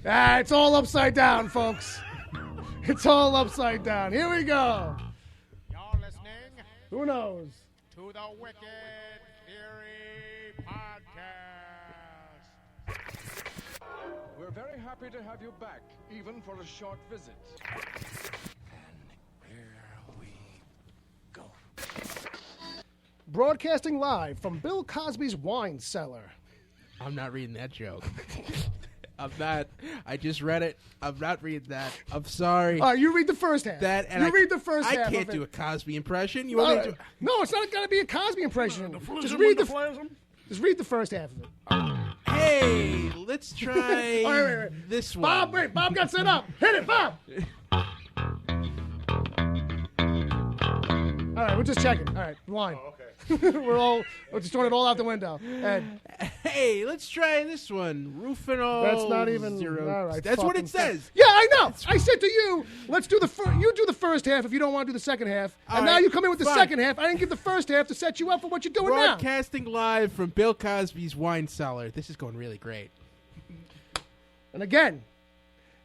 It's all upside down, folks. It's all upside down. Here we go. You're listening Who knows? to the Wicked Theory Podcast. We're very happy to have you back, even for a short visit. And here we go. Broadcasting live from Bill Cosby's wine cellar. I'm not reading that joke. I'm not. I just read it. I'm not reading that. I'm sorry. All right, you read the first half. Read the first half. I can't of do it. a Cosby impression. You want me to? No, it's not going to be a Cosby impression. Just read the first half of it. Hey, let's try wait. this one. Bob, wait. Bob got set up. Hit it, Bob. All right, we're just checking. All right, line. Oh, okay. we're just throwing it all out the window. And Hey, let's try this one. Rufino. that's not even. Zero. All right, That's what it fucking says. Yeah, I know. I said to you, let's do you do the first half if you don't want to do the second half. All And now right, you come in with the fine. second half. I didn't give the first half to set you up for what you're doing now. Broadcasting live from Bill Cosby's wine cellar. This is going really great. And again,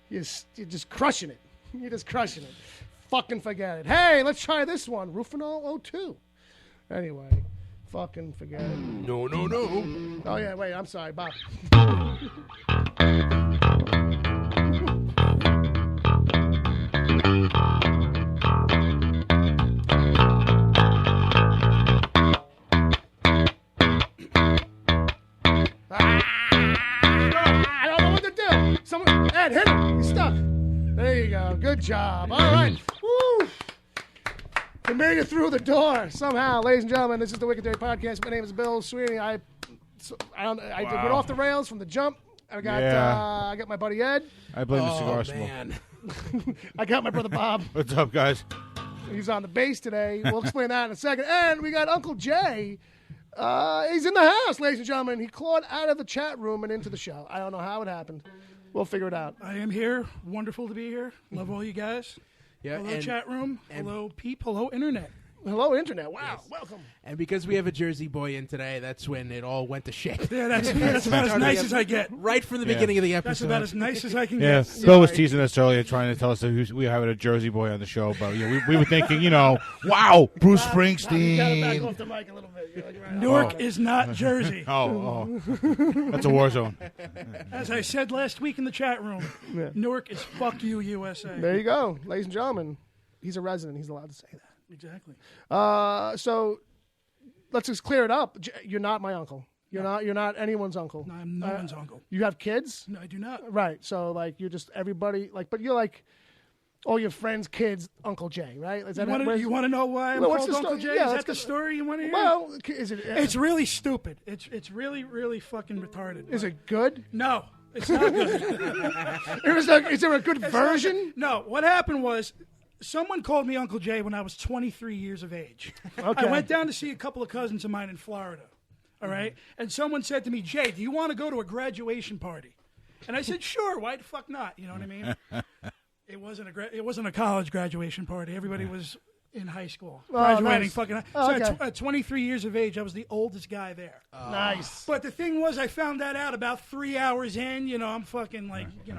you're just crushing it. You're just crushing it. Fucking forget it. Hey, let's try this one. Rufino 02. Anyway, fucking forget it. No. Oh, yeah, wait, I'm sorry, Bob. I don't know what to do. Someone, Ed, hit him. He's stuck. There you go. Good job. All right. Woo. We made it through the door somehow, ladies and gentlemen. This is the Wicked Theory Podcast. My name is Bill Sweeney. I went off the rails from the jump. I got my buddy Ed. I blame the cigar smoke. Man. I got my brother Bob. What's up, guys? He's on the bass today. We'll explain that in a second. And we got Uncle Jay. He's in the house, ladies and gentlemen. He clawed out of the chat room and into the show. I don't know how it happened. We'll figure it out. I am here. Wonderful to be here. Love all you guys. Yeah, Hello, chat room. Hello, Peep. Hello, Internet. Hello, Internet. Wow. Yes. Welcome. And because we have a Jersey boy in today, that's when it all went to shit. Yeah, that's about as nice as I get. Right from the beginning of the episode. That's about as nice as I can Yeah, get. Bill was teasing us earlier, trying to tell us that we were having a Jersey boy on the show, but we were thinking, wow, Bruce Springsteen. You got to back off the mic a little bit. You're like, right Newark is not Jersey. Oh, that's a war zone. As I said last week in the chat room, Newark is fuck you, USA. There you go, ladies and gentlemen. He's a resident. He's allowed to say that. Exactly. So let's just clear it up. You're not my uncle. You're not anyone's uncle. No, I'm no one's uncle. You have kids? No, I do not. Right. So you're just everybody but you're like all your friends' kids, Uncle Jay, right? Is that You want to know why I'm what's called the Uncle story? Jay? Yeah, is let's that the story you want to hear? Well, is it? It's really stupid. It's really, really fucking retarded. Is it good? No, it's not good. Is there a good version? No, what happened was someone called me Uncle Jay when I was 23 years of age. Okay. I went down to see a couple of cousins of mine in Florida, all right? And someone said to me, Jay, do you want to go to a graduation party? And I said, sure, why the fuck not? You know what I mean? It wasn't a college graduation party. Everybody was in high school, graduating nice. fucking. Okay. At 23 years of age, I was the oldest guy there. Nice. But the thing was, I found that out about 3 hours in. I'm fucking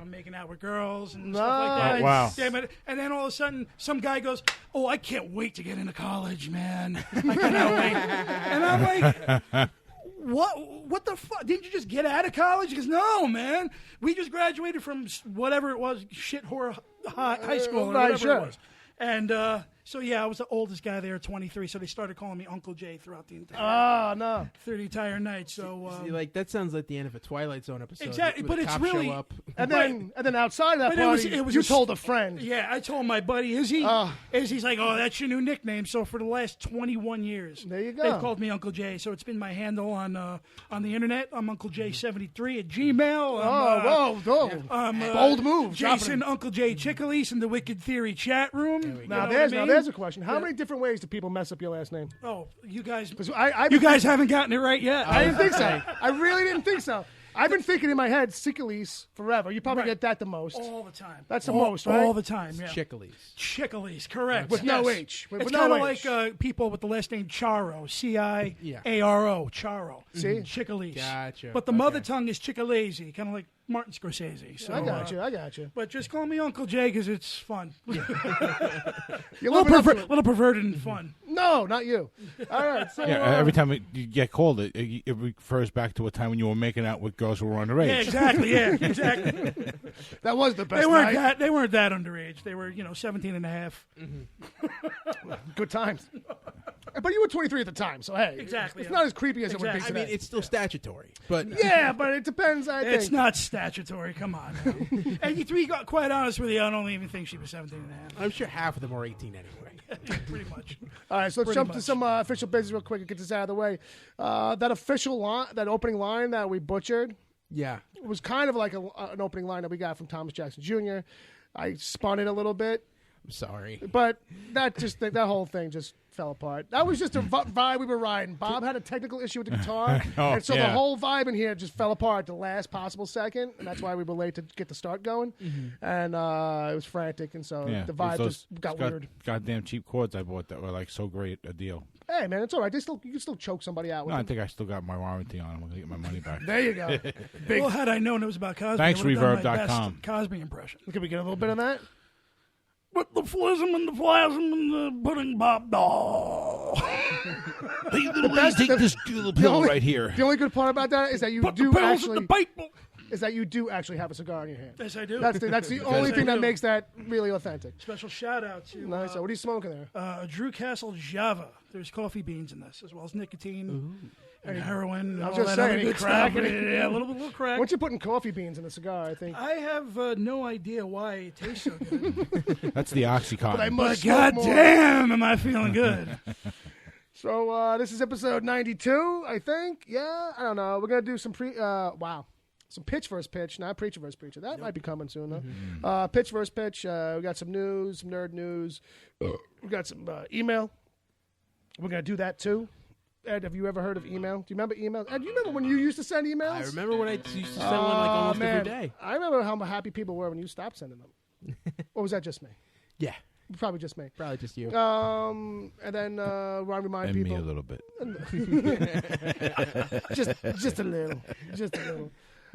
making out with girls and stuff like that. Oh, wow. Yeah, and then all of a sudden, some guy goes, "Oh, I can't wait to get into college, man. I cannot wait." And I'm like, What the fuck? Didn't you just get out of college? He goes, no, man. We just graduated from whatever it was, shit whore high school or whatever it was. And so, yeah, I was the oldest guy there, 23. So they started calling me Uncle Jay throughout the entire through the entire night. So that sounds like the end of a Twilight Zone episode. Exactly, but it's really. Show up. And then outside of that party, you told a friend. Yeah, I told my buddy Izzy. Izzy's like, oh, that's your new nickname. So for the last 21 years, there you go. They've called me Uncle Jay. So it's been my handle on the internet. I'm Uncle Jay73 at Gmail. Bold move. Jason Uncle Jay Chickalese in the Wicked Theory chat room. Now there's a question. How many different ways do people mess up your last name? Oh, you guys. You guys haven't gotten it right yet. I didn't think so. I really didn't think so. I've been thinking in my head, Sickley's forever. You probably Right. get that the most. All the time. That's the most, right? All the time, yeah. Chickleys. Chickleys, correct. With no H. With It's no kind of H. like people with the last name Charo, C-I-A-R-O, Charo. See? Chickleys. Gotcha. But the mother tongue is Chickalese, kind of like Martin Scorsese. So, I got you. But just call me Uncle Jay because it's fun. You're little, living up to it. little perverted and fun. No, not you. All right. So, Yeah, every time you get called, it refers back to a time when you were making out with girls who were underage. Yeah, exactly. Yeah, exactly. that was the best They weren't night. that. They weren't that underage. They were, 17 and a half. Good times. But you were 23 at the time, so hey. Exactly, It's yeah. not as creepy as it would be Exactly. today. I mean, it's still statutory, but yeah, but it depends, I think. It's not statutory. Come on. And to be quite honest with you, I don't even think she was 17 and a half. I'm sure half of them are 18 anyway. Pretty much. All right, so let's Pretty jump to much. some official business real quick and get this out of the way. That official line, that opening line that we butchered, Yeah. was kind of like an opening line that we got from Thomas Jackson Jr. I spun it a little bit, I'm sorry. but that whole thing just fell apart. That was just a vibe we were riding. Bob had a technical issue with the guitar, and so the whole vibe in here just fell apart at the last possible second, and that's why we were late to get the start going. And it was frantic, and so Yeah, the vibe those just got weird. Goddamn cheap chords I bought that were like so great a deal. Hey, man, it's all right. You can still choke somebody out with No, I them. think I still got my warranty on them. I'm gonna get my money back. There you go. Big. Well, had I known it was about Cosby, Thanks, I would have done my Reverb.com. best Cosby impression. Can we get a little bit of that? But the flism and the plasm and the pudding pop doll. Hey, little lady, take this little pill only- right here. The only good part about that is that you Put the do pills in actually the pipe. have a cigar in your hand. Yes, I do. That's the only I thing that do. makes that really authentic. Special shout out to Nice. So what are you smoking there? Drew Castle Java. There's coffee beans in this, as well as nicotine and heroin. And I was all just that saying, other any good crack stuff. in it? Yeah, a little crack. Once you're putting coffee beans in a cigar, I think. I have no idea why it tastes so good. That's the Oxycontin. But I but must smoke more. goddamn, am I feeling good? So this is episode 92, I think. Yeah, I don't know. We're gonna do some some pitch versus pitch, not preacher versus preacher. That might be coming soon, though. Pitch versus pitch. We got some news, some nerd news. We got some email. We're gonna do that too. Ed, have you ever heard of email? Do you remember email? Ed, do you remember when you used to send emails? I remember when I used to send one like almost man. every day. I remember how happy people were when you stopped sending them. Or was that just me? Yeah. Probably just me. Probably just you. And then Ron remind And me people a little bit. just a little.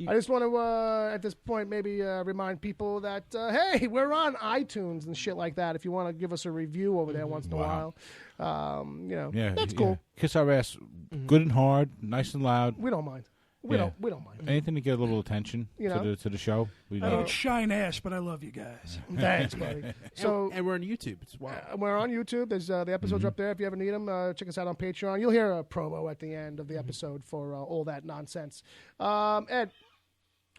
I just want to, at this point, maybe remind people that, hey, we're on iTunes and shit like that. If you want to give us a review over there once in a while, Yeah, that's cool. Yeah. Kiss our ass, good and hard, nice and loud. We don't mind. We Yeah. don't mind. Anything to get a little attention You know? to the show. We I do. don't shine ass, but I love you guys. Thanks, buddy. So and we're on YouTube. It's wild. we're on YouTube. There's the episodes are up there. If you ever need them, check us out on Patreon. You'll hear a promo at the end of the episode for all that nonsense. Ed,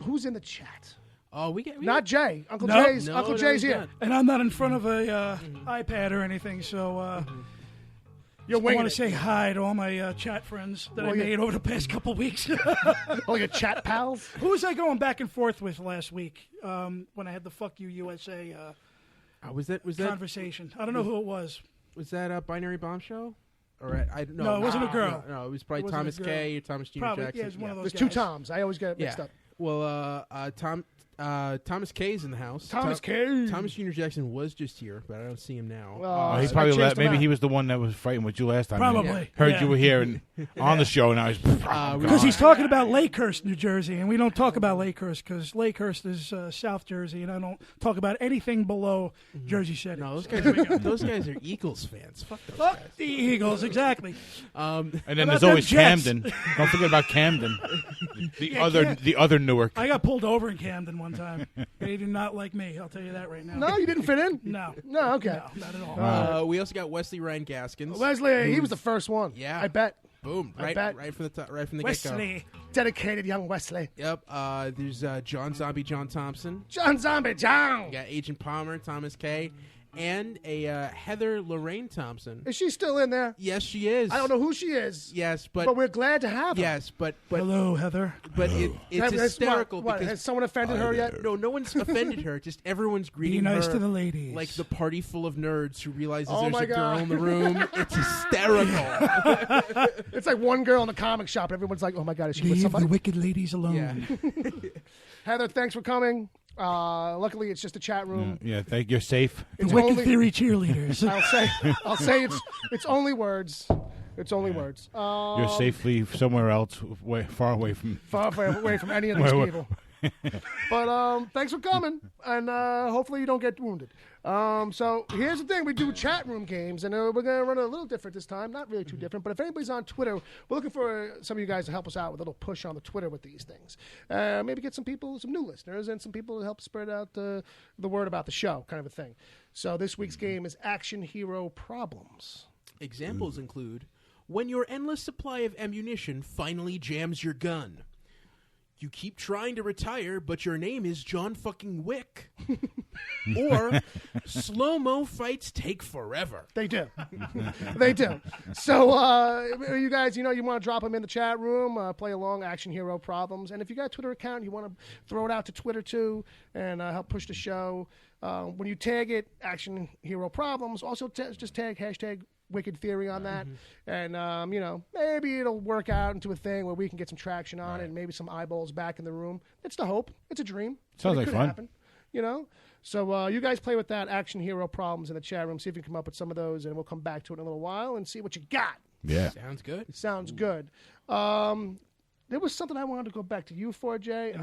who's in the chat? Oh, we get Not Jay. Uncle No. Jay's No, Uncle no, Jay's he's here. not. And I'm not in front of a iPad or anything, so You're I winging want it. to say hi to all my chat friends that Well, I you- made over the past couple weeks. All your chat pals. Who was I going back and forth with last week when I had the "Fuck You USA" was that conversation? I don't know who it was. a Binary Bomb Show? Or I don't know. No, it wasn't a girl. No, it was probably It wasn't a Thomas girl. K or Thomas Jr. Probably, Jackson. yeah, it's one of those There's two guys. Toms. I always get it mixed Yeah. up. Well, Thomas K's in the house. Thomas K. Thomas Jr. Jackson was just here, but I don't see him now. Well, He I probably chased him maybe out. he was the one that was fighting with you last time. Probably, Heard yeah. you were here and on the show, and I was Because he's talking about Lakehurst, New Jersey, and we don't talk about Lakehurst because Lakehurst is South Jersey, and I don't talk about anything below Jersey City. No, those guys are Eagles fans. Fuck those Fuck guys. the Eagles, exactly. And then How there's about always them Jets? Camden. Don't forget about Camden. Yeah, The other Newark. I got pulled over in Camden one time. They did not like me. I'll tell you that right now. No, you didn't fit in? No. No, okay. No, not at all. We also got Wesley Ryan Gaskins. Leslie, he was the first one. Yeah. I bet. Boom! I Right, bet. right from the top, right from the get go. Wesley. Dedicated young Wesley. Yep. There's John Zombie, John Thompson. John Zombie, John. We got Agent Palmer, Thomas K, and a Heather Lorraine Thompson. Is she still in there? Yes, she is. I don't know who she is. Yes, But we're glad to have her. yes, but Hello, Heather. but it's hysterical What, because has someone offended her yet? no one's offended her. Just everyone's greeting Be nice her to the ladies. like the party full of nerds who realizes Oh there's my a girl God. in the room. It's hysterical. It's like one girl in the comic shop. Everyone's like, oh my God, is she with Leave somebody? the wicked ladies alone. Yeah. Heather, thanks for coming. Luckily, it's just a chat room. Yeah, thank you're safe. The It's Wicked only- Theory cheerleaders. I'll say it's only words. It's only words. You're safely somewhere else, far away from. Far away from any of these Wait. people. But thanks for coming, and hopefully you don't get wounded. So here's the thing: we do chat room games, and we're gonna run it a little different this time. Not really too different, but if anybody's on Twitter, we're looking for some of you guys to help us out with a little push on the Twitter with these things. Maybe get some people, some new listeners, and some people to help spread out the word about the show, kind of a thing. So this week's game is Action Hero Problems. Examples include when your endless supply of ammunition finally jams your gun. You keep trying to retire, but your name is John fucking Wick. Or slow-mo fights take forever. They do. They do. So, you guys, you want to drop them in the chat room, play along, Action Hero Problems. And if you got a Twitter account, you want to throw it out to Twitter, too, and help push the show. When you tag it, Action Hero Problems, also just tag hashtag Wicked Theory on that. And, maybe it'll work out into a thing where we can get some traction on it and maybe some eyeballs back in the room. It's the hope. It's a dream. Sounds It like could fun. happen, So you guys play with that Action Hero Problems in the chat room. See if you can come up with some of those, and we'll come back to it in a little while and see what you got. Yeah. Sounds good. It sounds good. There was something I wanted to go back to you for, Jay. And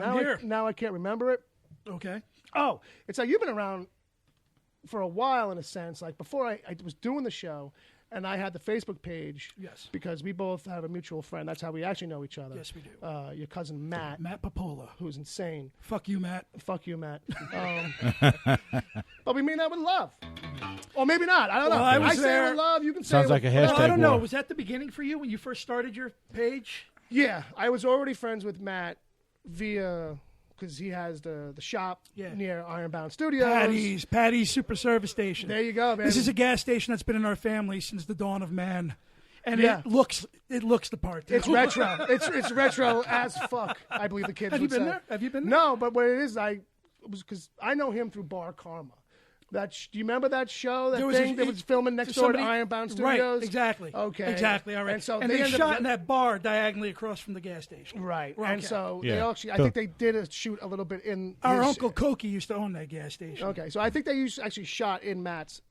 now I can't remember it. Okay. Oh, it's like you've been around for a while in a sense. Like before I was doing the show, and I had the Facebook page. Yes. Because we both have a mutual friend. That's how we actually know each other. Yes, we do. Your cousin Matt. Matt Papola. Who's insane. Fuck you, Matt. Fuck you, Matt. But we mean that with love. Or maybe not. I don't know. Well, I was say it there. with love. You can say Sounds it like with a hashtag I don't know. war. Was that the beginning for you when you first started your page? Yeah, I was already friends with Matt via because he has the shop near Ironbound Studios. Patty's Super Service Station. There you go, man. This is a gas station that's been in our family since the dawn of man, and Yeah. it looks the part. It's retro. It's retro as fuck. I believe the kids Have would you been say. there? Have you been there? No, but what it is, because I know him through Bar Karma. Do you remember that show? That was filming next door to Ironbound Studios. Right, exactly. Okay, exactly. All right. And so they ended shot up, in that bar diagonally across from the gas station. right. Okay. And so Yeah. they actually, I think they did shoot a little bit in Our his- Uncle Koki used to own that gas station. Okay, so I think they actually shot in Matt's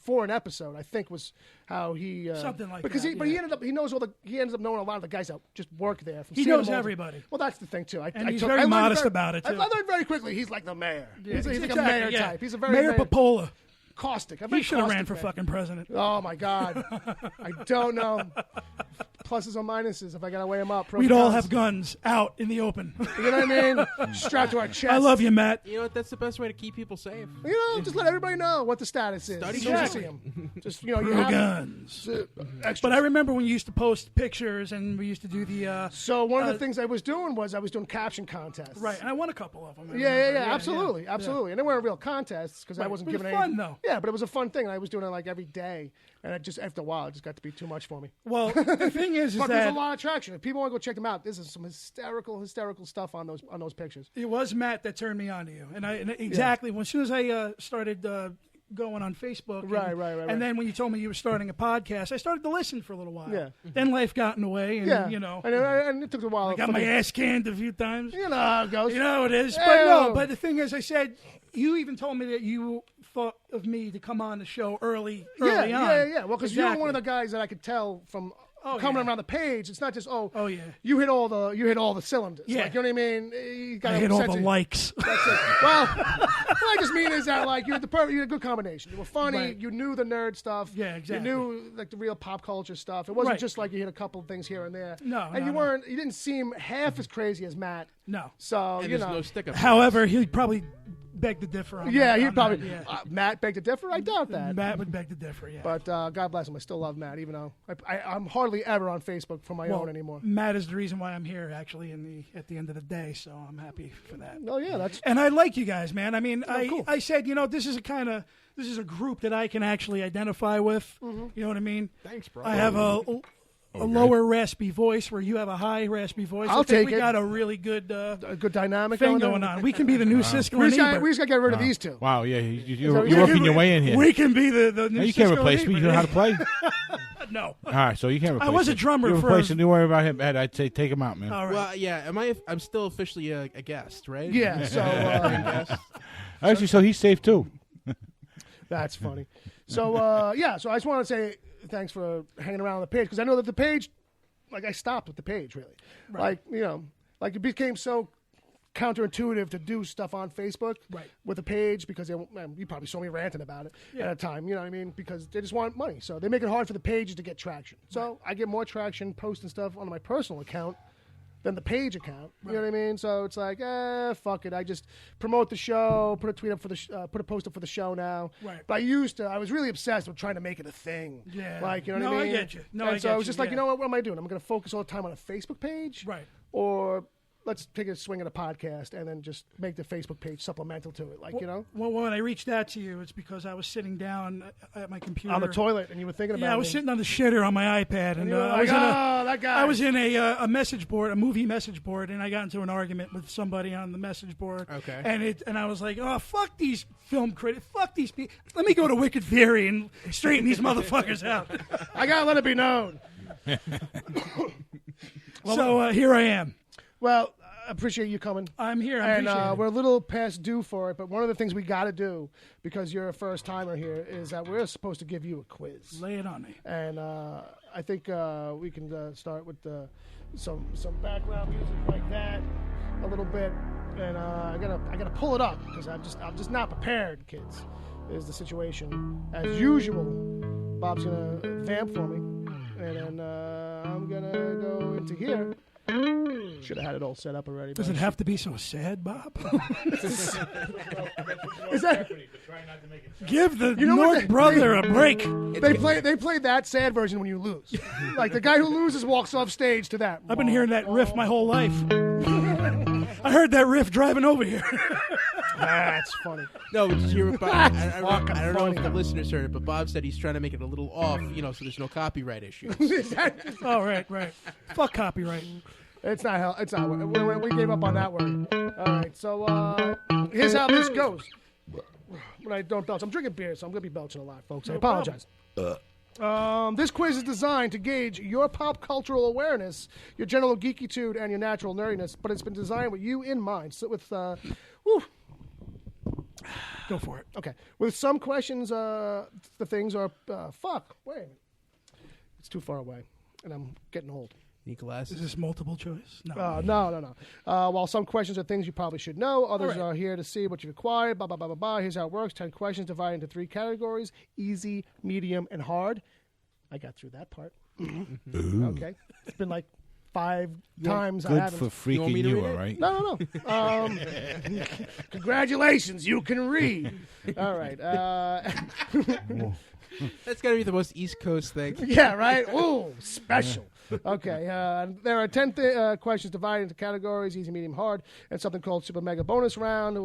for an episode. I think was how he Something like because that, he ended up he ends up knowing a lot of the guys that just work there. From He seeing knows them all. everybody. Well, that's the thing too. And he's very modest about it, I too. learned very quickly. He's like the mayor. He's like a Exactly, mayor yeah. type. He's a very Mayor Papola. caustic. He should have ran for fucking president. Oh my God, I don't know. Pluses or minuses if I gotta weigh them up. Pros We'd and all cons. have guns out in the open. You know what I mean? Strapped to our chest. I love you, Matt. You know what? That's the best way to keep people safe. Just let everybody know what the status is. Study So we exactly. see 'em. Just you Pro have guns. extras. But I remember when you used to post pictures and we used to do the So one of the things I was doing caption contests. right, and I won a couple of them. I Yeah, remember. absolutely. yeah. And they weren't real contests because I Right. wasn't It was giving fun, any. though. Yeah, but it was a fun thing, and I was doing it like every day, and it just after a while, it just got to be too much for me. Well, the thing is But there's that a lot of traction. If people want to go check them out, this is some hysterical stuff on those pictures. it was Matt that turned me on to you, and exactly as soon as I started going on Facebook, Right. and then when you told me you were starting a podcast, I started to listen for a little while. Yeah. Then life got in the way, and Yeah, and it took a while. I got my ass canned a few times. You know how it goes. You know how it is. Ew. But no, but the thing is, I said, you even told me that you thought of me to come on the show early on. Yeah. Well, because you're Exactly. one of the guys that I could tell from coming around the page. It's not just Oh, yeah. you hit all the cylinders. Yeah. Like, you know what I mean. You got I hit all the likes. That's it. Well, what I just mean is that like you had you had a good combination. You were funny. Right. You knew the nerd stuff. Yeah, exactly. You knew like the real pop culture stuff. It wasn't Right. just like you hit a couple of things here and there. No, and no, no. you didn't seem half as crazy as Matt. No. So And you there's know. no stick up. However, he probably beg to differ on Yeah, that. he'd on probably. that, yeah. Matt beg to differ? I doubt that. Matt would beg to differ, yeah. But God bless him. I still love Matt, even though I'm hardly ever on Facebook for my own anymore. Matt is the reason why I'm here, actually, at the end of the day, so I'm happy for that. Oh, yeah, that's. And I like you guys, man. I mean, cool. I said, this is a group that I can actually identify with. You know what I mean? Thanks, bro. I have a lower raspy voice where you have a high raspy voice. I'll I think take we it. got a really good A good dynamic thing going going on. We can be the new Siskel We and just got Ebert. to get rid of these two. Wow, yeah, you're So working your way in here. We can be the new No, you can't Siskel and replace me. You Ebert. know how to play? No. All right, so you can't replace I was a him. drummer You're for- replacing. Don't worry about him, Ed. I'd say take him out, man. All right. Well, yeah. I'm still officially a guest, right? Yeah, so Actually, so he's safe too. that's funny. So, so I just want to say thanks for hanging around on the page because I know that the page, like I stopped with the page really. Right. Like it became so counterintuitive to do stuff on Facebook Right. with a page because you probably saw me ranting about it at a time, you know what I mean? Because they just want money. So they make it hard for the pages to get traction. So I get more traction posting stuff on my personal account than the page account. You know what I mean? So it's like, fuck it. I just promote the show, put a tweet up for put a post up for the show now. Right. But I was really obsessed with trying to make it a thing. Yeah. Like, you know what No, I I mean? get you. No, and I so get I was you, just like, yeah. you know what am I doing? I'm going to focus all the time on a Facebook page. Right. Or let's take a swing at a podcast and then just make the Facebook page supplemental to it. Like, Well, when I reached out to you, it's because I was sitting down at my computer. on the toilet and you were thinking about it. Yeah, I was sitting on the shitter on my iPad, and you were I like, was in that guy. I was in a message board, a movie message board, and I got into an argument with somebody on the message board. Okay. And I was like, oh, fuck these film critics, fuck these people. Let me go to Wicked Theory and straighten these motherfuckers out. I got to let it be known. So here I am. Well, I appreciate you coming. I'm here. I And appreciate it. we're a little past due for it, but one of the things we got to do, because you're a first-timer here, is that we're supposed to give you a quiz. Lay it on me. And I think we can start with some background music like that, a little bit. And I gotta pull it up because I'm just not prepared, kids. Is the situation as usual? Bob's gonna vamp for me, and then I'm gonna go into here. Should have had it all set up already. Does it have to be so sad, Bob? Is that? Give the know what North the- brother a break. They play that sad version when you lose. Like the guy who loses walks off stage to that. I've been hearing that riff my whole life. I heard that riff driving over here. That's funny. No, did you hear what Bob? I fucking don't know if funny. the listeners heard it, but Bob said he's trying to make it a little off, so there's no copyright issues. Oh, right. Fuck copyright. It's not hell. It's not. We gave up on that word. All right. So here's how this goes. When I don't belch, I'm drinking beer, so I'm gonna be belching a lot, folks. I apologize. This quiz is designed to gauge your pop cultural awareness, your general geekytude, and your natural nerdiness. But it's been designed with you in mind. So with Go for it. okay, with some questions, the things are fuck. Wait a minute. It's too far away, and I'm getting old. Need glasses? Is this multiple choice? No. No. While some questions are things you probably should know, others are here to see what you've acquired. Blah, blah, blah, blah, blah. Here's how it works. 10 questions divided into 3 categories, easy, medium, and hard. I got through that part. Okay. It's been like 5 times I Good haven't. for You want me freaking to you, read all it? right? No. Congratulations, you can read. All right. That's got to be the most East Coast thing. Yeah, right? Ooh, special. Okay, there are 10 questions divided into categories, easy, medium, hard, and something called Super Mega Bonus Round.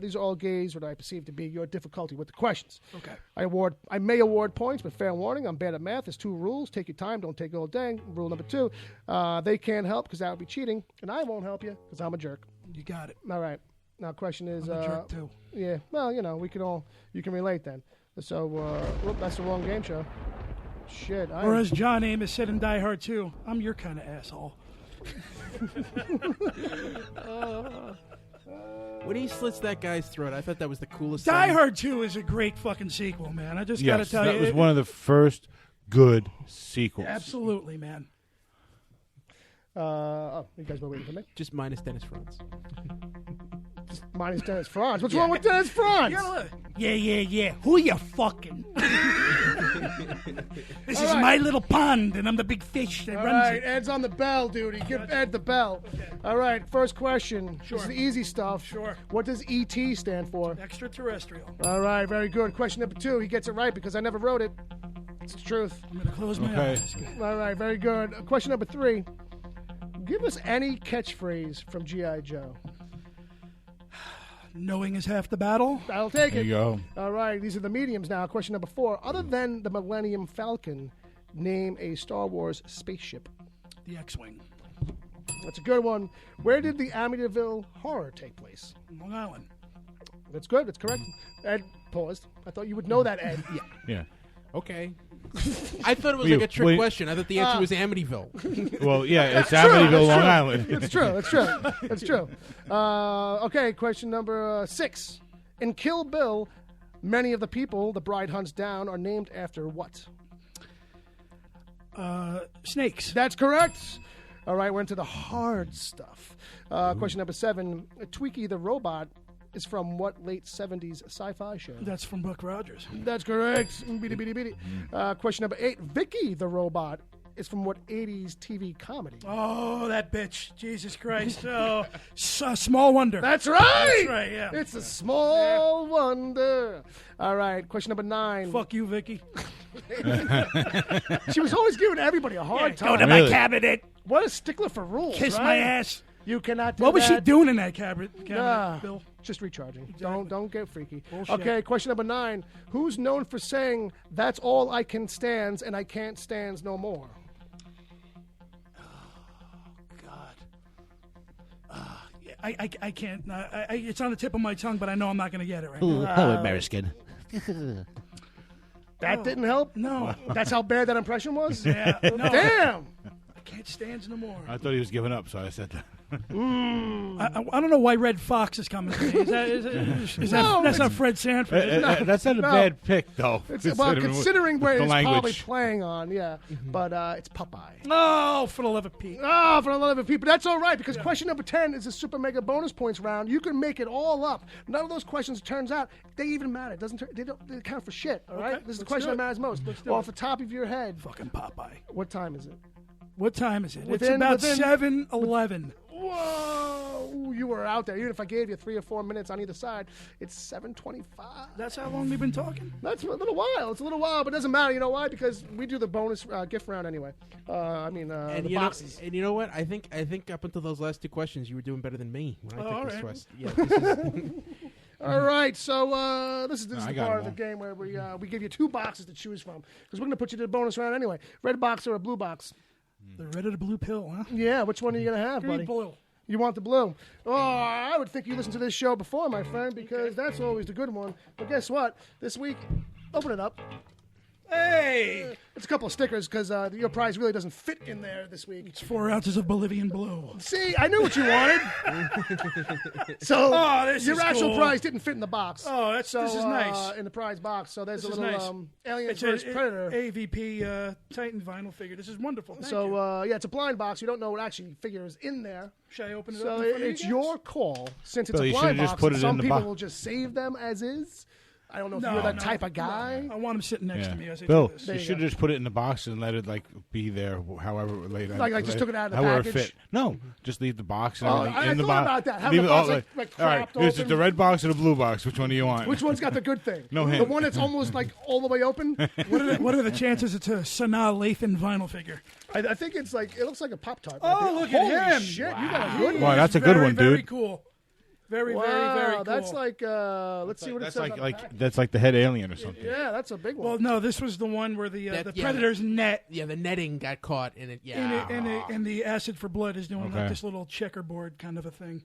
These are all gauged what I perceive to be your difficulty with the questions. Okay. I may award points, but fair warning, I'm bad at math. There's 2 rules. Take your time, don't take all day. Rule number 2, they can't help because that would be cheating, and I won't help you because I'm a jerk. You got it. All right. Now, question is... I'm a jerk, too. Yeah, well, you can relate then. So, whoop, that's the wrong game show. Shit. Or as John Amos said in Die Hard 2, I'm your kind of asshole. When he slits that guy's throat, I thought that was the coolest Die thing. Hard 2 is a great fucking sequel, man. I just got to Yes, tell that you. was one of the first good sequels. Absolutely, man. you guys were waiting for me? Just minus Dennis Franz. Minus Dennis Franz. What's wrong with Dennis Franz? Yeah. Who you fucking? This All is right. my little pond, and I'm the big fish that All runs right, it. Ed's on the bell duty. Give Ed the bell. All right, first question. Sure. This is the easy stuff. Sure. What does ET stand for? Extraterrestrial. All right, very good. Question number 2. He gets it right because I never wrote it. It's the truth. I'm going to close my Okay. eyes. All right, very good. Question number 3. Give us any catchphrase from G.I. Joe. Knowing is half the battle. I'll take There it. you go. All right, these are the mediums now. Question number 4. Other than the Millennium Falcon, name a Star Wars spaceship. The X-Wing. That's a good one. Where did the Amityville Horror take place? Long Island. That's good. That's correct. Ed paused. I thought you would know that, Ed. Yeah. Okay. I thought it was Wait, like a trick wait. question. I thought the answer was Amityville. Well, yeah, it's true, Amityville, that's Long true. Island. It's true. That's true. That's true. Okay, question number 6. In Kill Bill, many of the people the bride hunts down are named after what? Snakes. That's correct. All right, we're into the hard stuff. Question number 7. Tweaky the robot is from what late 70s sci-fi show? That's from Buck Rogers. That's correct. Beat it, beat it, beat it. Question number 8. Vicky the robot is from what 80s TV comedy? Oh, that bitch. Jesus Christ. Oh, Small Wonder. That's right. That's right, yeah. It's a small wonder. All right, question number 9. Fuck you, Vicky. She was always giving everybody a hard time. Go to Really? my cabinet. What a stickler for rules. Kiss right? my ass. You cannot do What was she that. doing in that cabinet, Ah, Bill? just recharging. Don't get freaky. Bullshit. Okay, question number 9. Who's known for saying, "That's all I can stands, and I can't stands no more"? I can't. It's on the tip of my tongue, but I know I'm not going to get it right now. Hello, American. That didn't help. No. That's how bad that impression was. Yeah, no. Damn. I can't stand no more. I thought he was giving up, so I said that. I don't know why Red Fox is coming to me. Is that No, that's it's- not Fred Sanford? That's not a bad pick, though. Considering where the it's probably language. playing on, yeah. But it's Popeye. Oh, for the love of Pete. Oh, for the love of people. That's all right, because question number 10 is a super mega bonus points round. You can make it all up. None of those questions, it turns out, they even matter. It doesn't they count for shit, all right? Okay, This is the let's question do that it. matters most. Let's do Off it. the top of your head, Fucking Popeye. what time is it? What time is it? It's Within- about within- 7:11. Whoa! You were out there. Even if I gave you 3 or 4 minutes on either side, it's 7:25. That's how long we've been talking. That's a little while. It's a little while, but it doesn't matter. You know why? Because we do the bonus gift round anyway. And the you boxes. know, and you know what? I think up until those last 2 questions, you were doing better than me when I took all this right. quest. Yeah, this is, All right, so this is I the got part of the them game where we give you 2 boxes to choose from because we're going to put you to the bonus round anyway. Red box or a blue box? The red or the blue pill, huh? Yeah, which one are you going to have, Green buddy? blue. You want the blue? Oh, I would think you listened to this show before, my friend, because that's always the good one. But guess what? This week, open it up. Hey! It's a couple of stickers because your prize really doesn't fit in there this week. It's 4 ounces of Bolivian blue. See, I knew what you wanted. So Oh, this your is actual cool. prize didn't fit in the box. Oh, this is nice. In the prize box. So there's This a is little nice. Aliens It's vs. Predator. AVP Titan vinyl figure. This is wonderful. Thank you. So yeah, it's a blind box. You don't know what actually figure is in there. Should I open it So up? in front of it's you guys? your call. Since it's Bill, a you blind should've just box, put it some in the people bo- will just save them as is. I don't know if No, you're that no, type of guy. no. I want him sitting next Yeah. to me as I Bill, do this. There you you should go. just put it in the box and let it be there, however later. Like just took it out of the however package? Fit. No, just leave the box and Oh, everything I in the thought box. about that. Have Leave the it box, all like, all right. cracked This is open. the red box or the blue box. Which one do you want? Which one's got the good thing? No The hint. one that's almost like all the way open. What are the chances it's a Sanaa Lathan vinyl figure? I think it's like it looks like a Pop-Tart. Oh, right there. look at Holy him. shit, you got a good one. Wow, that's a good Very, one, Very dude. cool. Very, Wow, very cool. that's like let's see what it That's says. like on the like package. that's like the head alien or something. Yeah, that's a big one. Well, no, this was the one where the That- yeah, Predator's net yeah, the netting got caught in it. Yeah. and the acid for blood is doing like Okay. this little checkerboard kind of a thing.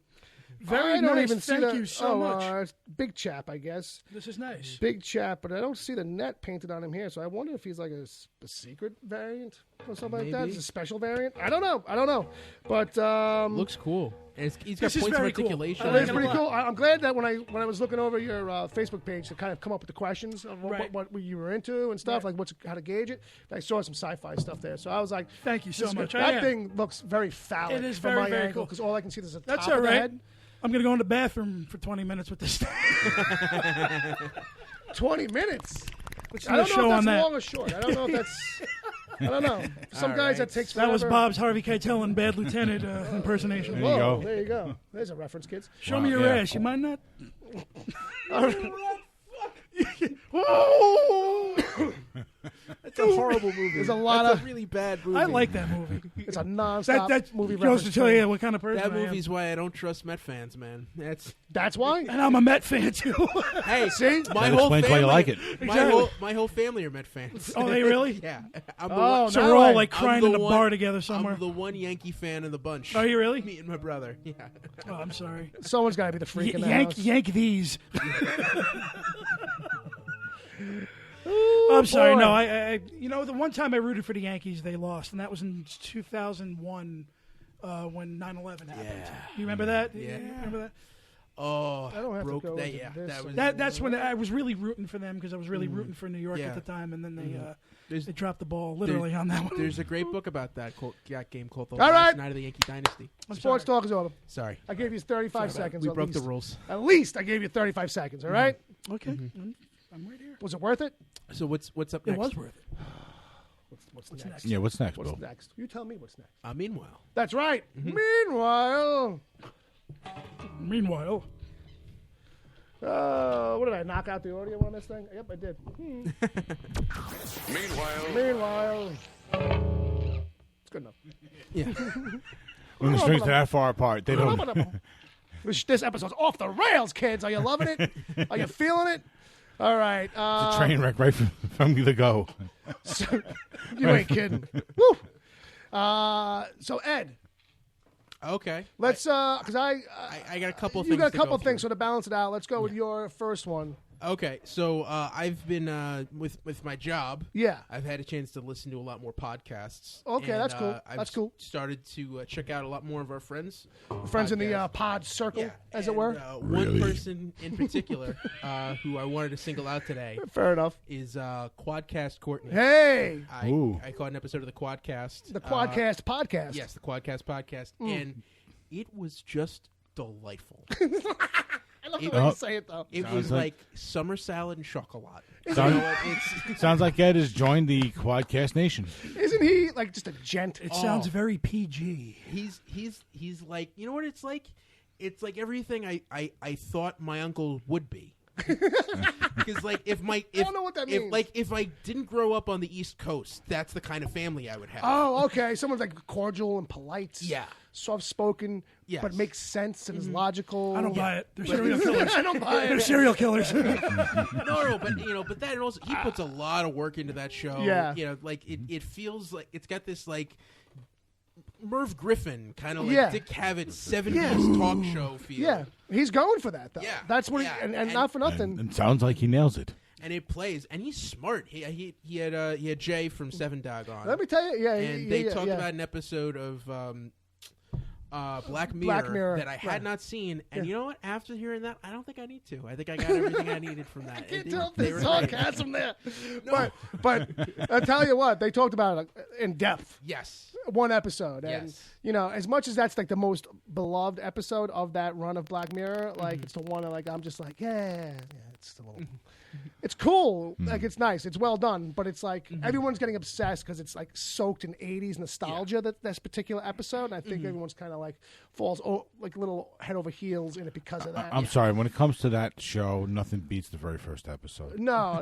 I Very don't nice. even see Thank that. you so much. It's Big Chap, I guess. This is nice. Big Chap, but I don't see the net painted on him here. So I wonder if he's like a secret variant or something like that. Maybe. It's a special variant. I don't know. But Looks cool. And he's got This is points of very cool. articulation. I It like is it a pretty lot. cool. I'm glad that when I was looking over your Facebook page to kind of come up with the questions of Right. what you were into and stuff, Right. like how to gauge it, I saw some sci-fi stuff there. So I was like, Thank you so this is good. much. I That am. thing looks very phallic It is from very, my very angle cool. because all I can see is the That's top all of the right. head. I'm going to go in the bathroom for 20 minutes with this thing. 20 minutes. Let's I do a don't show know if on that's that. long or short. I don't know if that's. I don't know. Some guys that takes That was forever. Bob's Harvey Keitel and Bad Lieutenant impersonation. There you Whoa, go. there you go. There's a reference, kids. Show Wow, me your yeah. ass. You mind not? That's a horrible movie. There's a lot That's of. a really bad movie. I like that movie. It's a non-stop That movie goes reference. to tell you what kind of person that I am. movie's why I don't trust Met fans, man. That's why. And I'm a Met fan too. Hey, See? my That whole explains family, why you like it. My whole family are Met fans. Oh, they really? Yeah. I'm the Oh, one, So no we're all way. like I'm crying the in a one- bar together somewhere. I'm the one Yankee fan in the bunch. Are you really? Me and my brother. Yeah. Oh, I'm sorry. Someone's got to be the freak in the Yank, house. yank these. I'm sorry. boy. No, I, the one time I rooted for the Yankees, they lost, and that was in 2001 when 9/11 happened. Yeah. You remember that? Yeah. You remember that? Oh, I don't have to broke go that. into Yeah, this that was. That's when I was really rooting for them because I was really rooting for New York Yeah. at the time, and then There's- they dropped the ball literally on that one. There's a great book about that game called The All Last right. Night of the Yankee Dynasty. Sports talk is over. Sorry, I gave you 35 seconds. we at broke least. the rules. At least I gave you 35 seconds. All right. Okay, I'm right here. Was it worth it? So what's up It next? was worth it. What's next? Yeah, what's next, What's Bill? next? You tell me what's next. Meanwhile, That's right. Meanwhile, Meanwhile, what did I knock out the audio on this thing? Yep, I did. Meanwhile, it's good enough. yeah. When the strings are that far apart, they don't. This episode's off the rails, kids. Are you loving it? Are you feeling it? All right. It's a train wreck right from the go. You ain't kidding. Woo. So Ed, Okay. let's because I got a couple of you things. got a to couple go of things, through. so to balance it out, let's go with your first one. Okay, so I've been with my job. Yeah. I've had a chance to listen to a lot more podcasts. Okay, and, that's cool. I've That's cool. Started to check out a lot more of our friends. Friends in the podcast. pod circle, Yeah, as it and, were. One person in particular who I wanted to single out today Fair enough. is Quadcast Courtney. Hey, Ooh. I caught an episode of the Quadcast. the Quadcast podcast. Yes, the Quadcast podcast, and it was just delightful. I love the It- way you say it though. It Sounds was like- like summer salad and chocolate. Sounds, It's sounds like Ed has joined the Quadcast Nation. Isn't he like just a gent? it sounds very PG. he's like, you know what it's like? It's like everything I thought my uncle would be. Because like if don't know what that means. if I didn't grow up on the East Coast, that's the kind of family I would have. Oh, okay. Someone's like cordial and polite. Yeah. Soft spoken, Yes. but makes sense and is logical. I don't buy it. They're serial killers. I don't buy They're it. serial killers. No, but that also he puts a lot of work into that show. Yeah. You know, like it feels like it's got this like Merv Griffin kind of like Yeah. Dick Cavett 70s talk show feel. Yeah, he's going for that though. Yeah. That's what. Yeah. And not for nothing. And sounds like he nails it. And it plays, and he's smart. He had Jay from Seven Dog on. Let me tell you. Yeah, and they talked about an episode of Black Mirror that I had right. not seen. And Yeah. you know what? After hearing that, I don't think I need to. I think I got everything I needed from that. I can't They- tell if they there's were great. sarcasm there. But I'll tell you what, they talked about it in depth. Yes. One episode, and Yes. you know, as much as that's like the most beloved episode of that run of Black Mirror, like it's the one that like I'm just like, yeah, it's a little, it's cool, like it's nice, it's well done, but it's like everyone's getting obsessed because it's like soaked in '80s nostalgia that this particular episode, and I think everyone's kind of like falls like a little head over heels in it because of that. I'm sorry. When it comes to that show, nothing beats the very first episode. No,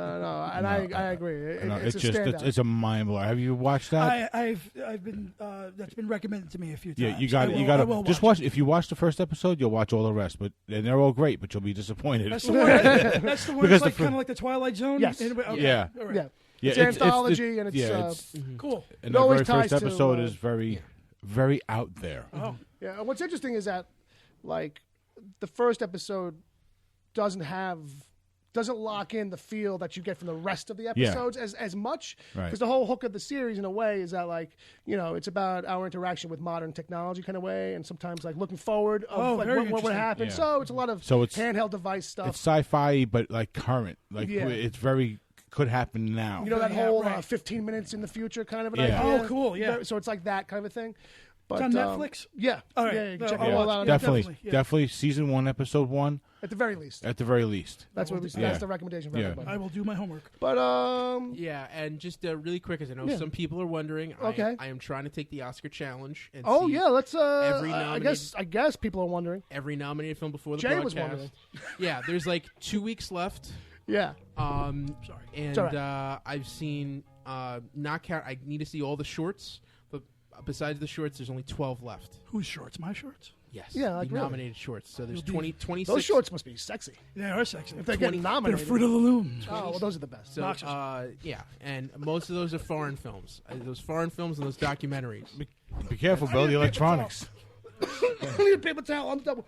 and I agree. No, It's a just standout. it's a mind blower. Have you watched that? I've been that's been recommended to me a few times. Yeah, you got I to will just watch. If you watch the first episode, you'll watch all the rest. But and they're all great, but you'll be disappointed. That's the one. That's the one. Because It's like the fir- kind of like the Twilight Zone. Yes. Anyway, okay. Yeah. All right. yeah. Yeah, It's anthology, and it's, it's Cool. and it the always very first ties to, episode is very, very out there. Oh, yeah. And what's interesting is that, like, the first episode doesn't lock in the feel that you get from the rest of the episodes as much. Right. Because the whole hook of the series, in a way, is that, like, you know, it's about our interaction with modern technology kind of way, and sometimes, like, looking forward of like, very what would interesting. happen. Yeah. So it's a lot of So it's- handheld device stuff. It's sci-fi, but like current. Like Yeah. it's very could happen now. You know that Yeah, whole right. 15 minutes in the future kind of an Yeah. idea? Oh, cool, yeah. So it's like that kind of a thing. But, It's on Netflix? Yeah. All right. Yeah, you can No, check I'll it all watch out. it. Definitely, yeah. definitely. Season 1, episode 1. At the very least. At the very least. That's what Yeah. that's the recommendation for Yeah. everybody. I will do my homework. But Yeah, and just really quick, as I know Yeah. some people are wondering, Okay. I am trying to take the Oscar challenge. And oh see yeah, let's every I guess people are wondering. every nominated film before the Jay was broadcast. wondering. Yeah, there's like 2 weeks left. Yeah. Sorry. And all right. I've seen not count. I need to see all the shorts, but besides the shorts, there's only 12 left. Whose shorts? My shorts? Yes. Yeah, like the really. nominated shorts. So there's You'll be- 26. Those shorts must be sexy. They are sexy. If they get They're nominated. Fruit of the Loom. Oh, well, those are the best. So yeah, and most of those are foreign films. Those foreign films and those documentaries. Be careful, Bill. The electronics. I need a paper towel on the double.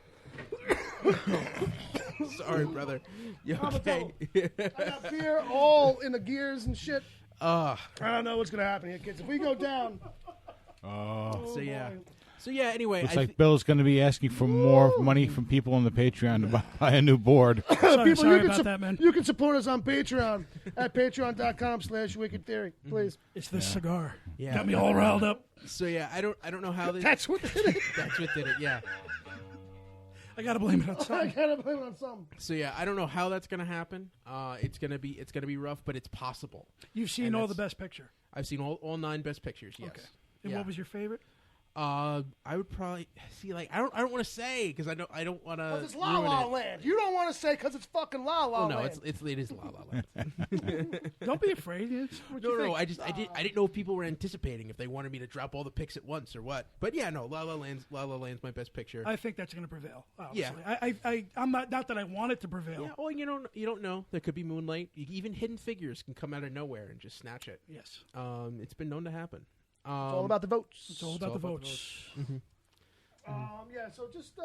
Sorry, brother. You I'm a okay? I got beer all in the gears and shit. Uh, I don't know what's gonna happen here, kids. If we go down, so yeah. So yeah. Anyway, Looks like Bill's going to be asking for more money from people on the Patreon to buy a new board. Sorry you can about that, man. You can support us on Patreon at patreon.com/Wicked Theory, please. It's this cigar. Yeah. Got me all riled up. So yeah, I don't know how this. That's what did it. That's what did it. Yeah. I got to blame it on I something. gotta blame it on something. So yeah, I don't know how that's gonna happen. It's gonna be rough, but it's possible. You've seen And all the that's- best picture. I've seen all 9 best pictures. Yes. Okay. And Yeah. what was your favorite? I would probably see I don't want to say because I don't want to. Because it's La La Land. You don't want to say because it's fucking La La Oh no, Land. it is La La Land. Don't be afraid. It's what you No, think. I didn't know if people were anticipating if they wanted me to drop all the picks at once or what. But yeah, no, La La Land's my best picture. I think that's going to prevail. Obviously. Yeah. I'm not that I want it to prevail. Yeah, well, you don't know. There could be Moonlight. Even Hidden Figures can come out of nowhere and just snatch it. Yes. It's been known to happen. It's all about the votes. It's all about the votes. Yeah, so just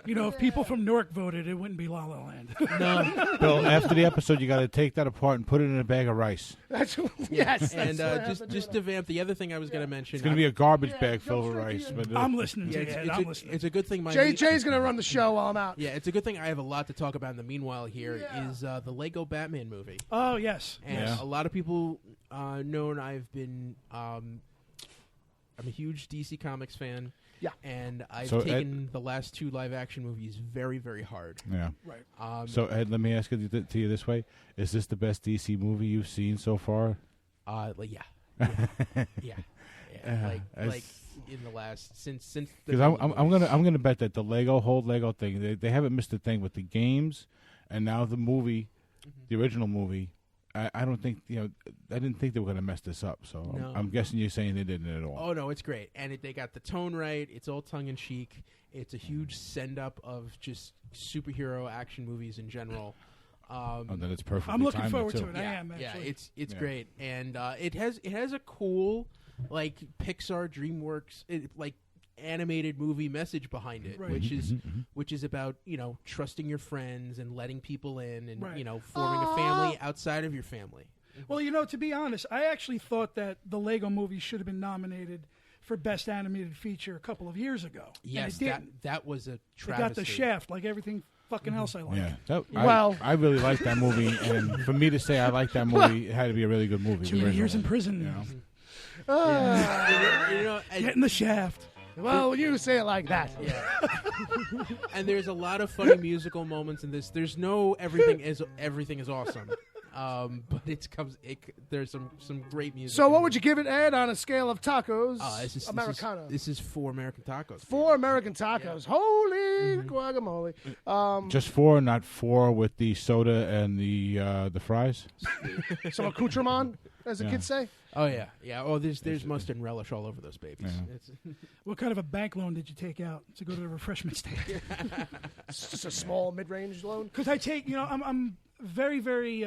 You know, if people from Newark voted, it wouldn't be La La Land. No, Bill, after the episode, you got to take that apart and put it in a bag of rice. that's yes. and that's what I have to just do to vamp, the other thing I was going to mention. It's going to be a garbage Yeah, bag go filled with straight rice. to But I'm listening yeah, to you. Ed. I'm listening. it's a good thing. JJ's gonna run the show while I'm out. Yeah, it's a good thing I have a lot to talk about in the meanwhile here is the Lego Batman movie. Oh, yes. And Yeah. a lot of people know I've been I'm a huge DC Comics fan. Yeah. And I've So, taken the last 2 live action movies very, very hard. yeah. Right. So, Ed, let me ask it to you this way: is this the best DC movie you've seen so far? Yeah. As- Like in the last since the Because I'm gonna bet that the whole Lego thing, they haven't missed a thing with the games, and now the movie, the original movie. I don't think I didn't think they were gonna mess this up. So No. I'm guessing you're saying they didn't at all. Oh no, it's great, and they got the tone right. It's all tongue in cheek. It's a huge send up of just superhero action movies in general. Oh, then it's perfect. I'm looking forward to it. I Yeah, am, yeah, actually. it's Yeah. great, and it has a cool like Pixar DreamWorks like animated movie message behind it, Right. which is about trusting your friends and letting people in and Right. forming a family outside of your family. Well, to be honest, I actually thought that the Lego movie should have been nominated for Best Animated Feature a couple of years ago. Yes, and it didn't. that was a It travesty. got the shaft like everything fucking else I like. Yeah. Well- I really like that movie, and for me to say I like that movie, it had to be a really good movie. 2 the original years in one. prison. You know? And, Getting the shaft. Well, you say it like that. and there's a lot of funny musical moments in this. There's no everything is awesome. But there's some great music. So, in what it. would you give it, Ed, on a scale of tacos? Americano. This is 4 American tacos. 4 American tacos. Holy guacamole. Just 4, not 4 with the soda and the fries. Some accoutrement, as the Yeah. kids say. Oh yeah. Oh, there's mustard and relish all over those babies. Yeah. It's, What kind of a bank loan did you take out to go to the refreshment stand? It's just a small mid-range loan. Because I'm very, very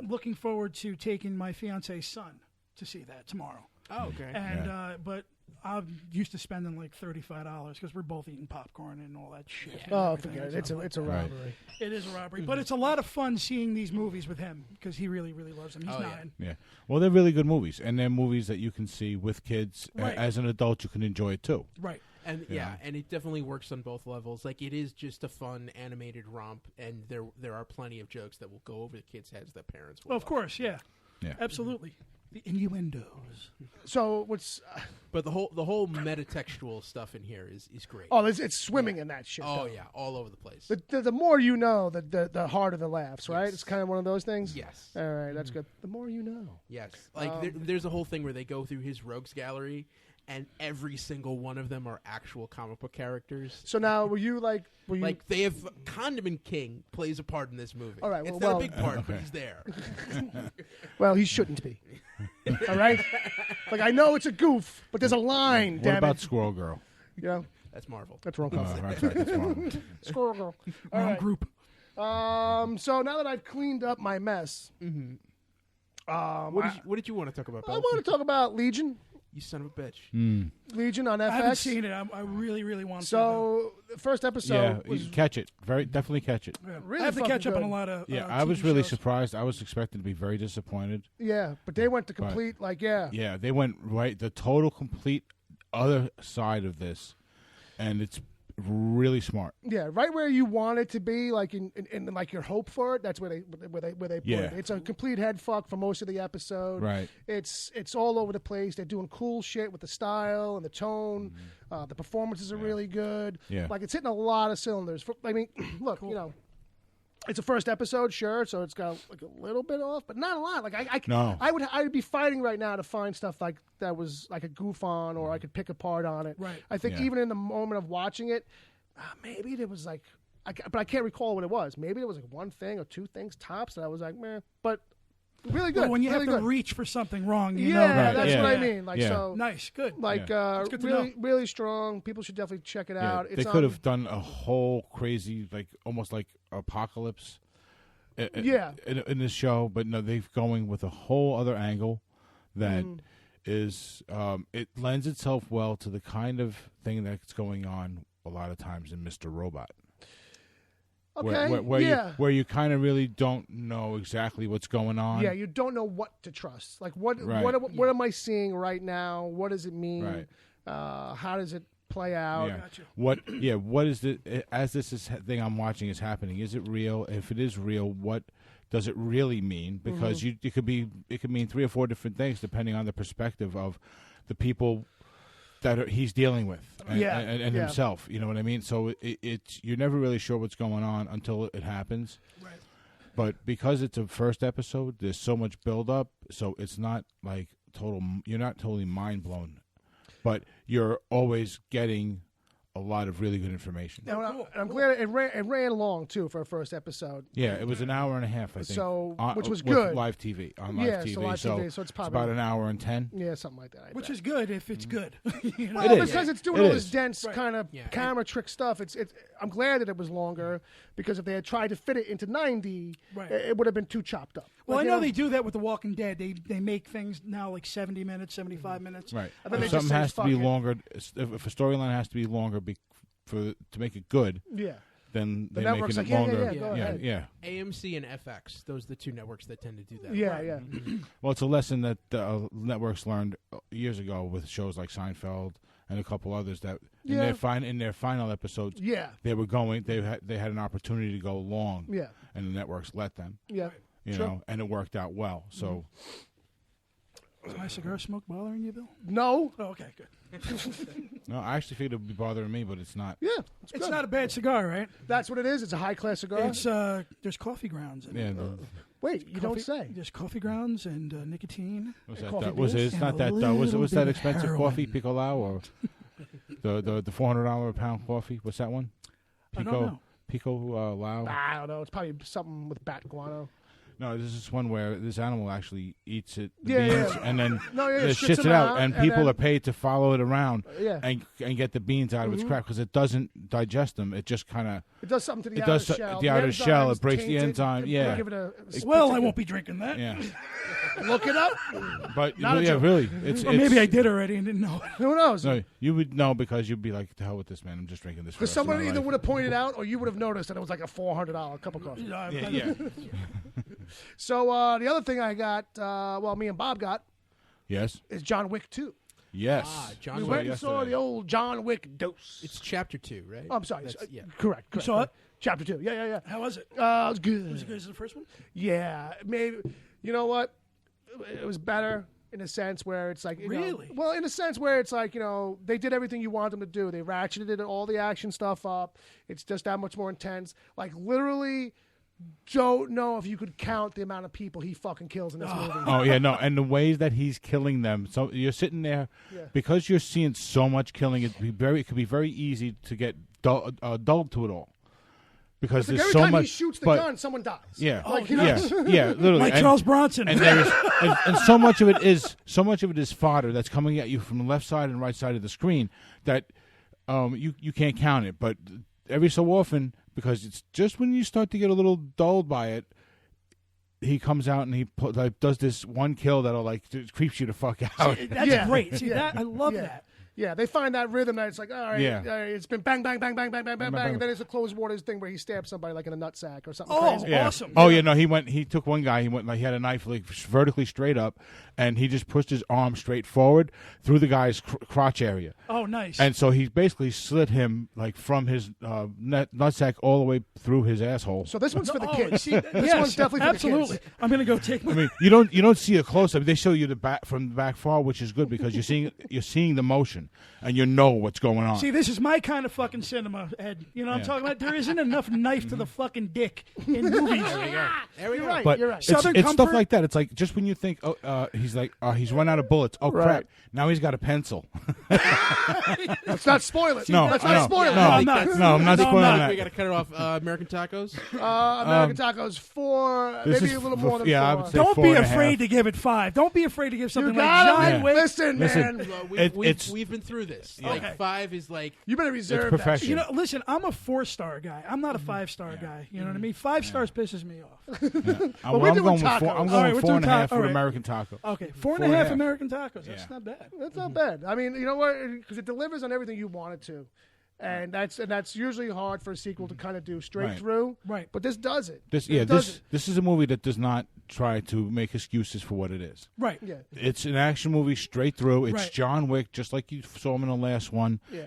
looking forward to taking my fiance's son to see that tomorrow. oh okay. And but I'm used to spending like $35 because we're both eating popcorn and all that shit. and Oh, everything. forget it. It's a Right. robbery. It is a robbery, but it's a lot of fun seeing these movies with him because he really, really loves them. He's Oh, yeah. 9. Yeah. Well, they're really good movies, and they're movies that you can see with kids. Right. As an adult, you can enjoy it too. Right. And Yeah. and it definitely works on both levels. Like it is just a fun animated romp, and there are plenty of jokes that will go over the kids' heads that parents will. Well, of love. course, yeah. Yeah. Absolutely. The innuendos. So what's? But the whole metatextual stuff in here is great. Oh, it's swimming in that shit. Oh, though. yeah, all over the place. The more you know, the harder the laughs, right? Yes. It's kind of one of those things. Yes. All right, that's good. The more you know. Yes. Like there's a whole thing where they go through his rogues gallery, and every single one of them are actual comic book characters. So now, were you? Like they have Condiment King plays a part in this movie. All right, it's well- not a big part, but he's there. Well, he shouldn't be. All right. Like I know it's a goof, but there's a line. What Damn about it. Squirrel Girl? You know, That's Marvel. that's wrong. That's right. That's wrong. Squirrel Girl. All Wrong right. group. So now that I've cleaned up my mess, What did you want to talk about, I Bill? want to talk about Legion. You son of a bitch. Legion on FX. I haven't seen it. I really, really want to. So the first episode Yeah, was you catch it. Definitely catch it. really I have to fucking catch up on good. a lot of. Yeah, I was really TV shows. surprised. I was expecting to be very disappointed. Yeah, but they went to complete Yeah, they went right the total complete other side of this, and it's really smart. Yeah, right where you want it to be, like in like your hope for it. That's where they put Yeah. it. It's a complete head fuck for most of the episode. Right. It's all over the place. They're doing cool shit with the style and the tone. The performances are really good. Yeah. Like it's hitting a lot of cylinders. I mean, look, you know. It's a first episode, sure, so it's got like a little bit off, but not a lot. Like I'd be fighting right now to find stuff like that was like a goof on, or I could pick apart on it. Right. I think Yeah. even in the moment of watching it, maybe there was like, but I can't recall what it was. Maybe it was like one thing or two things tops that I was like, meh. But really good. Well, when you really have to good. reach for something wrong, you yeah, know. Right, that's yeah. what I mean. Like Yeah. so, Nice, good. like It's good to really, know. really strong. People should definitely check it Yeah, out. they could have done a whole crazy, like almost like apocalypse. In this show, but no, they're going with a whole other angle that is it lends itself well to the kind of thing that's going on a lot of times in Mr. Robot. Okay. Where you kind of really don't know exactly what's going on. Yeah, you don't know what to trust. Like what Right. what am I seeing right now? What does it mean? Right. How does it play out? Yeah. What is the as this is thing I'm watching is happening? Is it real? If it is real, what does it really mean? Because it could mean 3 or 4 different things depending on the perspective of the people that he's dealing with and himself. You know what I mean? So it's you're never really sure what's going on until it happens. Right. But because it's a first episode, there's so much build up, so it's not like you're not totally mind blown. But you're always getting a lot of really good information. Now, I'm glad it ran long too for a first episode. Yeah, it was an hour and a half, I think. So, which was with good. live TV on live Yeah, TV. so live TV, so it's probably about an hour and 10. Yeah, something like that. Which is good if it's good. You know? Well, It is. because it's doing It all this is. dense kind of Yeah. camera trick stuff. It's. I'm glad that it was longer because if they had tried to fit it into 90, Right. it would have been too chopped up. Well, Like, I you know they do that with The Walking Dead. They make things now like 70 minutes, 75 minutes. Right. I think they If just something say, has to "Fuck be it." longer, if a storyline has to be longer to make it good, Yeah. then The they're network's making like, it yeah, longer. go ahead. yeah. AMC and FX, those are the two networks that tend to do that. Yeah, yeah. Well, it's a lesson that networks learned years ago with shows like Seinfeld and a couple others that in their final episodes, Yeah. they had an opportunity to go long, Yeah. and the networks let them, Yeah. you Sure. know, and it worked out well. So Is my cigar smoke bothering you, Bill? No. Oh, okay, good. no, I actually figured it would be bothering me, but it's not. Yeah. It's good. not a bad cigar, right? That's what it is. It's a high class cigar. It's there's coffee grounds in Yeah, it. Wait, you don't Coffee- say. There's coffee grounds and nicotine. was Coffee that? Was it? beans? It's not And that. a Was little was bit that of expensive heroin. coffee, Picolao, or the $400 a pound coffee? What's that one? I don't know. Pico Lao. I don't know. It's probably something with bat guano. No, this is one where this animal actually eats it, the Yeah, beans, yeah. and then No, yeah, it shits shits them it out, out, and and people then- are paid to follow it around Yeah. and get the beans out of its crap because it doesn't digest them. It just kind of It does something to the It outer does shell. the outer shell, it enzymes breaks the taint it, enzyme, and yeah. Give it a Well, I won't be drinking that. yeah. Look it up. But Not a yeah, joke. really, it's Or maybe I did already and didn't know it. Who knows? No, you would know because you'd be like, "To hell with this, man! I'm just drinking this." Because somebody either would have pointed out or you would have noticed that it was like a $400 cup of coffee. Yeah. So the other thing I got, me and Bob got, Yes. is John Wick 2. Yes. John We Wick. went and saw the old John Wick dose. It's chapter 2, right? Oh, I'm sorry. That's- yeah. Correct. saw it? Chapter 2. Yeah. How was it? It was good. Was it good as the first one? Yeah, maybe. You know what? It was better. in a sense where it's like, Really? well, in a sense where it's like, they did everything you want them to do. They ratcheted all the action stuff up. It's just that much more intense. Like, literally, don't know if you could count the amount of people he fucking kills in this movie. Oh yeah, no, and the ways that he's killing them. So you're sitting there because you're seeing so much killing. It could be very easy to get dulled to it all because Like there's every so time much. he shoots the but- gun, someone dies. Yeah, Like, yeah, literally. Like And- Charles Bronson. and there's and so much of it is fodder that's coming at you from the left side and right side of the screen that you can't count it. But every so often, because it's just when you start to get a little dulled by it, he comes out and he does this one kill that'll just creeps you the fuck out. That's great. See, that I love that. Yeah, they find that rhythm that it's like, all right, it's been bang, bang, bang, bang, bang, bang, bang, bang, and then it's a closed waters thing where he stabs somebody like in a nutsack or something crazy. Yeah. Awesome. Oh yeah, no, he took one guy. He went he had a knife vertically straight up, and he just pushed his arm straight forward through the guy's crotch area. Oh, nice. And so he basically slit him from his nutsack all the way through his asshole. So this one's for the kids. See, This one's definitely for the absolutely. kids. I'm gonna go take my. I mean, you don't see a close up. They show you from the back far, which is good because you're seeing the motion and you know what's going on. See, this is my kind of fucking cinema, Ed. You know what I'm talking about? There isn't enough knife to the fucking dick in movies. There we go. You're right. But You're right. it's, Southern it's stuff Comfort? like that. It's like just when you think, he's run out of bullets. Oh crap! Right. Now he's got a pencil. Let's not spoil it. No, let's no, not spoil no, it. I'm not. No, I'm not No, I'm spoiling not. that. We got to cut it off. American Tacos. American Tacos 4, This maybe is a little for- more than yeah, 4. I would say Don't be 4.5. afraid to give it 5. Don't be afraid to give You something like gotta John Yeah. Wick. listen, Listen. man. We've been through this. Okay. Like 5 is like You better reserve that professional. shit. You know, listen, I'm a 4-star guy. I'm not a 5-star guy. You know what I mean? 5 stars pisses me off. I'm we're going doing with tacos. four. I'm All going right, with we're doing 4.5 for all right. American Taco. Okay, 4.5. 4.5 American tacos. That's Yeah. not bad. That's not bad. I mean, you know what? Because it delivers on everything you want it to. And that's usually hard for a sequel to kind of do straight Right. through. Right. But this does it. This It does it. this is a movie that does not try to make excuses for what it is. Right. Yeah. It's an action movie straight through. It's Right. John Wick, just like you saw him in the last one. Yeah.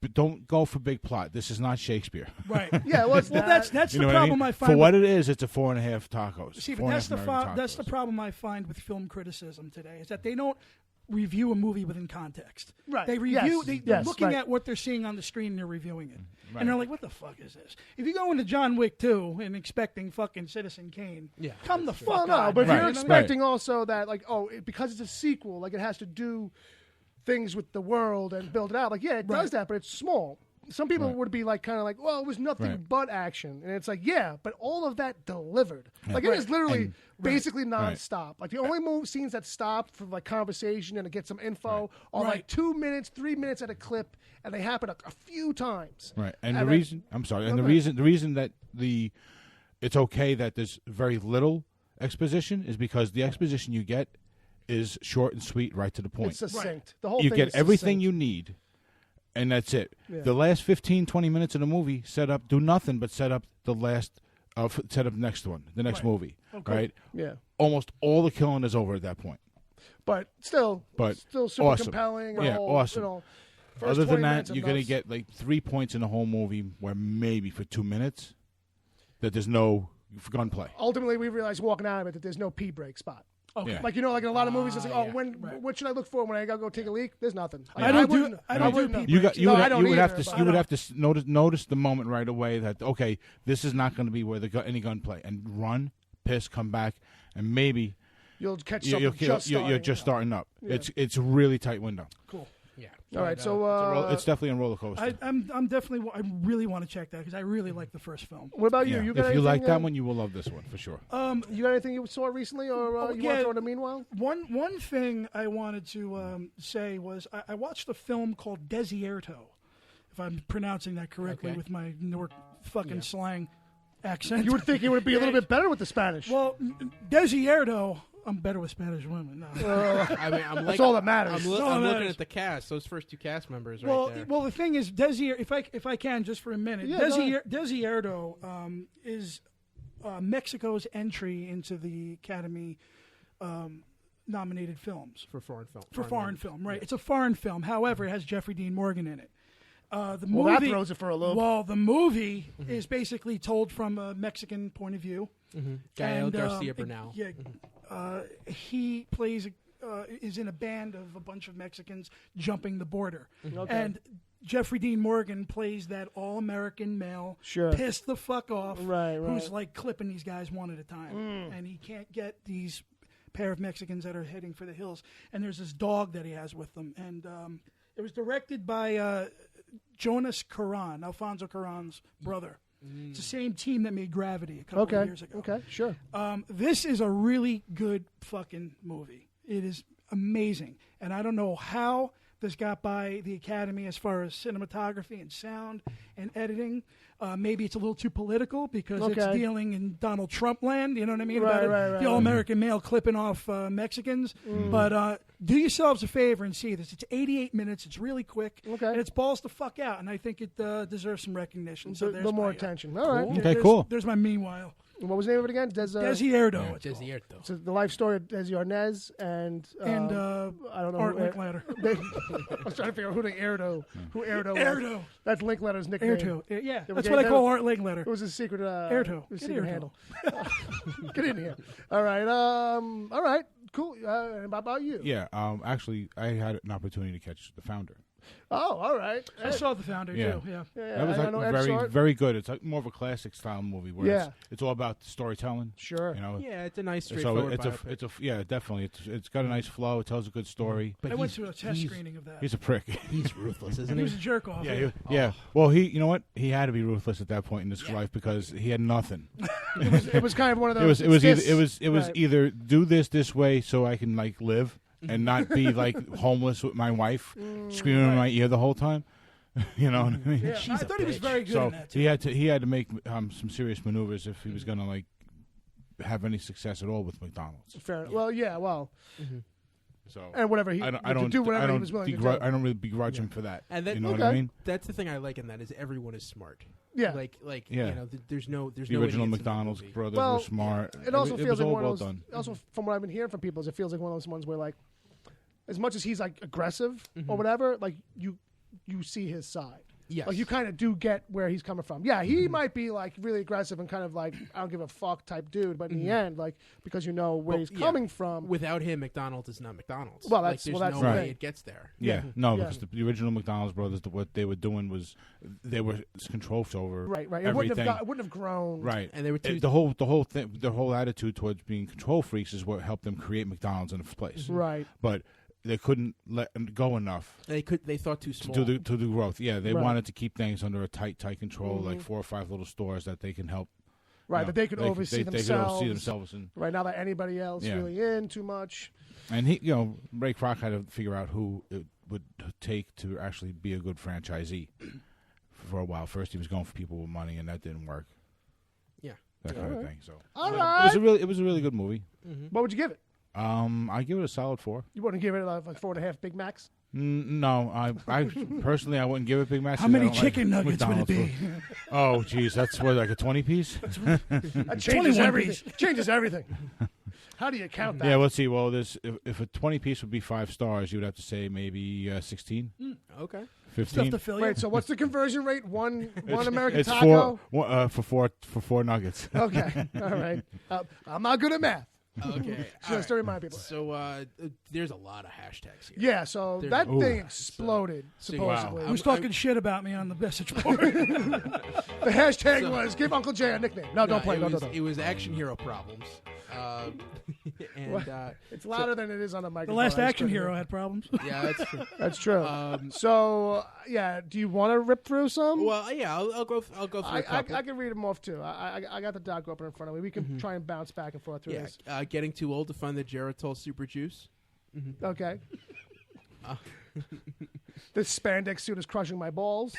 But don't go for big plot. This is not Shakespeare. Right. Yeah, well, it's not. That's You the know what I problem mean? I find. For with- what it is, it's a 4.5 tacos. See, but 4.5 that's the American that's the tacos. problem I find with film criticism today is that they don't review a movie within context. Right. They review. Yes. They're Yes, looking right. at what they're seeing on the screen and they're reviewing it, Right. and they're like, "What the fuck is this?" If you go into John Wick 2 and expecting fucking Citizen Kane, come the fuck Well, no, on. but if Right. you're Right. expecting also that, like, because it's a sequel, like, it has to do things with the world and build it out. Like, yeah, it does that, but it's small. Some people would be like, kind of like, well, it was nothing Right. but action, and it's like, yeah, but all of that delivered. Like, it is literally basically nonstop. Like, the only scenes that stop for like conversation and to get some info are like 2 minutes, 3 minutes at a clip, and they happen a few times. Right, and And the then- reason I'm sorry, and No, the go reason that it's okay that there's very little exposition is because the exposition you get is short and sweet, right to the point. It's succinct. The whole You thing get is everything succinct. you need, and that's it. Yeah. The last 15, 20 minutes of the movie do nothing but set up the next one, the next movie, right? Yeah. Almost all the killing is over at that point. But still super awesome. compelling. Yeah, awesome. You know, first Other 20 than that, minutes of you're going to nuts. get like 3 points in the whole movie where maybe for 2 minutes that there's no gunplay. Ultimately, we realized walking out of it that there's no pee break spot. Okay. Yeah. Like, you know, like in a lot of movies, it's like, what should I look for when I gotta go take a leak? There's nothing. Like, I don't do wouldn't know. pee You breaks. got you No, would, I have, don't you would have either, to but- you would have to notice the moment right away that okay, this is not going to be where any gunplay and run, piss, come back, and maybe You'll catch you're something just starting. you're just starting up. It's a really tight window. Cool. Yeah. All right, so It's definitely a roller coaster. I'm definitely. I really want to check that because I really like the first film. what about you? Yeah. You got If you like anything, that one, you will love this one for sure. you got anything you saw recently, or you want to throw in the meanwhile? One thing I wanted to say was I watched a film called Desierto, if I'm pronouncing that correctly with my Newark fucking slang accent. You would think it would be a little bit better with the Spanish. Well, Desierto. I'm better with Spanish women. No. I mean, I'm That's all that matters. I'm all that looking matters. at the cast. Those first 2 cast members Well, right there. well, the thing is, if I can, just for a minute, Yeah, go ahead. Desierto is Mexico's entry into the Academy nominated films for foreign film. for foreign film. Right, it's a foreign film. However, it has Jeffrey Dean Morgan in it. The Well, movie that throws it for a loop. Well, the movie is basically told from a Mexican point of view. Gael And, Garcia Bernal. Yeah, he plays is in a band of a bunch of Mexicans jumping the border, Okay. and Jeffrey Dean Morgan plays that all-American male, Sure. pissed the fuck off, Right. who's like clipping these guys one at a time, Mm. and he can't get these pair of Mexicans that are heading for the hills. And there's this dog that he has with them, and it was directed by Jonas Cuarón, Alfonso Cuarón's brother. It's the same team that made Gravity a couple of Okay. years ago. Okay. Sure. This is a really good fucking movie. It is amazing. And I don't know how this got by the Academy as far as cinematography and sound and editing. Maybe it's a little too political because it's Okay. dealing in Donald Trump land. You know what I mean? Right, About right. the all-American male clipping off Mexicans. But do yourselves a favor and see this. It's 88 minutes. It's really quick. Okay. And it's balls the fuck out. And I think it deserves some recognition. So A there's little more my, attention. All right. Okay, there's- cool. There's my meanwhile. What was the name of it again? Desierto. it's called. Desierto. So the life story of Desi Arnaz and And I don't know Art who Linklater. I was trying to figure out who Erdo was. Erdo. That's Linkletter's nickname. Airto. Yeah, we that's get what I that? call Art It Linklater. was his secret. Erdo. His Get secret Erdo. handle. Get in here. All right. All right. Cool. And about you? Yeah, actually, I had an opportunity to catch The Founder. Oh, all right. I saw The Founder Yeah. too. Yeah. Yeah, That was I know Ed very, Short. very good. It's like more of a classic style movie where Yeah. it's all about storytelling. Sure. You know, Yeah, it's a nice, so straightforward it's a, biopic. it's a, yeah, definitely. It's got a nice flow. It tells a good story. But I went he's- to a test he's- screening of that. He's a prick. He's ruthless, isn't He was he? a jerk off. Yeah, yeah. Well, you know what? He had to be ruthless at that point in his life because he had nothing. It was kind of one of those. It was right. either do this way so I can like live and not be like homeless with my wife screaming in my ear the whole time. You know what I mean? Yeah, I thought he was very good So in that too. he had to make some serious maneuvers if he was going to like have any success at all with McDonald's. Fair. Well, yeah. Well, So and whatever he I to don't do whatever I don't he was willing to begru- do. I don't really begrudge him for that. And that- you know what Okay. I mean? That's the thing I like in that is everyone is smart. Yeah. Like Yeah. you know, there's no The no original idiots in that McDonald's movie. brothers Well, were smart. It also was feels like all one well of those. done. Also, from what I've been hearing from people, is it feels like one of those ones where like, as much as he's like aggressive Mm-hmm. or whatever, like you see his side. Yes. Like you kind of do get where he's coming from. Yeah, he might be like really aggressive and kind of like I don't give a fuck type dude, but in the end, like because you know where Well, he's yeah. coming from. Without him, McDonald's is not McDonald's. Well, like, that's- there's well, that's no the way thing. it gets there. Yeah, no, Yeah. because the original McDonald's brothers, what they were doing was they were control over Right. It everything. wouldn't have grown. Right, And they were two- the whole attitude towards being control freaks is what helped them create McDonald's in the first place. Right. But they couldn't let them go enough They thought too to small. do the growth. Yeah, they Right. wanted to keep things under a tight control, like 4 or 5 little stores that they can help. Right. you know, That they could oversee they could themselves. oversee themselves, and Right now that anybody else Yeah. really in too much. he, Ray Kroc had to figure out who it would take to actually be a good franchisee. For a while, first he was going for people with money, and that didn't work. Yeah. That kind of thing. So All it right. was a really good movie. What would you give it? I give it a solid 4. You wouldn't give it like 4.5 Big Macs? No, I personally I wouldn't give it Big Macs. How 'cause I many don't chicken like nuggets would it McDonald's be? food. Oh, geez, that's what, like a 20 piece. That changes 21 everything. Changes everything. How do you count that? Yeah, let's see. Well, if a 20 piece would be 5 stars, you would have to say maybe 16, Okay. 15. Stuff to fill you. Wait, so what's the conversion rate? One American It's taco? for 4 nuggets. Okay, all right. I'm not good at math. Okay. Just to remind people. So there's a lot of hashtags here. Yeah, so There's- that Ooh. thing exploded, So- supposedly. Wow. Who's talking shit about me on the message board? The hashtag was give Uncle Jay a nickname. No, don't play. It No, was, no, no. It was Action Hero Problems. And It's louder than it is on a the microphone. last I just action couldn't hero hear. had problems. yeah, that's true. That's true. So, yeah, do you want to rip through some? Well, yeah, I'll go through a couple. I can read them off, too. I got the doc open in front of me. We can try and bounce back and forth through yeah, this. getting too old to find the Geritol Super Juice. Okay. This spandex suit is crushing my balls.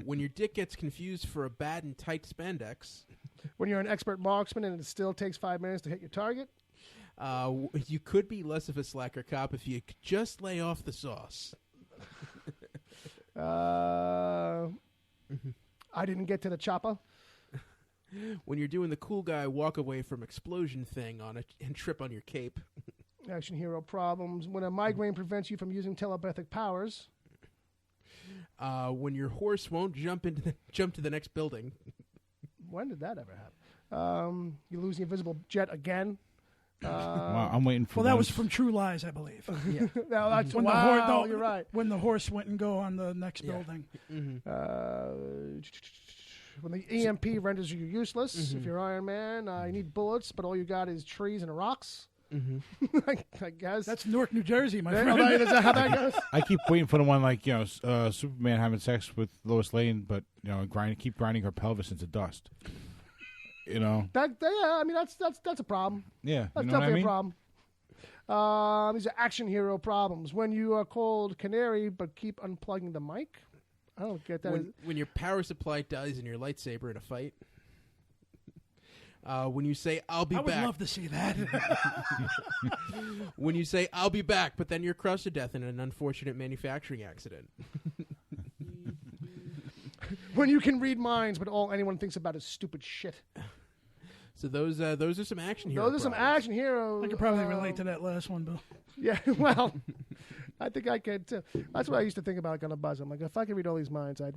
When your dick gets confused for a bad and tight spandex, When you're an expert marksman and it still takes 5 minutes to hit your target. you could be less of a slacker cop if you could just lay off the sauce. I didn't get to the chopper. When you're doing the cool guy walk away from explosion thing on it and trip on your cape. Action hero problems. When a migraine prevents you from using telepathic powers. When your horse won't jump to the next building. When did that ever happen? You lose the invisible jet again. Wow, I'm waiting for. Well, that was ones- from True Lies, I believe. No, that's, When wow, the horse, you're right. When the horse wouldn't go on the next building. When the EMP renders you useless, if you're Iron Man, you need bullets, but all you got is trees and rocks. I guess That's Newark, New Jersey, my Is friend. that how that goes? I keep waiting for the one like Superman having sex with Lois Lane, but keep grinding her pelvis into dust. Yeah, I mean that's a problem. Yeah, That's you know what I definitely mean? a problem. These are action hero problems. When you are called Canary but keep unplugging the mic, I don't get that. When your power supply dies in your lightsaber in a fight. When you say, I'll be I would back. love to see that. When you say, I'll be back, but then you're crushed to death in an unfortunate manufacturing accident. When you can read minds, but all anyone thinks about is stupid shit. So those are some action heroes. Those are some action heroes. I could probably relate to that last one, Bill. Yeah, well, I think I could too. That's what I used to think about on a buzz. I'm like, if I could read all these minds, I'd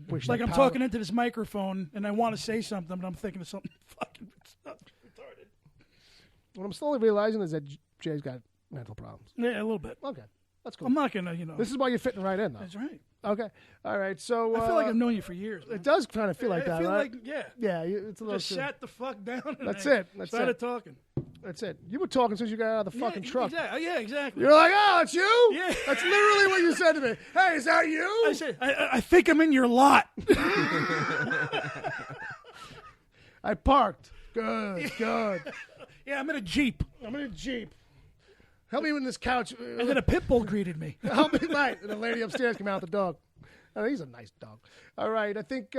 wish. Like that I'm power- talking into this microphone and I want to say something, but I'm thinking of something fucking retarded. What I'm slowly realizing is that Jay's got mental problems. Yeah, a little bit. Okay, that's cool. I'm not gonna, This is why you're fitting right in, though. That's right. Okay, all right. So I feel like I've known you for years. Man. it does kind of feel like I that, feel right? like, yeah. Yeah, it's a little. Just sat the fuck down. And That's I it. That's started it. talking. That's it. You were talking since you got out of the fucking truck. Exactly. Yeah, exactly. You're like, oh, it's you? Yeah. That's literally what you said to me. Hey, is that you? I said, I think I'm in your lot. I parked. Good, good. Yeah, I'm in a Jeep. I'm in a Jeep. Help me with this couch. And then a pit bull greeted me. Help me, right. And the lady upstairs came out with the dog. Oh, he's a nice dog. All right, I think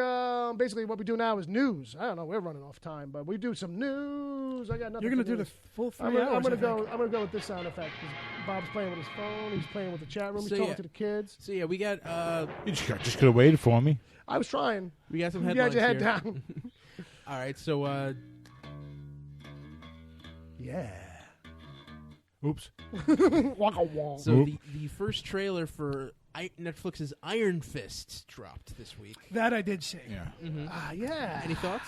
basically what we do now is news. I don't know, we're running off time, but we do some news. I got nothing. You're going for to do the news. full 3 I'm hours. gonna I go. think. I'm gonna go with this sound effect because Bob's playing with his phone. He's playing with the chat room. He's So, talking yeah. to the kids. So yeah, we got You just could have waited for me. I was trying. some You headlines had your head here. down. All right, so Yeah. Oops. Waka wong. so the first trailer for Netflix's Iron Fist dropped this week. That I did see. Yeah. Yeah. Any thoughts?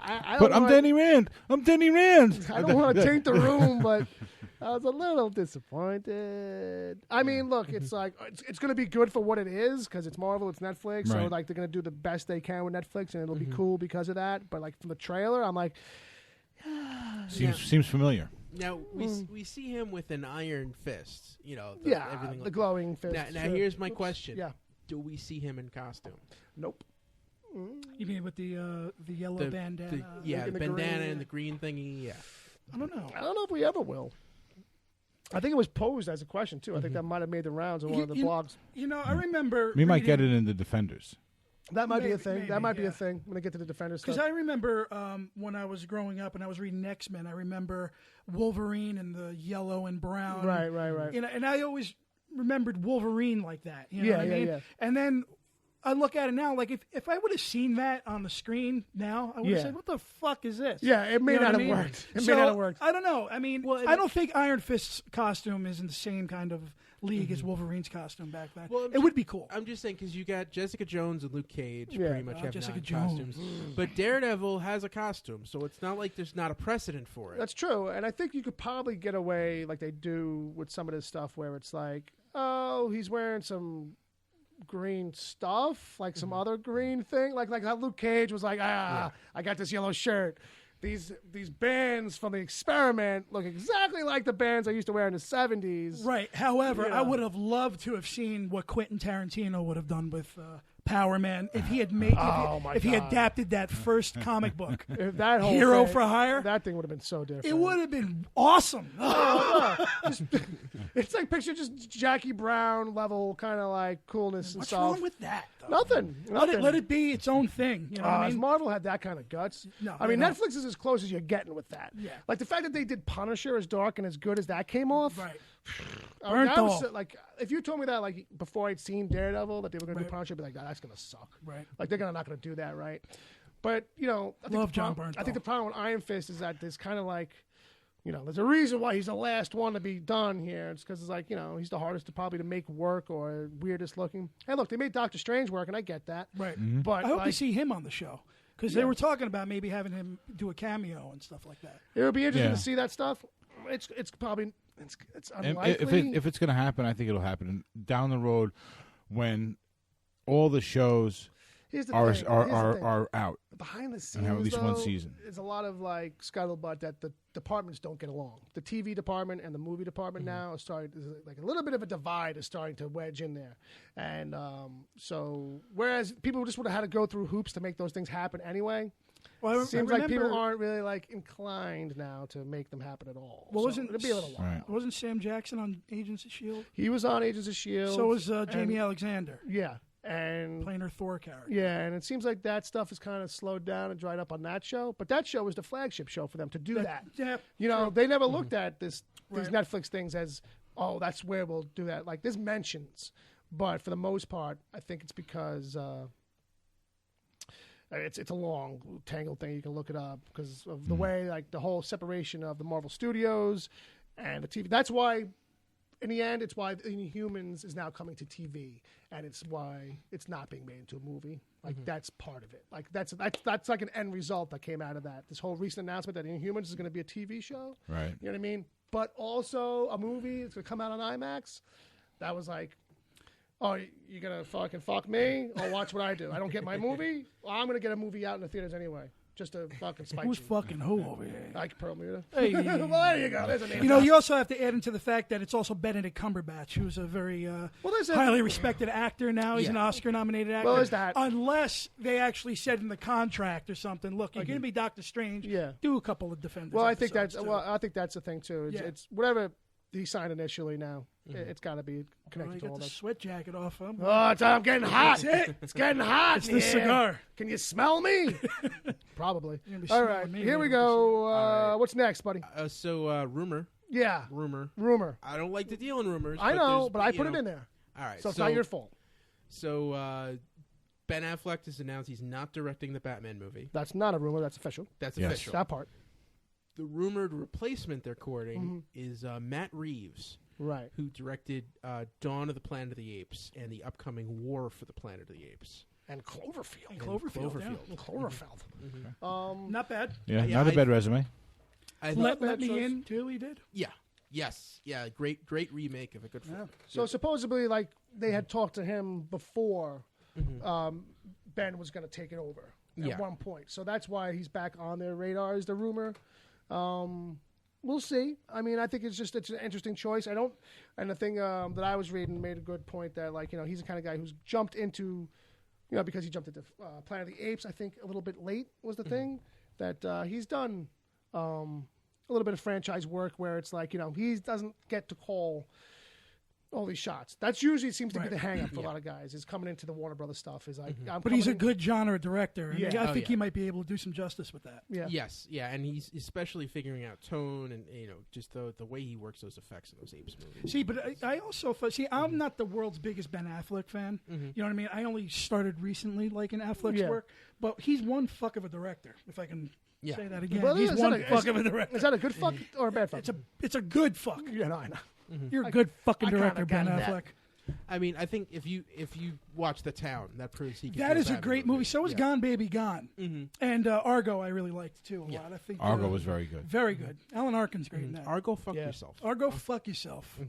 I But don't I'm wanna- Danny Rand. I'm Danny Rand. I don't want to taint the room, but I was a little disappointed. I mean, look, it's like it's going to be good for what it is because it's Marvel, it's Netflix, so Right. like they're going to do the best they can with Netflix, and it'll be cool because of that. But like from the trailer, I'm like, Seems familiar. Now we see him with an iron fist. You know, everything. the glowing fist. Now sure. here's my Oops. question. Yeah. Do we see him in costume? Nope. You mean with the yellow bandana? Yeah, in the the bandana green. and the green thingy. Yeah. I don't know. I don't know if we ever will. I think it was posed as a question too. I think that might have made the rounds on one of the blogs. You know, I remember. We might get reading- it in the Defenders. That might be a Maybe- thing. maybe, that might be yeah. a thing when I get to the Defenders stuff. Because I remember when I was growing up and I was reading X-Men, I remember Wolverine and the yellow and brown. Right. You know, and I always remembered Wolverine like that. You know Yeah, what I yeah, mean? yeah. And then I look at it now, like if I would have seen that on the screen now, I would have Yeah. said, "What the fuck is this?" Yeah, it may You know not what I have mean? worked. It So, may not have worked. I don't know. I mean, I don't think Iron Fist's costume is in the same kind of league as Wolverine's costume back then. Well, it would be cool. I'm just saying because you got Jessica Jones and Luke Cage Yeah. pretty much have Jessica non-costumes. But Daredevil has a costume, so it's not like there's not a precedent for it. That's true, and I think you could probably get away like they do with some of this stuff where it's like, oh, he's wearing some green stuff, like some other green thing, like how Luke Cage was like, I got this yellow shirt. These bands from the Experiment look exactly like the bands I used to wear in the 70s. Right. However, You I know. would have loved to have seen what Quentin Tarantino would have done with Power Man if he had made if he God. adapted that first comic book, If that whole Hero thing- for Hire. that thing would have been so different. It would have been awesome. It's like picture just Jackie Brown level kind of like coolness and What's stuff. wrong with that? Though? Nothing. Let it be its own thing. You know what I If mean? Marvel had that kind of guts. No, I mean, they don't. Netflix is as close as you're getting with that. Yeah. Like the fact that they did Punisher as dark and as good as that came off. Right. That Burnt was, off. like, if you told me that like before I'd seen Daredevil that they were going to do Right. Punisher, I'd be like, that's going to suck. Right. Like they're not going to do that, right? But I think Love the John problem- Bernthal. I think the problem with Iron Fist is that there's kind of like, there's a reason why he's the last one to be done here. It's because it's like, he's the hardest to make work or weirdest looking. Hey, look, they made Doctor Strange work, and I get that. Right. But I hope like, to see him on the show. Because they were talking about maybe having him do a cameo and stuff like that. It would be interesting Yeah. to see that stuff. It's probably it's And unlikely. if it's going to happen, I think it'll happen down the road when all the shows Here's the are thing. are out. Behind the scenes, and have at least one though, season. There's a lot of like scuttlebutt that the departments don't get along. The TV department and the movie department now are starting. There's like a little bit of a divide is starting to wedge in there, and so whereas people just would have had to go through hoops to make those things happen anyway. Well, Seems like people aren't really like inclined now to make them happen at all. Well, So wasn't- it'll be a little while. Right. Wasn't Sam Jackson on Agents of S.H.I.E.L.D.? He was on Agents of Shield. So was Jamie Alexander yeah, and playing her Thor character. yeah, and it seems like that stuff is kind of slowed down and dried up on that show. But that show was the flagship show for them to do that. Yeah, You know, they never looked at these Right. Netflix things as, oh, that's where we'll do that. Like, there's mentions, but for the most part, I think it's because it's a long, tangled thing. You can look it up because of the way, like, the whole separation of the Marvel Studios and the TV. That's why, in the end, it's why Inhumans is now coming to TV, and it's why it's not being made into a movie. Like, that's part of it. Like, that's like an end result that came out of that. This whole recent announcement that Inhumans is going to be a TV show. Right. You know what I mean? But also a movie that's going to come out on IMAX. That was like, oh, you going to fucking fuck me? Or watch what I do? I don't get my movie? Well, I'm going to get a movie out in the theaters anyway. Just to fucking spite Who's you. fucking who over here? Like Pearl Muta. Hey. Well, there you go. There's a name. You know, you also have to add into the fact that it's also Benedict Cumberbatch, who's a very there's a- highly respected actor now. He's an Yeah. Oscar-nominated actor. Well, there's that. Unless they actually said in the contract or something, look, you're going to be Doctor Strange. Yeah. Do a couple of Defenders. Well, I think that's episodes, too. I think that's the thing too. It's, Yeah. it's whatever he signed initially. Now it's got to be Oh, connected you to got all the that. sweat jacket off. Huh? Oh, I'm getting hot. That's it. It's getting hot. It's in the here. cigar. Can you smell me? Probably. You're gonna be All smelling right, me here we later go. right. What's next, buddy? Rumor. Yeah, rumor. I don't like to deal in rumors. I know, there's- but I you put it know. in there, All right. so it's not your fault. So Ben Affleck has announced he's not directing the Batman movie. That's not a rumor. That's official. That's Yes. official. That part. The rumored replacement they're courting is Matt Reeves, Right. who directed Dawn of the Planet of the Apes and the upcoming War for the Planet of the Apes. And Cloverfield. Cloverfield. Yeah. And Cloverfield. Not bad. Yeah, Yeah, not a I- bad resume. I Let bad me choice. in. Too, he did. Yeah. Yes. Yeah. Great remake of a good film. So supposedly, like they had talked to him before Ben was going to take it over at Yeah. one point. So that's why he's back on their radar. Is the rumor? We'll see. I mean, I think it's an interesting choice. And the thing that I was reading made a good point that he's the kind of guy who's jumped into, because he jumped into Planet of the Apes. I think a little bit late was the thing that he's done. A little bit of franchise work where it's like, he doesn't get to call all these shots. That's usually seems to be the hang up for a lot of guys is coming into the Warner Brothers stuff is like, But he's a good genre director. And Yeah. I think he yeah. might be able to do some justice with that. Yeah. Yes. Yeah. And he's especially figuring out tone and just the way he works those effects in those Apes movies. See, but I also I'm not the world's biggest Ben Affleck fan. You know what I mean? I only started recently liking Affleck's Yeah. work, but he's one fuck of a director. If I can Yeah. say that again, Well, he's is one that fuck of a director. Is that a good fuck or a bad fuck? It's a good fuck. Yeah, no, I know. You're a good fucking I kinda director, Ben got that. Affleck. I mean, I think if you watch The Town, that proves he can. That do is a bad great movie. So is Yeah. Gone Baby Gone, and Argo. I really liked too a lot. I think Argo was very good. very good. Alan Arkin's great in that. Argo, fuck Yeah. yourself. Argo, fuck yourself.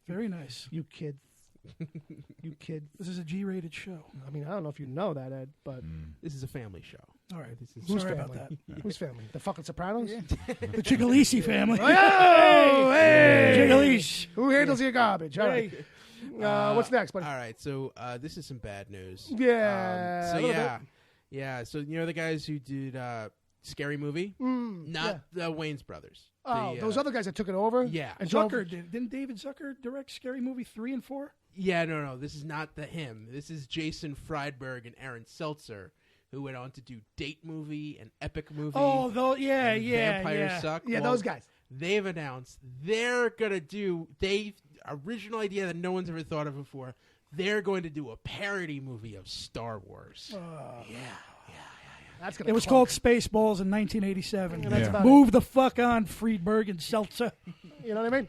Very nice. You kids. You kids. This is a G-rated show. I mean, I don't know if you know that, Ed, but This is a family show. All right. This is whose Sorry family? about that. Whose family? The fucking Sopranos? The Chiggalisi family. Oh, hey! Chiggalese. Who handles your garbage? All right. Hey. What's next, buddy? All right, so this is some bad news. Yeah, So a little yeah. So the guys who did Scary Movie, not the Wayne's brothers. Oh, The, those other guys that took it over? Yeah. And drove- Zucker did. Didn't David Zucker direct Scary Movie 3 and 4? Yeah, no. This is not him. This is Jason Friedberg and Aaron Seltzer, who went on to do Date Movie and Epic Movie. Oh, and yeah. Vampires Suck. Yeah, Well, those guys. They've announced they're gonna do original idea that no one's ever thought of before. They're going to do a parody movie of Star Wars. That's gonna It was clunk. called Spaceballs in 1987. And that's Yeah. about Move the fuck on, Friedberg and Seltzer. it. You know what I mean?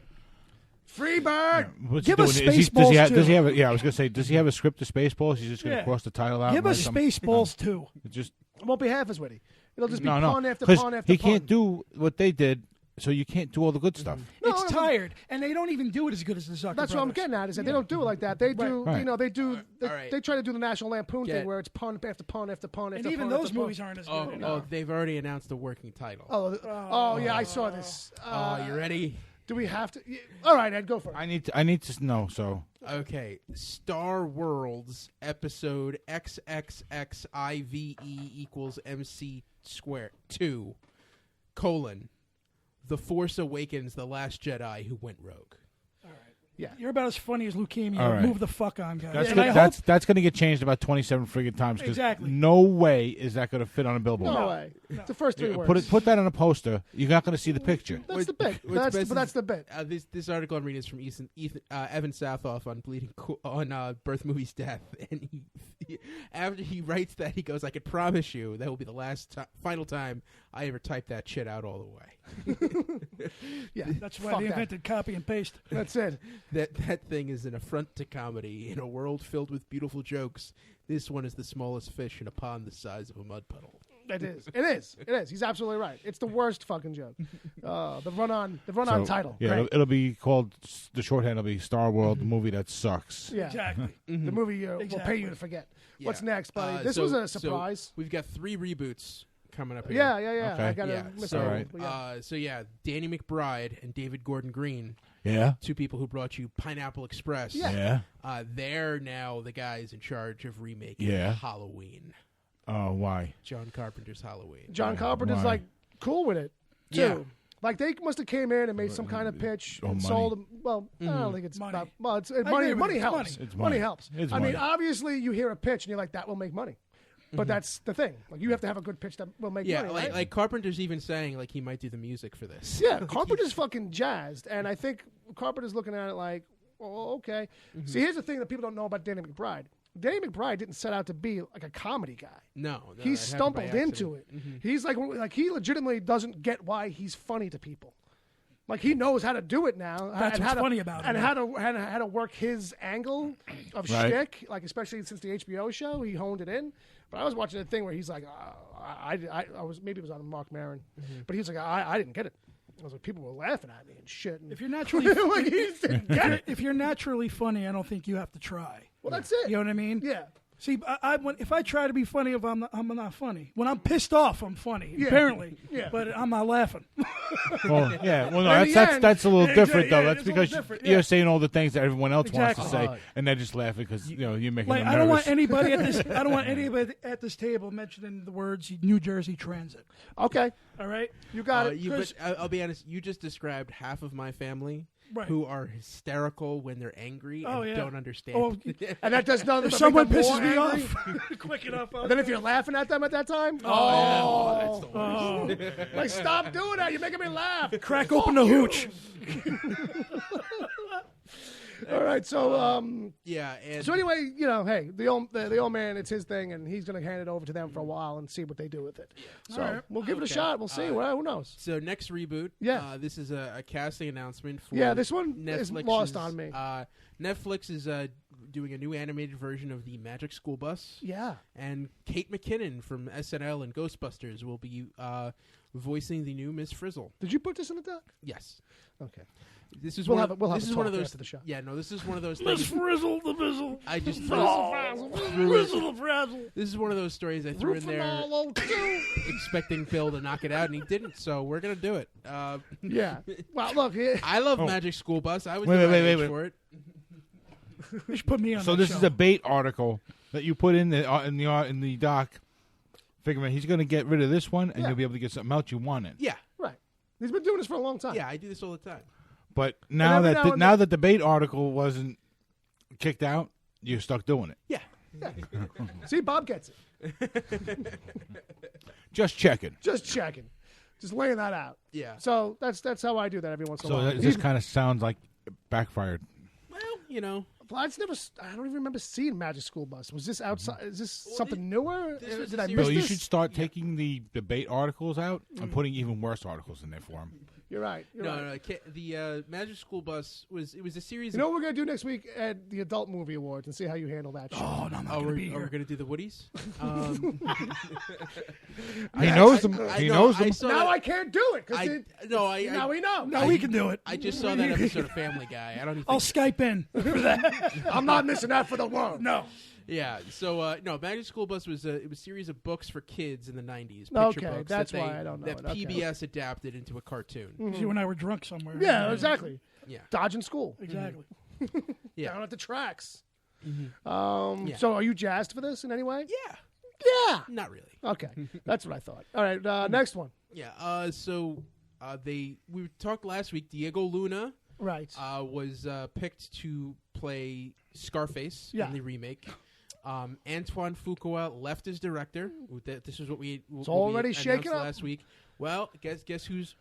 Freebird! What's Give he us doing? Does he Spaceballs, does he too. have? I was gonna say, does he have a script to Spaceballs? He's just gonna Yeah. cross the title out. Give and write us something? Spaceballs 2. Just It won't be half as witty. It'll just be No, pun no, after because pun after he pun. can't do what they did, so you can't do all the good stuff. It's tired, and they don't even do it as good as the Zucker That's what I'm brothers. getting at. Is that they don't do it like that. They do, Right. you know, they do. They, all right. they try to do the National Lampoon Yeah. thing where it's pun after pun after pun after And pun. even after those pun. movies aren't as good. Oh, anymore. they've already announced the working title. Oh, yeah, I saw this. You ready? Do we have to? Yeah. All right, Ed, go for it. I need to know. So Okay, Star Worlds episode XXXIVE equals MC squared 2, The Force Awakens, The Last Jedi Who Went Rogue. Yeah. You're about as funny as leukemia. All right. Move the fuck on, guys. that's And good, I hope that's going to get changed about 27 friggin' times. 'Cause Exactly. No way is that going to fit on a billboard. No way. It's the first three Yeah, words. Put that on a poster. You're not going to see the picture. That's the bit. What's best But that's the bit. This article I'm reading is from Evan Southoff on Birth Movies Death, and after he writes that, he goes, "I could promise you that will be the final time I ever type that shit out all the way." Yeah, that's why fuck they that. invented copy and paste. That's it. That thing is an affront to comedy in a world filled with beautiful jokes. This one is the smallest fish in a pond the size of a mud puddle. It is. It is. It is. He's absolutely right. It's the worst fucking joke. The run-on title. Yeah, Great. it'll be called, the shorthand will be Star World, the movie that sucks. Yeah. Exactly. The movie will pay Exactly. you to forget. Yeah. What's next, buddy? This So- was a so surprise. we've got 3 reboots coming up here. Yeah. Okay. I got Yeah, to so, All right. Danny McBride and David Gordon Green, Yeah? 2 people who brought you Pineapple Express. Yeah. They're now the guys in charge of remaking Yeah. Halloween. Oh, why? John Carpenter's Halloween. John Carpenter's Why? like cool with it too. Yeah. Like they must have came in and made some kind of pitch Oh, and money. sold them. Well, I don't think it's Money. about. Well, it's agree money. with Money you. It's helps. money. It's Money money. helps. It's I mean, money. obviously, you hear a pitch and you're like, that will make money. But that's the thing. Like you have to have a good pitch that will make Yeah, money. like, right? like Carpenter's even saying like he might do the music for this. Yeah, Carpenter's fucking jazzed, and I think Carpenter's looking at it like, well, okay. See, here's the thing that people don't know about Danny McBride. Danny McBride didn't set out to be like a comedy guy. No, He that happened by stumbled into it. accident. He's like he legitimately doesn't get why he's funny to people. Like he knows how to do it now. That's and what's how funny about and him. how to work his angle of Right. shtick. Like especially since the HBO show, he honed it in. But I was watching a thing where he's like, I was maybe it was on Mark Maron, but he was like, I didn't get it. I was like, people were laughing at me and shit. And If you're naturally like, he just didn't get it. if you're naturally funny, I don't think you have to try. Well, that's it. You know what I mean? Yeah. See, if I try to be funny, I'm not funny. When I'm pissed off, I'm funny. Yeah. Apparently, Yeah. but I'm not laughing. Well, yeah. Well, no, In the that's end- that's a little Yeah, different though. yeah, That's it's a little because different, you're yeah. saying all the things that everyone else wants to Exactly. say, and they're just laughing because you're making Like them I don't want nervous. anybody at this. I don't want anybody at this table mentioning the words New Jersey Transit. Okay, All right. you got it. But I'll be honest. You just described half of my family Right. who are hysterical when they're angry Oh, and yeah. don't understand. Oh, And that does nothing. if but someone make them pisses more me angry. off quick enough, And then if you're laughing at them at that time, like stop doing that. You're making me laugh. crack open the hooch. All right, so yeah, and so anyway, you know, hey, the old man, it's his thing, and he's going to hand it over to them for a while and see what they do with it. So we'll give it a Okay. shot. We'll see. Well, who knows? so next reboot. Yeah. this is a casting announcement for. Yeah, this one is Netflix's, lost on me. Netflix is doing a new animated version of the Magic School Bus. Yeah. And Kate McKinnon from SNL and Ghostbusters will be voicing the new Miss Frizzle. Did you put this in the doc? Yes. Okay. This is We'll one. have a this is one of talk those. after the show. Yeah, no, this is one of those Miss things. Frizzle the Bizzle. I just Frizzle the Frazzle. This is one of those stories I threw in there, expecting Bill to knock it out, and he didn't. So we're gonna do it. Yeah. Well, look. I love Magic School Bus. I was Wait, the wait, right wait, age wait. for it. You should put me on. So that this show. is a bait article that you put in the doc. Figuring he's going to get rid of this one, and Yeah. you'll be able to get something else you want in. Yeah, Right. He's been doing this for a long time. yeah, I do this all the time. But now every that now the, and now that the bait article wasn't kicked out, you're stuck doing it. Yeah, See, Bob gets it. Just checking. Just checking. Just laying that out. yeah. So that's how I do that every once in a So while. this kind of sounds like it backfired. Well, you know, I don't even remember seeing Magic School Bus. Was this outside? Is this something newer? this was Did a I series- miss Bill, you this? should start taking the bait articles out and putting even worse articles in there for him. You're right. You're No, right. the Magic School Bus was a series. You know what we're gonna do next week at the Adult Movie Awards and see how you handle that shit. Oh, no, I'm not Oh, going to be we're here. gonna do the Woodies. He knows them. He knows them. Now I can't do it because now now we know. No, we can do it. I just saw that episode of Family Guy. I don't even. I'll Skype in for that. I'm not missing that for the world. No. Yeah. So no, Magic School Bus was a series of books for kids in the '90s. Picture Okay, books that's that why I don't know That it. Okay. PBS adapted into a cartoon. You and I were drunk somewhere. Yeah, exactly. Yeah. Dodging school. Exactly. Yeah. Down at the tracks. Yeah. So are you jazzed for this in any way? Yeah. Yeah. Not really. Okay. That's what I thought. All right. Next one. Yeah. So we talked last week. Diego Luna Right. was picked to play Scarface Yeah. in the remake. Antoine Fuqua left as director. This is what we already announced shaken up. last week. Well, guess who's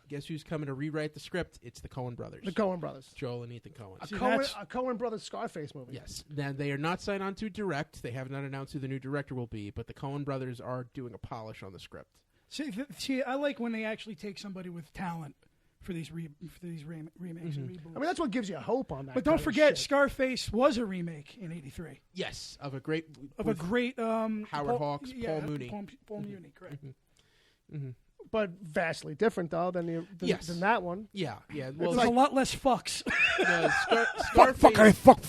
coming to rewrite the script? It's the Coen brothers. The Coen brothers. Joel and Ethan Coen. A Coen brothers Scarface movie. Yes. Then they are not signed on to direct. They have not announced who the new director will be, but the Coen brothers are doing a polish on the script. See, I like when they actually take somebody with talent for these remakes and reboots. I mean, that's what gives you hope on that. But don't kind of forget, shit. Scarface was a remake in '83 Yes, of a great Howard Hawks, Paul Mooney. Paul Mooney, correct. But vastly different though than Yes. than that one. Yeah. There's Well, a lot less fucks. Scarface. Fuck,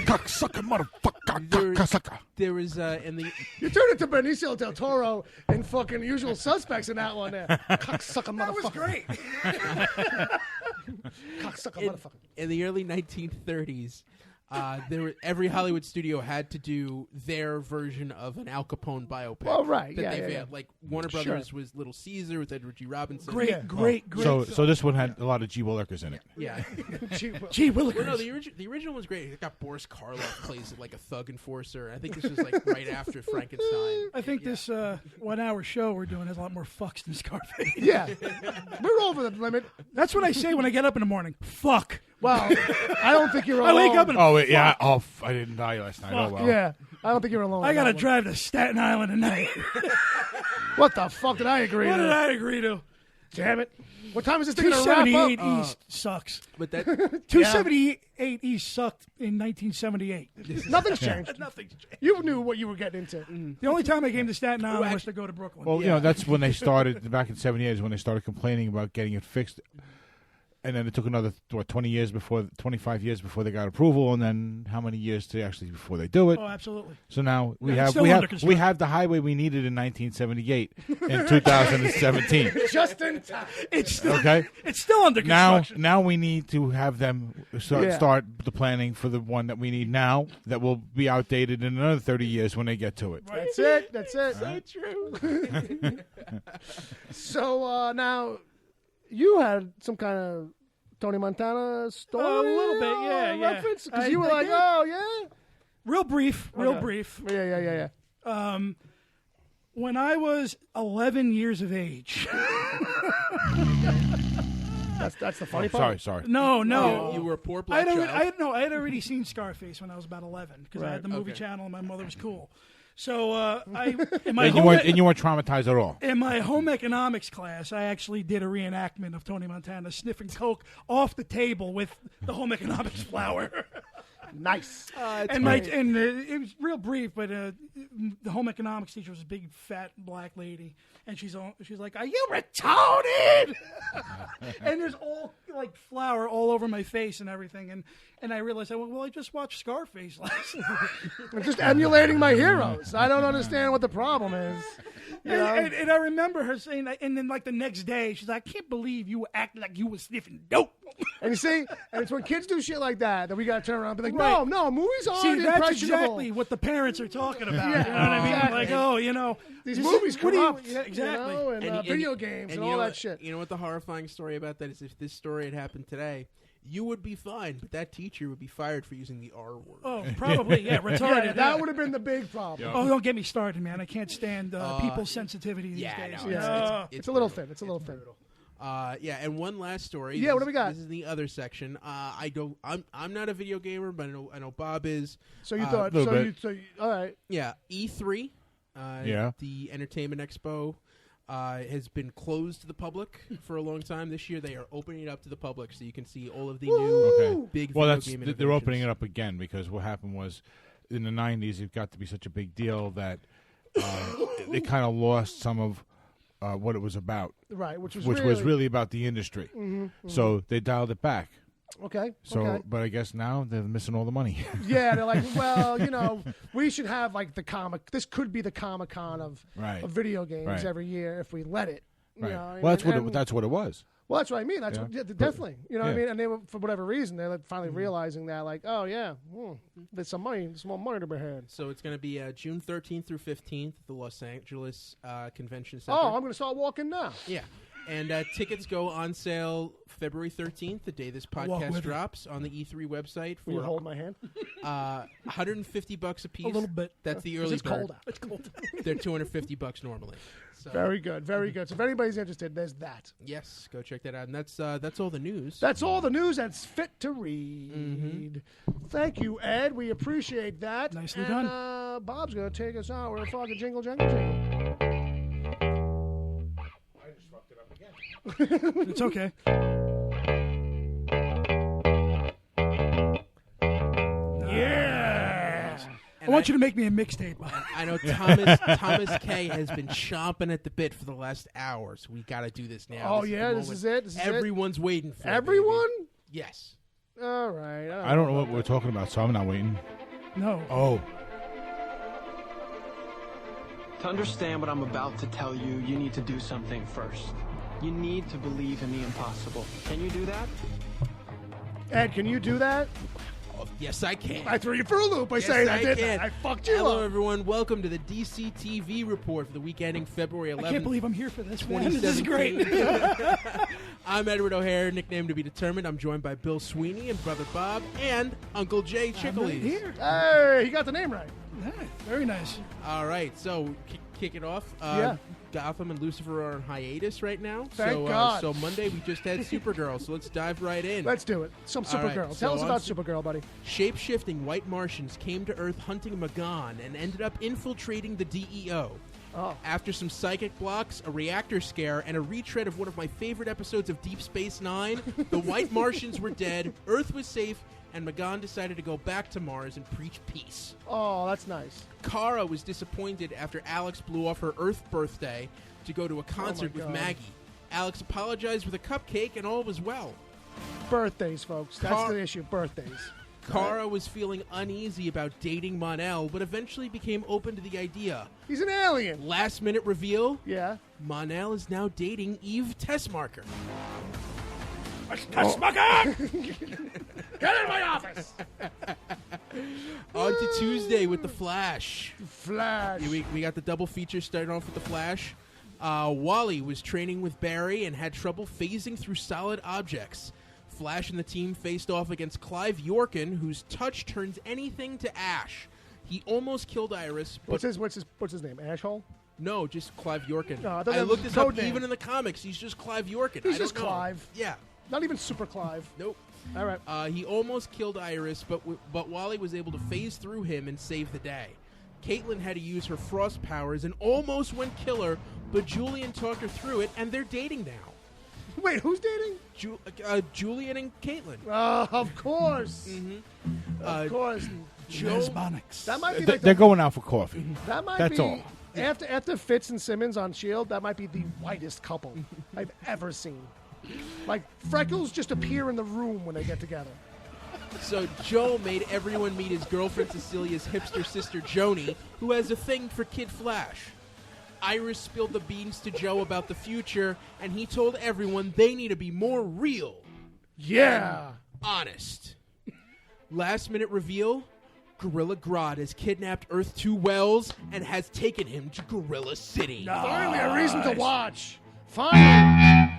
cocksucker, motherfucker, cocksucker. There was in the You turned it to Benicio del Toro and fucking Usual Suspects in that one there. Cocksucker That was motherfucker. great. Cocksucker in, motherfucker. in the early 1930s. Every Hollywood studio had to do their version of an Al Capone biopic. Well, right, that yeah, they've yeah, had. yeah. Like Warner Brothers was Little Caesar with Edward G. Robinson. Great. So this one had a lot of G. Willikers in it. Yeah. Gee, Willikers. Well, no, the original was great. It got Boris Karloff plays like a thug enforcer. I think this was like right after Frankenstein. I think this 1 hour show we're doing has a lot more fucks than Scarface. Yeah. We're over the limit. That's what I say when I get up in the morning. Fuck. Well, I don't think you're I alone. wake up and Oh wait, yeah. Oh, I didn't die last night. Oh well. Yeah. I don't think you're alone. I on got to that one. drive to Staten Island tonight. What the fuck did I agree What to? did I agree to? Damn it. What time is this thing going to wrap 278 up? East sucks. But that 278 East sucked in 1978. Nothing's changed. Nothing's changed. You knew what you were getting into. The only time I came to Staten Island was to go to Brooklyn. Well, you know, that's when they started back in '78 is when they started complaining about getting it fixed, and then it took another 25 years before they got approval, and then how many years to actually before they do it? Oh, absolutely. So now we Yeah, have still we under have construction. we have the highway we needed in 1978 in 2017. Just in time. It's still, Okay. it's still under construction. Now we need to have them start the planning for the one that we need now that will be outdated in another 30 years when they get to it. That's it. That's it. so true. So now, you had some kind of Tony Montana story? A little bit, yeah. Reference? Because I- you were I like, did. oh, yeah? Real brief. Yeah. When I was 11 years of age. That's the funny part. Sorry. No. You were a poor black child. I had already seen Scarface when I was about 11 because I had the movie channel and my mother was cool. So in my And you weren't traumatized at all. in my home economics class, I actually did a reenactment of Tony Montana sniffing coke off the table with the home economics flower. Nice. It was real brief, but the home economics teacher was a big fat black lady, and she's like, "Are you retarded?" And there's all like flour all over my face and everything, and I realized I just watched Scarface last night. I'm just emulating my heroes. I don't understand what the problem is. You know? And I remember her saying that, and then like the next day, she's like, "I can't believe you were acting like you were sniffing dope." And you see, and it's when kids do shit like that we got to turn around and be like, Right. no, movies aren't See, that's impressionable. exactly what the parents are talking about. Yeah, You know what I mean? exactly. Like, These this movies what do you- corrupt, yeah, exactly. you know, and video games and you all know that what- shit. You know what the horrifying story about that is? If this story had happened today, you would be fine, but that teacher would be fired for using the R word. Oh, probably, yeah, retarded. Yeah, that would have been the big problem. Oh, don't get me started, man. I can't stand people's sensitivity these yeah, days. no, Yeah. it's It's a little brutal. thin. It's a little thin. And one last story. Yeah, what do we got? This is the other section. I'm not a video gamer, but I know Bob is. So you thought, little bit. all right. Yeah, E3. Yeah. The Entertainment Expo. has been closed to the public for a long time. This year, they are opening it up to the public so you can see all of the new big Well, video game they're opening innovations. it up again because what happened was in the 90s it got to be such a big deal that they kind of lost some of what it was about, Right, which was really about the industry. So they dialed it back. Okay. So, okay. but I guess now they're missing all the money. Yeah, they're like, well, we should have like the comic. This could be the Comic-Con of video games Right. every year if we let it. Right. Well, Well, that's what it was. Well, that's what I mean. That's Yeah. what, definitely. You know what I Yeah. mean? And they were, for whatever reason, they're like finally realizing that, like, oh yeah, there's some more money to be had. So it's going to be June 13th through 15th at the Los Angeles Convention Center. Oh, I'm going to start walking now. Yeah. And tickets go on sale February 13th, the day this walk podcast with you. drops, on the E3 website Will you for hold my hand? $150 a piece. A little bit. That's the 'Cause early it's bird. cold out. It's cold. They're $250 normally. So, Very good, very good. So if anybody's interested, there's that. yes, go check that out. And that's all the news. That's all the news that's fit to read. Thank you, Ed. We appreciate that. Nicely and, done. Bob's going to take us out. We're a fucking jingle, jingle, jingle. It's okay. Yeah. I want you to make me a mixtape. I know Thomas K has been chomping at the bit for the last hour, so we got to do this now. Oh, This yeah, the this moment is it? This is it? Everyone's waiting for it, Everyone? baby. Yes. All right. I don't know what we're talking about, so I'm not waiting. No. Oh, To understand what I'm about to tell you, you need to do something first. You need to believe in the impossible. Can you do that? Ed, can you do that? Oh, yes, I can. I threw you for a loop by Yes, saying I I did can. that. I fucked you Hello, up. everyone. Welcome to the DC TV report for the week ending February 11th. I can't believe I'm here for this, man. This is 2017. great. I'm Edward O'Hare, nickname to be determined. I'm joined by Bill Sweeney and Brother Bob and Uncle Jay I'm Chickles. here. Hey, he got the name right. Yeah, very nice. All right, so kick it off. Yeah. Gotham and Lucifer are on hiatus right now. Thank God. So Monday we just had Supergirl, so let's dive right in. Let's do it. Some All right, Supergirl. so Tell us on about Su- Supergirl, buddy. Shape-shifting white Martians came to Earth hunting Magan and ended up infiltrating the DEO. Oh. After some psychic blocks, a reactor scare, and a retread of one of my favorite episodes of Deep Space Nine, the white Martians were dead, Earth was safe, and Magan decided to go back to Mars and preach peace. Oh, that's nice. Kara was disappointed after Alex blew off her Earth birthday to go to a concert with God. Maggie. Alex apologized with a cupcake, and all was well. Birthdays, folks. That's the issue. Birthdays. Kara was feeling uneasy about dating Mon-El, but eventually became open to the idea. He's an alien. Last minute reveal, Yeah. Mon-El is now dating Eve Tessmarker. Get in my office. On to Tuesday with The Flash. Flash. We got the double feature starting off with The Flash. Wally was training with Barry and had trouble phasing through solid objects. Flash and the team faced off against Clive Yorkin, whose touch turns anything to ash. He almost killed Iris, but What's his name? Ashhole? no, just Clive Yorkin. No, I thought I that was looked his this up. code name. Even in the comics, he's just Clive Yorkin. He's I don't just know. Clive. Yeah. Not even Super Clive. Nope. All right. He almost killed Iris, but Wally was able to phase through him and save the day. Caitlin had to use her frost powers and almost went killer, but Julian talked her through it, and they're dating now. Wait, who's dating? Julian and Caitlin. Of course. Of course. Lesbonics. That might be they're like the, going out for coffee. that might That's be all. after Fitz and Simmons on S.H.I.E.L.D., that might be the whitest couple I've ever seen. Like, freckles just appear in the room when they get together. So Joe made everyone meet his girlfriend Cecilia's hipster sister Joni, who has a thing for Kid Flash. Iris spilled the beans to Joe about the future, and he told everyone they need to be more real. Yeah. Honest. Last minute reveal, Gorilla Grodd has kidnapped Earth 2 Wells and has taken him to Gorilla City. Finally, a reason to watch. Finally.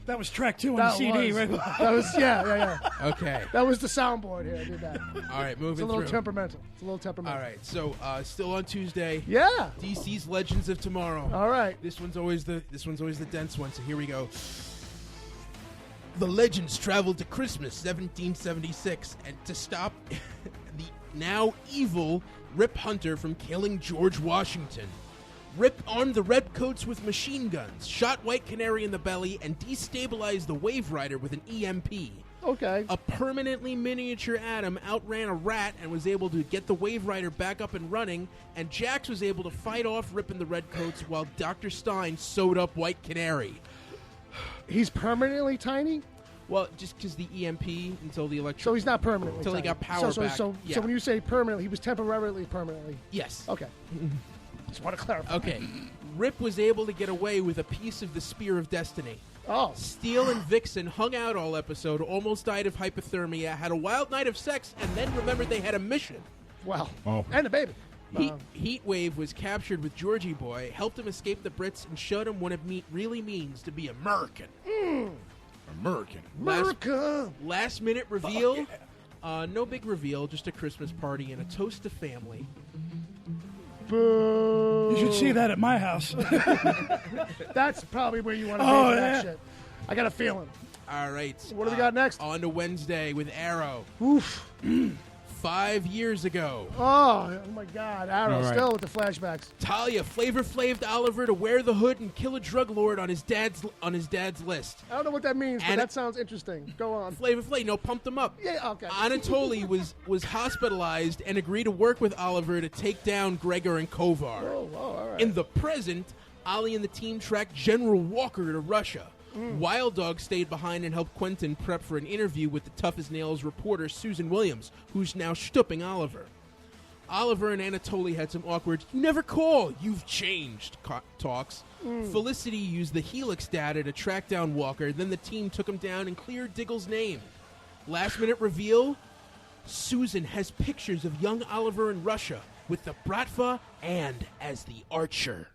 That was track 2 on That the CD, was, right? that was yeah. Okay. That was the soundboard here. I did that. All right, It's moving a little through. temperamental. It's a little temperamental. All right, so still on Tuesday. Yeah. DC's Legends of Tomorrow. All right. This one's always the dense one. So here we go. The Legends traveled to Christmas 1776 and to stop the now evil Rip Hunter from killing George Washington. Rip armed the Redcoats with machine guns, shot White Canary in the belly, and destabilized the Wave Rider with an EMP. Okay. A permanently miniature Atom outran a rat and was able to get the Wave Rider back up and running, and Jax was able to fight off Rip and the Redcoats while Dr. Stein sewed up White Canary. He's permanently tiny? Well, just because the EMP until the electric... So he's not permanently Until he tiny. got power back. So Yeah. when you say permanently, he was temporarily permanently. Yes. Okay. Just want to clarify. Okay. Rip was able to get away with a piece of the Spear of Destiny. Oh. Steel and Vixen hung out all episode, almost died of hypothermia, had a wild night of sex, and then remembered they had a mission. Wow. Oh. And a baby. Heatwave was captured with Georgie Boy, helped him escape the Brits, and showed him what it really means to be American. American. America. Last minute reveal. No big reveal, just a Christmas party and a toast to family. Boo. You should see that at my house. That's probably where you want to Oh, be for yeah. that shit. I got a feeling. All right. What do we got next? On to Wednesday with Arrow. Oof. 5 years ago. Oh my God. Arrow All right. still with the flashbacks. Talia Flavor Flaved Oliver to wear the hood and kill a drug lord on his dad's list. I don't know what that means, but And- that sounds interesting. Go on. Flavor Flav, no, pumped him up. Yeah, okay. Anatoly was hospitalized and agreed to work with Oliver to take down Gregor and Kovar. Oh, all right. In the present, Ollie and the team tracked General Walker to Russia. Wild Dog stayed behind and helped Quentin prep for an interview with the tough-as-nails reporter Susan Williams, who's now stooping Oliver. Oliver and Anatoly had some awkward, "you never call, you've changed" talks. Felicity used the Helix data to track down Walker, then the team took him down and cleared Diggle's name. Last-minute reveal, Susan has pictures of young Oliver in Russia with the Bratva and as the Archer.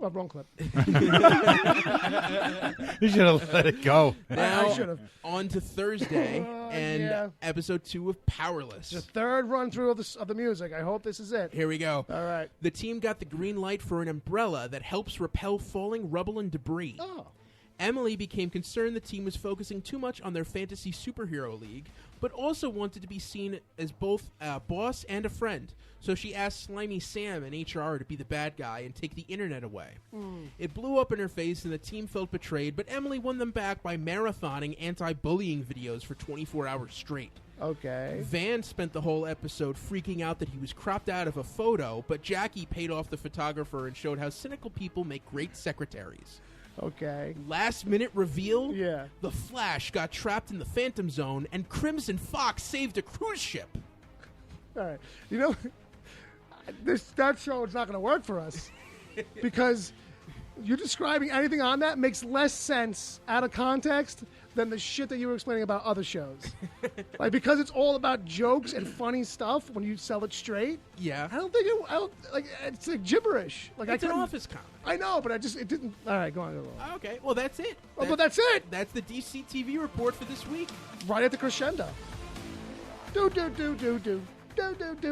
Oh, wrong clip. You should have let it go. Now, I should've. on to Thursday and yeah. episode 2 of Powerless. The third run through of the music. I hope this is it. Here we go. All right. The team got the green light for an umbrella that helps repel falling rubble and debris. Oh. Emily became concerned the team was focusing too much on their fantasy superhero league, but also wanted to be seen as both a boss and a friend. So she asked Slimy Sam in HR to be the bad guy and take the internet away. It blew up in her face and the team felt betrayed, but Emily won them back by marathoning anti-bullying videos for 24 hours straight. Okay. Van spent the whole episode freaking out that he was cropped out of a photo, but Jackie paid off the photographer and showed how cynical people make great secretaries. Okay. Last minute reveal? Yeah. The Flash got trapped in the Phantom Zone and Crimson Fox saved a cruise ship. All right. You know, that show is not going to work for us because you describing anything on that makes less sense out of context than the shit that you were explaining about other shows. Like, because it's all about jokes and funny stuff when you sell it straight. Yeah. I don't think it's like gibberish. Like It's I an couldn't- office comic. I know, but it didn't. All right, go on. Okay, well, that's it. Oh, but that's it. That's the DC TV report for this week. Right at the crescendo. Do.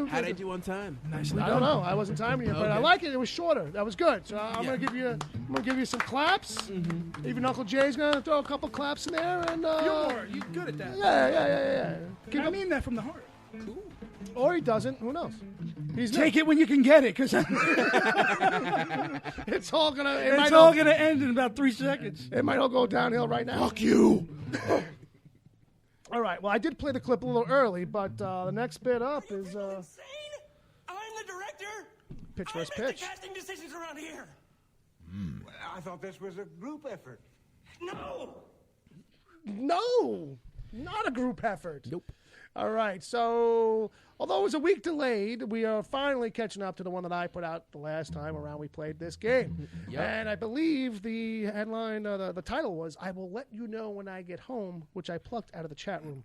How'd I do on time? Nicely I done. don't know. I wasn't timing you, but I Okay. like it. It was shorter. That was good. So I'm Yeah. gonna give you some claps. Even Uncle Jay's gonna throw a couple claps in there, and You're good at that. yeah. Keep I up. mean that from the heart. Or he doesn't. Who knows? He's Take it when you can get it, because It's all gonna. it's all going to end in about 3 seconds. It might all go downhill right now. Fuck you. All right. Well, I did play the clip a little early, but the next bit up is Insane? I'm the director. pitch I versus make pitch. the casting decisions around here. I thought this was a group effort. No. No, not a group effort. Nope. All right. So, although it was a week delayed, we are finally catching up to the one that I put out the last time around we played this game. Yep. And I believe the headline, the title was, "I will let you know when I get home," which I plucked out of the chat room.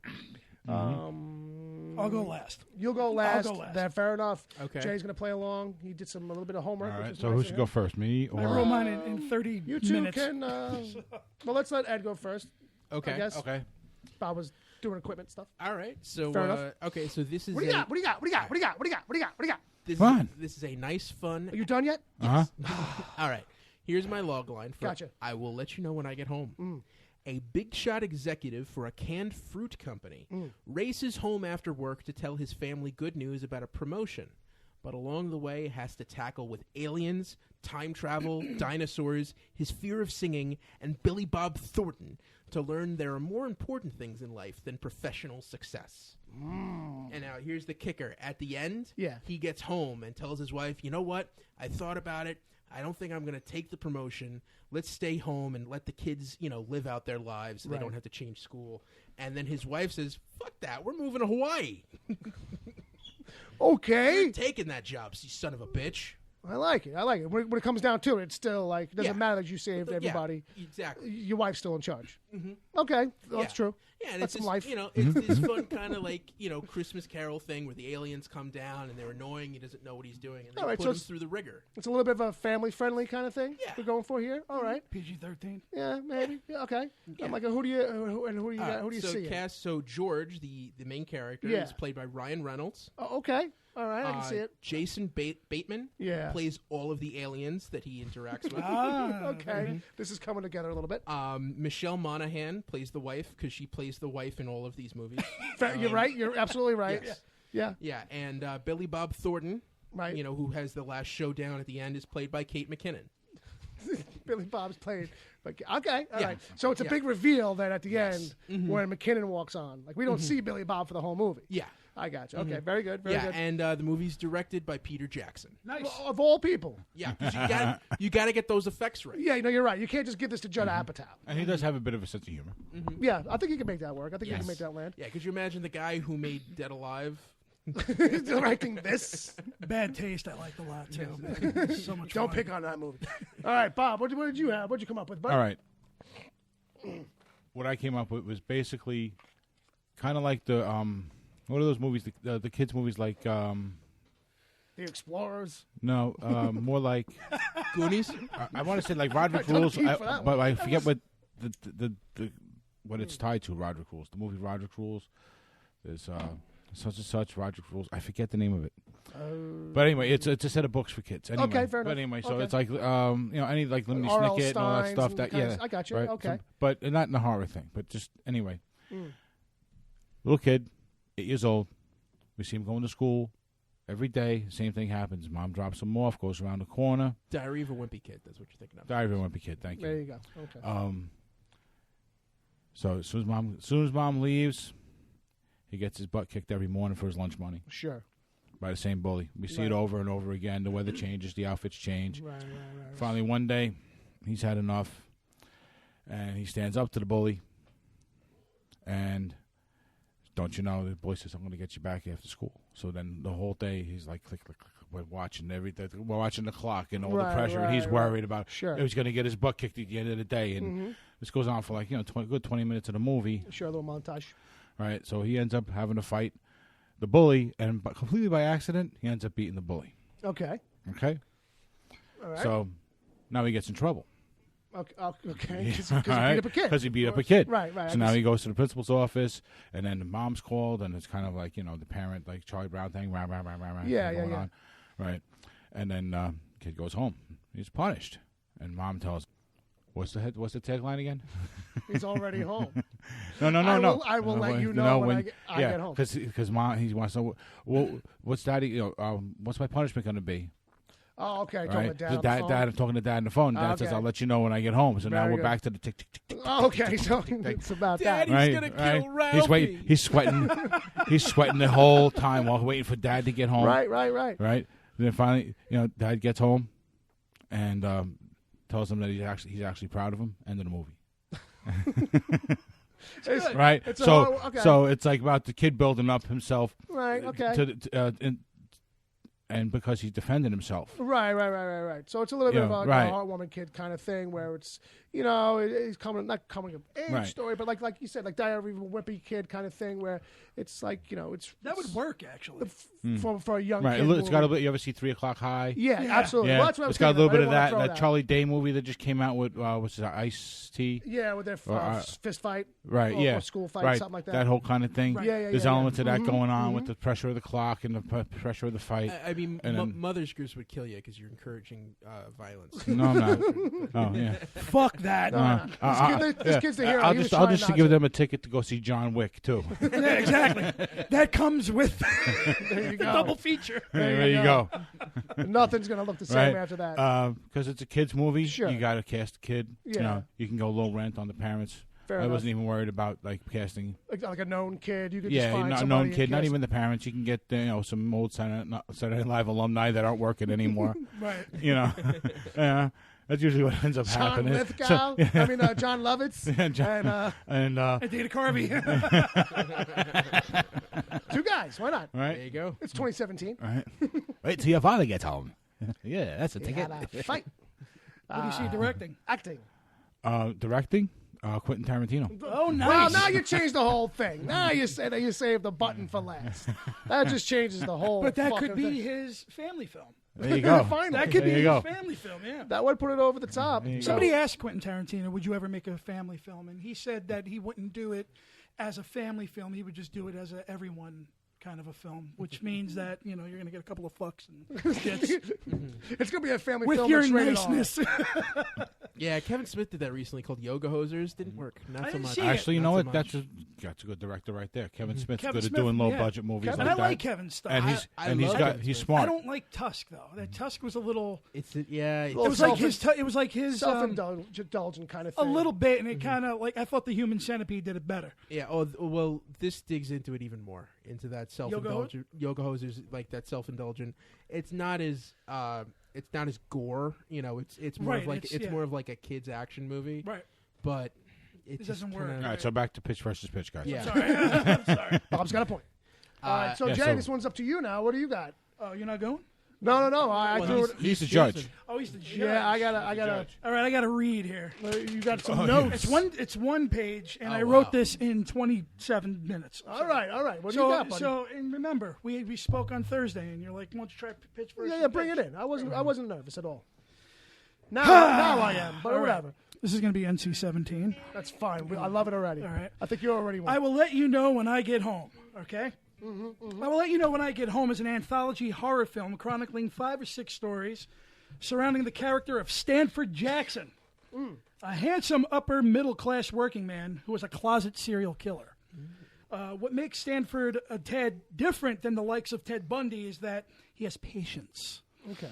I'll go last. You'll go last. I'll go last. Then fair enough. Okay. Jay's going to play along. He did a little bit of homework. All which right, is so nice who of should him. go first, me I roll or? mine in 30 You two minutes. can. Well, let's let Ed go first. Okay. I guess. Okay. Bob was doing equipment stuff. All right. So, Fair enough. okay, so this is What do you got? What do you got? What do you got? What do you got? What do you got? What do you got? What do you got? This Fun. Is, this is a nice, fun. Are you done yet? Uh huh. All right. Here's my log line for Gotcha. I will let you know when I get home. a big shot executive for a canned fruit company, races home after work to tell his family good news about a promotion. But along the way has to tackle with aliens, time travel, dinosaurs, his fear of singing, and Billy Bob Thornton to learn there are more important things in life than professional success. And now here's the kicker. At the end, he gets home and tells his wife, you know what? I thought about it. I don't think I'm going to take the promotion. Let's stay home and let the kids, live out their lives so they don't have to change school. And then his wife says, fuck that. We're moving to Hawaii. Okay. You're taking that job, you son of a bitch. I like it. When it comes down to it, it's still like, it doesn't matter that you saved everybody. Yeah, exactly. Your wife's still in charge. Okay. Well, that's true. Yeah, and that's it's some life. It's this fun kind of like, Christmas Carol thing where the aliens come down and they're annoying. He doesn't know what he's doing. And they put him through the rigor. It's a little bit of a family-friendly kind of thing we're going for here. All right. PG-13. Yeah, maybe. Yeah, okay. I'm like, who do you see? So George, the main character, is played by Ryan Reynolds. Oh, okay. All right, I can see it. Jason Bateman plays all of the aliens that he interacts with. Okay. This is coming together a little bit. Michelle Monaghan plays the wife because she plays the wife in all of these movies. You're right. You're absolutely right. Yes. Yeah, and Billy Bob Thornton, right? Who has the last showdown at the end, is played by Kate McKinnon. Billy Bob's played. Okay, all right. So it's a big reveal that at the end when McKinnon walks on. Like, we don't see Billy Bob for the whole movie. Yeah. I got you. Okay, very good. Very good. And the movie's directed by Peter Jackson. Nice. Well, of all people. Yeah, because you got to get those effects right. Yeah, you're right. You can't just give this to Judd Apatow. And he does have a bit of a sense of humor. Yeah, I think he can make that work. I think he can make that land. Yeah, could you imagine the guy who made Dead Alive? Directing this? Bad taste I liked a lot, too. So much Don't fun. pick on that movie. All right, Bob, what did you have? What did you come up with, bud? All right. What I came up with was basically kind of like the what are those movies? The kids' movies like The Explorers. No, more like Goonies. I want to say like Roderick Rules, but I forget what the what it's tied to. Roderick Rules, the movie Roderick Rules. There's such and such Roderick Rules. I forget the name of it. But anyway, it's a set of books for kids. Anyway, okay, fair enough. But anyway, so okay. it's like any like Lemony Snicket and all that stuff. That I got you. Right? Okay, but not in the horror thing. But just anyway, little kid, 8 years old. We see him going to school every day. Same thing happens. Mom drops him off, goes around the corner. Diary of a Wimpy Kid. That's what you're thinking of. Diary of a Wimpy Kid. Thank you. There you go. Okay. So as soon as mom leaves, he gets his butt kicked every morning for his lunch money. Sure. By the same bully. We see it over and over again. The weather changes. The outfits change. Right. Finally, one day, he's had enough, and he stands up to the bully. And don't you know, the boy says, "I'm going to get you back after school." So then the whole day, he's like, click, click, click. We're watching everything. We're watching the clock and all the pressure, and he's worried about he's going to get his butt kicked at the end of the day. And this goes on for like 20 minutes of the movie. Sure, a little montage. Right, so he ends up having to fight the bully, and completely by accident, he ends up beating the bully. Okay. Okay? All right. So now he gets in trouble. Okay. Because he beat up a kid. Because he beat up a kid. Right. So now he goes to the principal's office, and then the mom's called, and it's kind of like, the parent, like Charlie Brown thing, going on. Right. And then kid goes home. He's punished. And mom tells him, what's the tagline again? He's already home. No. I will let you know when I get home. Because mom, he wants to know, well, what's daddy? What's my punishment going to be? Oh, okay. Right? Talking to dad on the phone. I'm talking to dad on the phone. Dad says, "I'll let you know when I get home." So now we're back to the tick, tick, tick, tick. Oh, okay, so it's about that. Daddy's gonna kill Ralphie. He's sweating. He's sweating the whole time while waiting for dad to get home. Right. Right. And then finally, dad gets home and tells him that he's actually proud of him. End of the movie. Right. So it's like about the kid building up himself. Right. Okay. And because he's defending himself. Right. So it's a little bit of a heartwarming kid kind of thing where it's, he's not coming of age story, but like you said, like Diary of a Wimpy Kid kind of thing where it's like, it's... That would work, actually. For a young right. kid. It's got a bit, you ever see 3 O'Clock High? Yeah, absolutely. Yeah. Well, that's what it's got a little bit of that. That Charlie Day movie that just came out with, what's it, Ice-T? Yeah, with their fist fight. Right, or school fight, something like that. That whole kind of thing. Right. Yeah, There's elements of that going on with the pressure of the clock and the pressure of the fight. I mean, Mother's Groups would kill you because you're encouraging violence. No, I'm not. Oh, yeah. Fuck that. This kid's the hero. I'll He was just trying give not to. them a ticket to go see John Wick too. Yeah, exactly. That comes with There you the go. double feature. There you go. Nothing's gonna look the same Right? after that. Because it's a kids movie. Sure. You got to cast a kid. Yeah. You know, you can go low rent on the parents. Fair I enough. wasn't even worried about like casting. Like a known kid, you could just Yeah, find not somebody known and kid, not cast- even the parents. You can get some old Saturday Night Live alumni that aren't working anymore. Right. You know, yeah, that's usually what ends up John happening. Lithgow. I mean, John Lovitz. And and And Dana Carvey. two guys. Why not? right, There you go. It's 2017. right. Wait till your father gets home. Yeah, that's a They ticket. had a fight. What do you see directing? Acting. Directing, Quentin Tarantino. Oh, nice. Well, now you changed the whole thing. Now you say that you saved the button for last. That just changes the whole. But that fucking could be thing. his family film. There you go. Finally. That could There be you his go. family film, yeah. That would put it over the top. you go. Somebody asked Quentin Tarantino, would you ever make a family film? And he said that he wouldn't do it as a family film. He would just do it as a everyone kind of a film, which means that, you're going to get a couple of fucks and shits It's gonna be a family with film. your that's rated R. niceness. Yeah, Kevin Smith did that recently called Yoga Hosers. Didn't work. Not I so didn't much. see it. Actually, you Not know so what? much. That's a good director right there. Kevin Smith's Kevin good Smith, at doing low yeah. budget movies Kevin- And like I that. like Kevin's stuff. and I he's love got Kevin he's Smith. smart. I don't like Tusk though. That Tusk was a little. Yeah. It was like his. It was like his. Self-indulgent kind of a thing. little bit, and it kind of like I thought the Human Centipede did it better. Yeah. Oh, well, this digs into it even more, into that self-indulgent yoga hosers, like that self-indulgent. It's not as gore. It's more Right, of like it's- yeah. more of like a kids action movie. Right. But it just doesn't work. All right, so back to pitch versus pitch, guys. Yeah. Sorry. Bob's got a point. All right, so yeah, Jay, so- this one's up to you now. What do you got? Oh, you're not going? No. I Well, threw it. He's the judge. Oh, he's the judge. Yeah, I gotta. All right, I gotta read here. You got some notes. It's one page, and I wow. wrote this in 27 minutes. All right. What do you got, buddy? And remember, we spoke on Thursday, and you're like, "Why don't you try pitch versus?" Yeah, bring it in. I wasn't nervous at all. Now I am, but All right. whatever. This is gonna be NC-17. That's fine. I love it already. All right. I think you already won. I will let you know when I get home. Okay. Mm-hmm, I will let you know when I get home is an anthology horror film chronicling 5 or 6 stories surrounding the character of Stanford Jackson, a handsome upper middle class working man who was a closet serial killer. What makes Stanford a tad different than the likes of Ted Bundy is that he has patience. Okay.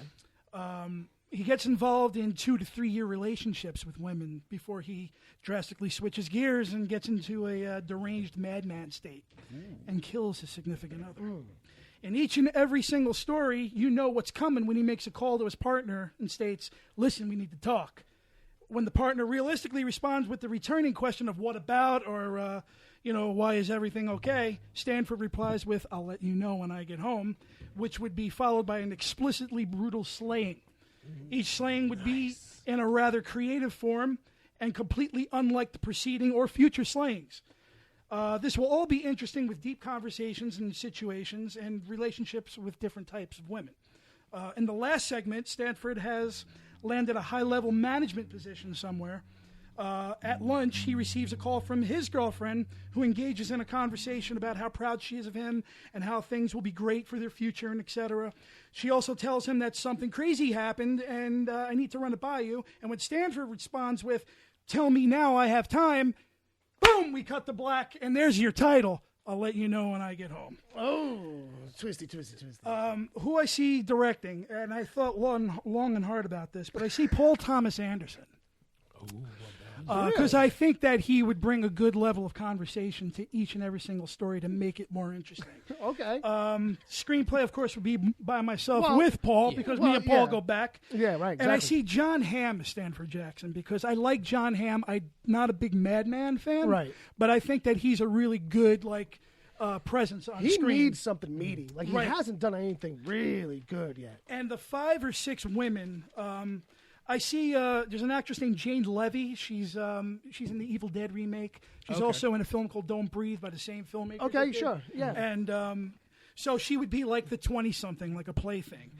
He gets involved in 2 to 3 year relationships with women before he drastically switches gears and gets into a deranged madman state and kills his significant other. In each and every single story, you know what's coming when he makes a call to his partner and states, "Listen, we need to talk." When the partner realistically responds with the returning question of "what about?" or "why is everything okay?" Stanford replies with, "I'll let you know when I get home," which would be followed by an explicitly brutal slaying. Each slaying would be in a rather creative form and completely unlike the preceding or future slayings. This will all be interesting with deep conversations and situations and relationships with different types of women. In the last segment, Stanford has landed a high-level management position somewhere. At lunch, he receives a call from his girlfriend, who engages in a conversation about how proud she is of him and how things will be great for their future and etc. She also tells him that something crazy happened and I need to run it by you. And when Stanford responds with, "Tell me now, I have time," boom, we cut to black, and there's your title. I'll let you know when I get home. Oh, twisty. Who I see directing, and I thought long and hard about this, but I see Paul Thomas Anderson. Because I think that he would bring a good level of conversation to each and every single story to make it more interesting. Okay. Screenplay, of course, would be by myself Well, with Paul, because me and Paul go back. Yeah, right. And I exactly. see John Hamm as Stanford Jackson because I like John Hamm. I'm not a big Madman fan, Right. but I think that he's a really good presence on He screen. needs something meaty. Like he Right. hasn't done anything really good yet. And the 5 or 6 women, I see. There's an actress named Jane Levy. She's in the Evil Dead remake. She's also in a film called Don't Breathe by the same filmmaker. Okay, that did. sure, yeah. And so she would be like the 20-something, like a plaything.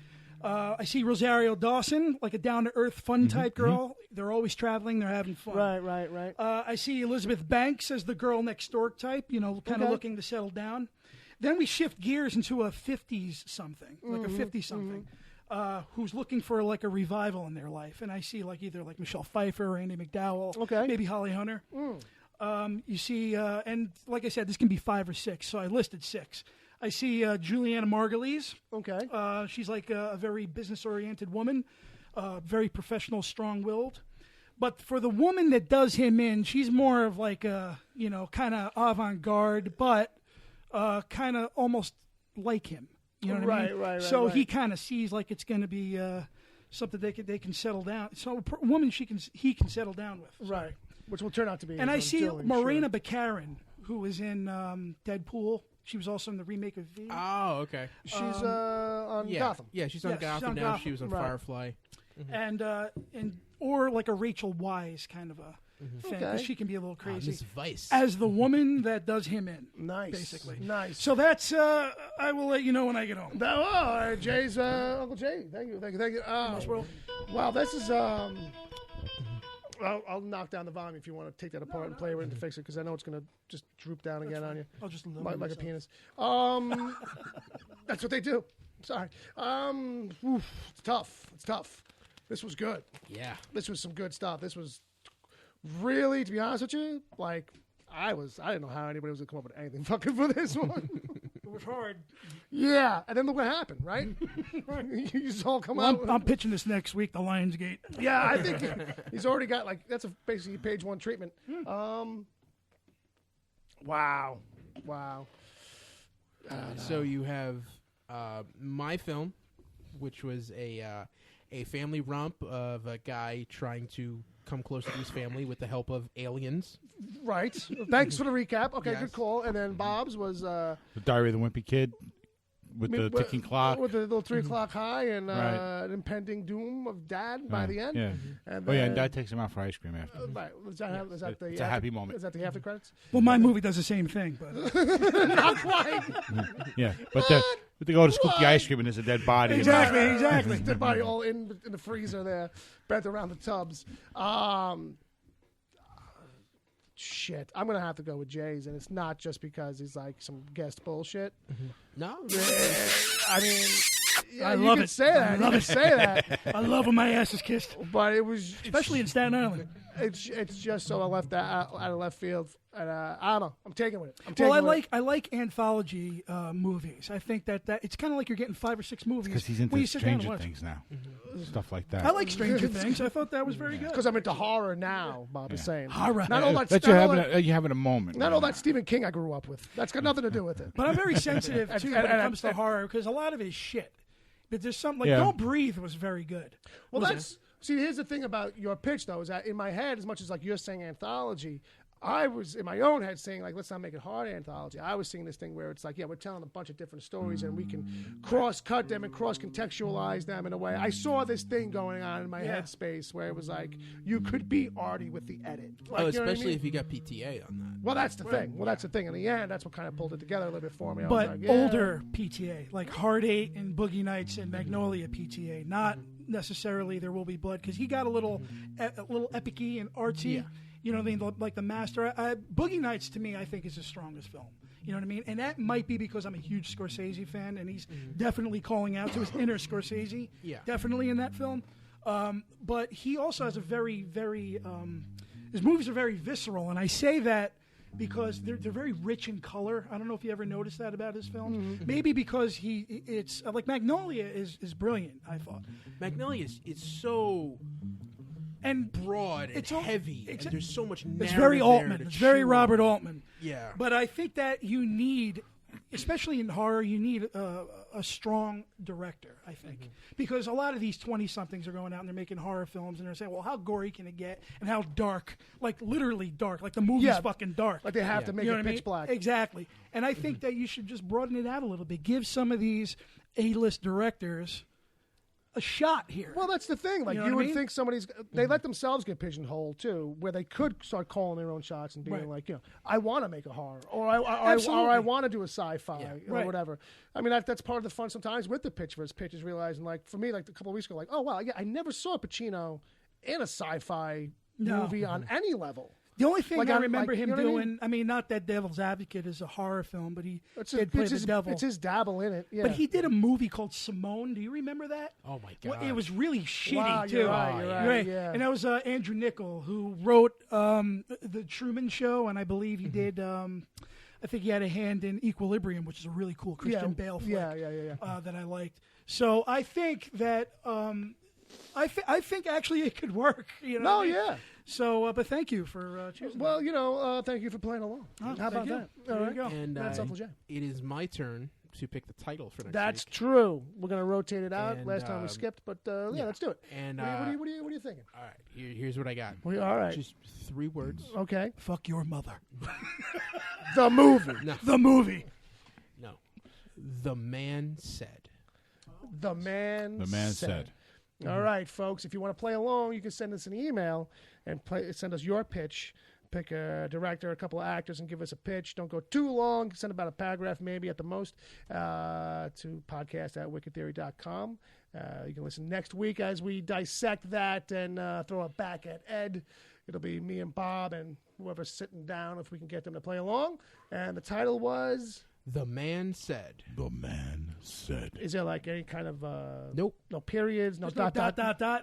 I see Rosario Dawson, like a down-to-earth, fun type girl. They're always traveling. They're having fun. Right. I see Elizabeth Banks as the girl next door type, kind of Okay. looking to settle down. Then we shift gears into a 50s something, like a 50-something. who's looking for like a revival in their life, and I see like either like Michelle Pfeiffer or Andy McDowell, Okay. maybe Holly Hunter. You see, and like I said, this can be 5 or 6, so I listed 6. I see Juliana Margulies. Okay. She's like a very business-oriented woman, very professional, strong-willed. But for the woman that does him in, she's more of like a, kind of avant-garde, but kind of almost like him. You know what I mean? Right. So he kind of sees like it's going to be something they can settle down. So a woman he can settle down with. So. Right. Which will turn out to be. And I see Morena sure. Baccarin, who was in Deadpool. She was also in the remake of V. Oh, okay. She's on Gotham. Yeah, she's on Yes, she's Gotham on now. Gotham. She was on Right. Firefly. And or like a Rachel Weisz kind of a thing. 'Cause Okay. she can be a little crazy. Miss Vice. As the woman that does him in. Nice. Basically. Nice. So that's, I will let you know when I get home. Jay's Uncle Jay. Thank you. World. Wow, this is I'll knock down the volume if you want to take that apart and play with it to fix it, because I know it's going to just droop down again on you. I'll just love like a myself. penis. That's what they do. Sorry. It's tough. It's tough. This was good. Yeah. This was some good stuff. This was really, to be honest with you, like I didn't know how anybody was going to come up with anything fucking for this one. It was hard. Yeah, and then look what happened, right? You just all come Well, out. I'm pitching this next week, the Lionsgate. Yeah, I think he's already got that's basically page 1 treatment. Wow. So you have my film, which was a family romp of a guy trying to come closer to his family with the help of aliens. Right. Thanks for the recap. Okay, Yes. good call. And then Bob's was The Diary of the Wimpy Kid with the ticking clock. with the little 3 o'clock high and Right. an impending doom of Dad by the end. Yeah. And Oh, yeah, then, and Dad takes him out for ice cream after. Right. Is that the It's a happy moment. Is that the after credits? Well, my movie does the same thing, but Not quite. Yeah, but they go to scoop the ice cream and there's a dead body. exactly. Dead body all in the freezer there, bent around the tubs. Shit, I'm gonna have to go with Jay's, and it's not just because he's like some guest bullshit. No? I mean, yeah, I you love can it. say that. You can say that, I love when my ass is kissed, but it was especially in Staten Island. It's just so I left that out of left field, and I don't know. I'm taking with it. Well, I like anthology movies. I think that it's kind of like you're getting 5 or 6 movies. Because he's when into you sit down and Stranger watch. Things now. Stuff like that. I like Stranger Things. I thought that was very good. because I'm into horror now. Bob is saying Horror. Not all that. That you're having a moment. Not all that Stephen King I grew up with. That's got nothing to do with it. But I'm very sensitive too when it and- comes to horror because a lot of it is shit. But there's something like Yeah. Don't Breathe was very good. Well, see. Here's the thing about your pitch, though, is that in my head, as much as like you're saying anthology, I was in my own head saying like, let's not make it hard anthology. I was seeing this thing where it's like, yeah, we're telling a bunch of different stories and we can cross-cut them and cross-contextualize them in a way. I saw this thing going on in my headspace where it was like, you could be arty with the edit. Like, you know what I especially mean? if you got PTA on that. Well, that's the thing. Well, that's the thing. In the end, that's what kind of pulled it together a little bit for me. I But was like, yeah. older PTA, like Hard 8 and Boogie Nights and Magnolia PTA, not necessarily There Will Be Blood, because he got a little epic-y and artsy. Yeah. You know what I mean? Like The Master. Boogie Nights, to me, I think is his strongest film. You know what I mean? And that might be because I'm a huge Scorsese fan, and he's definitely calling out to his inner Scorsese. Yeah. Definitely in that film. But he also has a very, very... his movies are very visceral, and I say that because they're very rich in color. I don't know if you ever noticed that about his films. Maybe because it's like Magnolia is brilliant, I thought. Magnolia is so And broad and heavy. And there's so much narrative. it's very there Altman. to It's very chew Robert on. Altman. Yeah. But I think that you need, especially in horror, you need a strong director, I think. Because a lot of these 20-somethings are going out and they're making horror films and they're saying, well, how gory can it get? And how dark, like literally dark, like the movie's fucking dark. Like they have to make You know it what I pitch mean? black. Exactly. And I think that you should just broaden it out a little bit. Give some of these A-list directors a shot here. Well, that's the thing. Like You know you what I would mean? think somebody's they let themselves get pigeonholed too, where they could start calling their own shots and being Right. like, I want to make a horror, or I Absolutely. want to do a sci-fi or Right. whatever. I mean, that's part of the fun sometimes with the pitch for his pitches, realizing like for me, like a couple of weeks ago, like, oh wow, yeah, I never saw Pacino in a sci-fi movie on any level. The only thing Like I on- remember like, him you know what I doing, I mean, not that Devil's Advocate is a horror film, but he It's did play the devil. It's his dabble in it. Yeah. But he did a movie called Simone. Do you remember that? Oh my Well, god! it was really shitty Wow, too. you're right, yeah. And that was Andrew Niccol who wrote the Truman Show, and I believe he did. I think he had a hand in Equilibrium, which is a really cool Christian Bale flick. Yeah. That I liked. So I think that I think actually it could work. You know. No, what I mean? yeah. So, but thank you for choosing. Well, thank you for playing along. How about thank you. that? There All you right. go. And That's Uncle Jay. it is my turn to pick the title for next That's week. true. We're gonna rotate it out. And, Last time we skipped, but yeah, let's do it. And what are you thinking? all right, here's what I got. All right. Just 3 words. Okay. Fuck your mother. The movie. The movie. No, the man said. The man. The man said. All right, folks. If you want to play along, you can send us an email and send us your pitch. Pick a director, a couple of actors, and give us a pitch. Don't go too long. Send about a paragraph, maybe at the most, to podcast@wickedtheory.com. You can listen next week as we dissect that and throw it back at Ed. It'll be me and Bob and whoever's sitting down if we can get them to play along. And the title was... The man said. The man said. Is there like any kind of... Nope. No periods, no Dot, dot.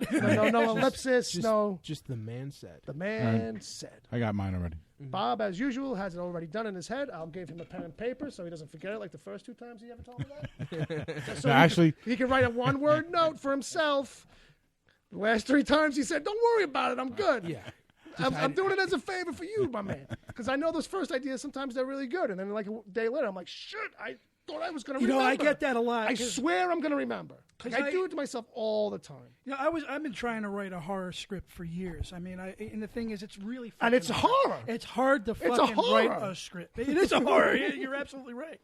no ellipsis, no... Just the man said. The man said. I got mine already. Bob, as usual, has it already done in his head. I'll give him a pen and paper so he doesn't forget it like the first 2 times he ever told me that. So No, actually, he can write a 1-word note for himself. The last 3 times he said, "Don't worry about it, I'm good." Yeah. I'm doing it as a favor for you, my man. Because I know those first ideas, sometimes they're really good. And then like a day later, I'm like, shit, I thought I was going to remember. I get that a lot. I swear I'm going to remember. Like, I do it to myself all the time. I've been trying to write a horror script for years. I mean, and the thing is, it's really fucking And it's horror. It's hard to a fucking horror. write a script. It is a horror. You're absolutely right.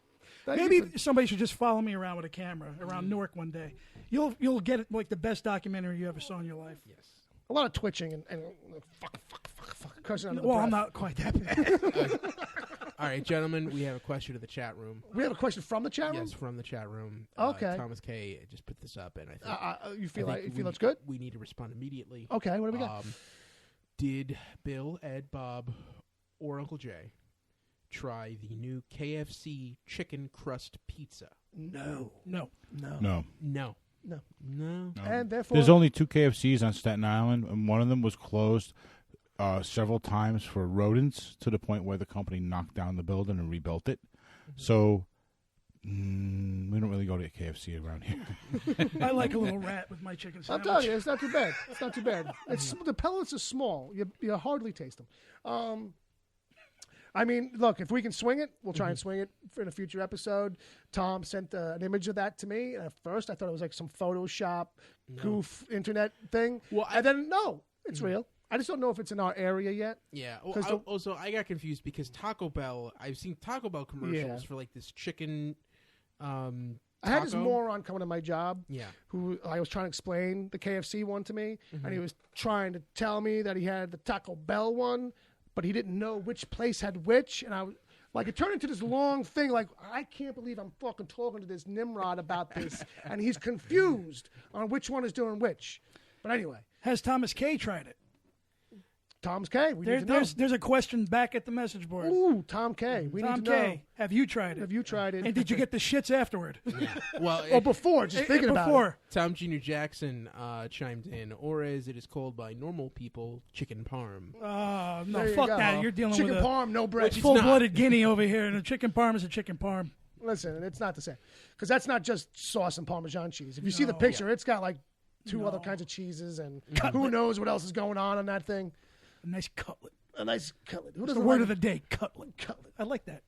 Maybe somebody should just follow me around with a camera around Newark one day. You'll get it like the best documentary you ever saw in your life. Yes. A lot of twitching and fuck, cursing under the Well, breath. I'm not quite that bad. All right, gentlemen, we have a question to the chat room. We have a question from the chat room? Yes, from the chat room. Okay. Thomas K. just put this up, and I think You feel I think it's good? We need to respond immediately. Okay, what do we got? Did Bill, Ed, Bob, or Uncle Jay try the new KFC chicken crust pizza? No. No. No. And therefore... There's only 2 KFCs on Staten Island, and one of them was closed several times for rodents to the point where the company knocked down the building and rebuilt it. So we don't really go to a KFC around here. I like a little rat with my chicken I'll sandwich. tell you, it's not too bad. It's not too bad. The pellets are small. You hardly taste them. I mean, look, if we can swing it, we'll try and swing it in a future episode. Tom sent an image of that to me. And at first, I thought it was like some Photoshop goof internet thing. Well, and then, no, it's real. I just don't know if it's in our area yet. Yeah. Well, also, I got confused because Taco Bell, I've seen Taco Bell commercials for like this chicken I had this taco. moron coming to my job. Yeah. Who I was trying to explain the KFC one to me, and he was trying to tell me that he had the Taco Bell one, but he didn't know which place had which, and I was like, it turned into this long thing. Like, I can't believe I'm fucking talking to this Nimrod about this, and he's confused on which one is doing which. But anyway, Has Thomas K. tried it? Tom's K. We need to know. There's a question back at the message board. Ooh, Tom K. We Tom need to know. K. Have you tried it? Have you tried it? And did you get the shits afterward? Well, Or before, just thinking about it. Before. Tom Jr. Jackson chimed in, or as it is called by normal people, chicken parm. Oh, no, There you fuck go. that. You're dealing Chicken with a parm, no bread. full-blooded guinea over here, and a chicken parm is a chicken parm. Listen, it's not the same. Because that's not just sauce and Parmesan cheese. If you see the picture, it's got like 2 other kinds of cheeses, and who knows what else is going on that thing. A nice cutlet. A nice cutlet. Who That's doesn't the word like of the day, cutlet. cutlet? I like that.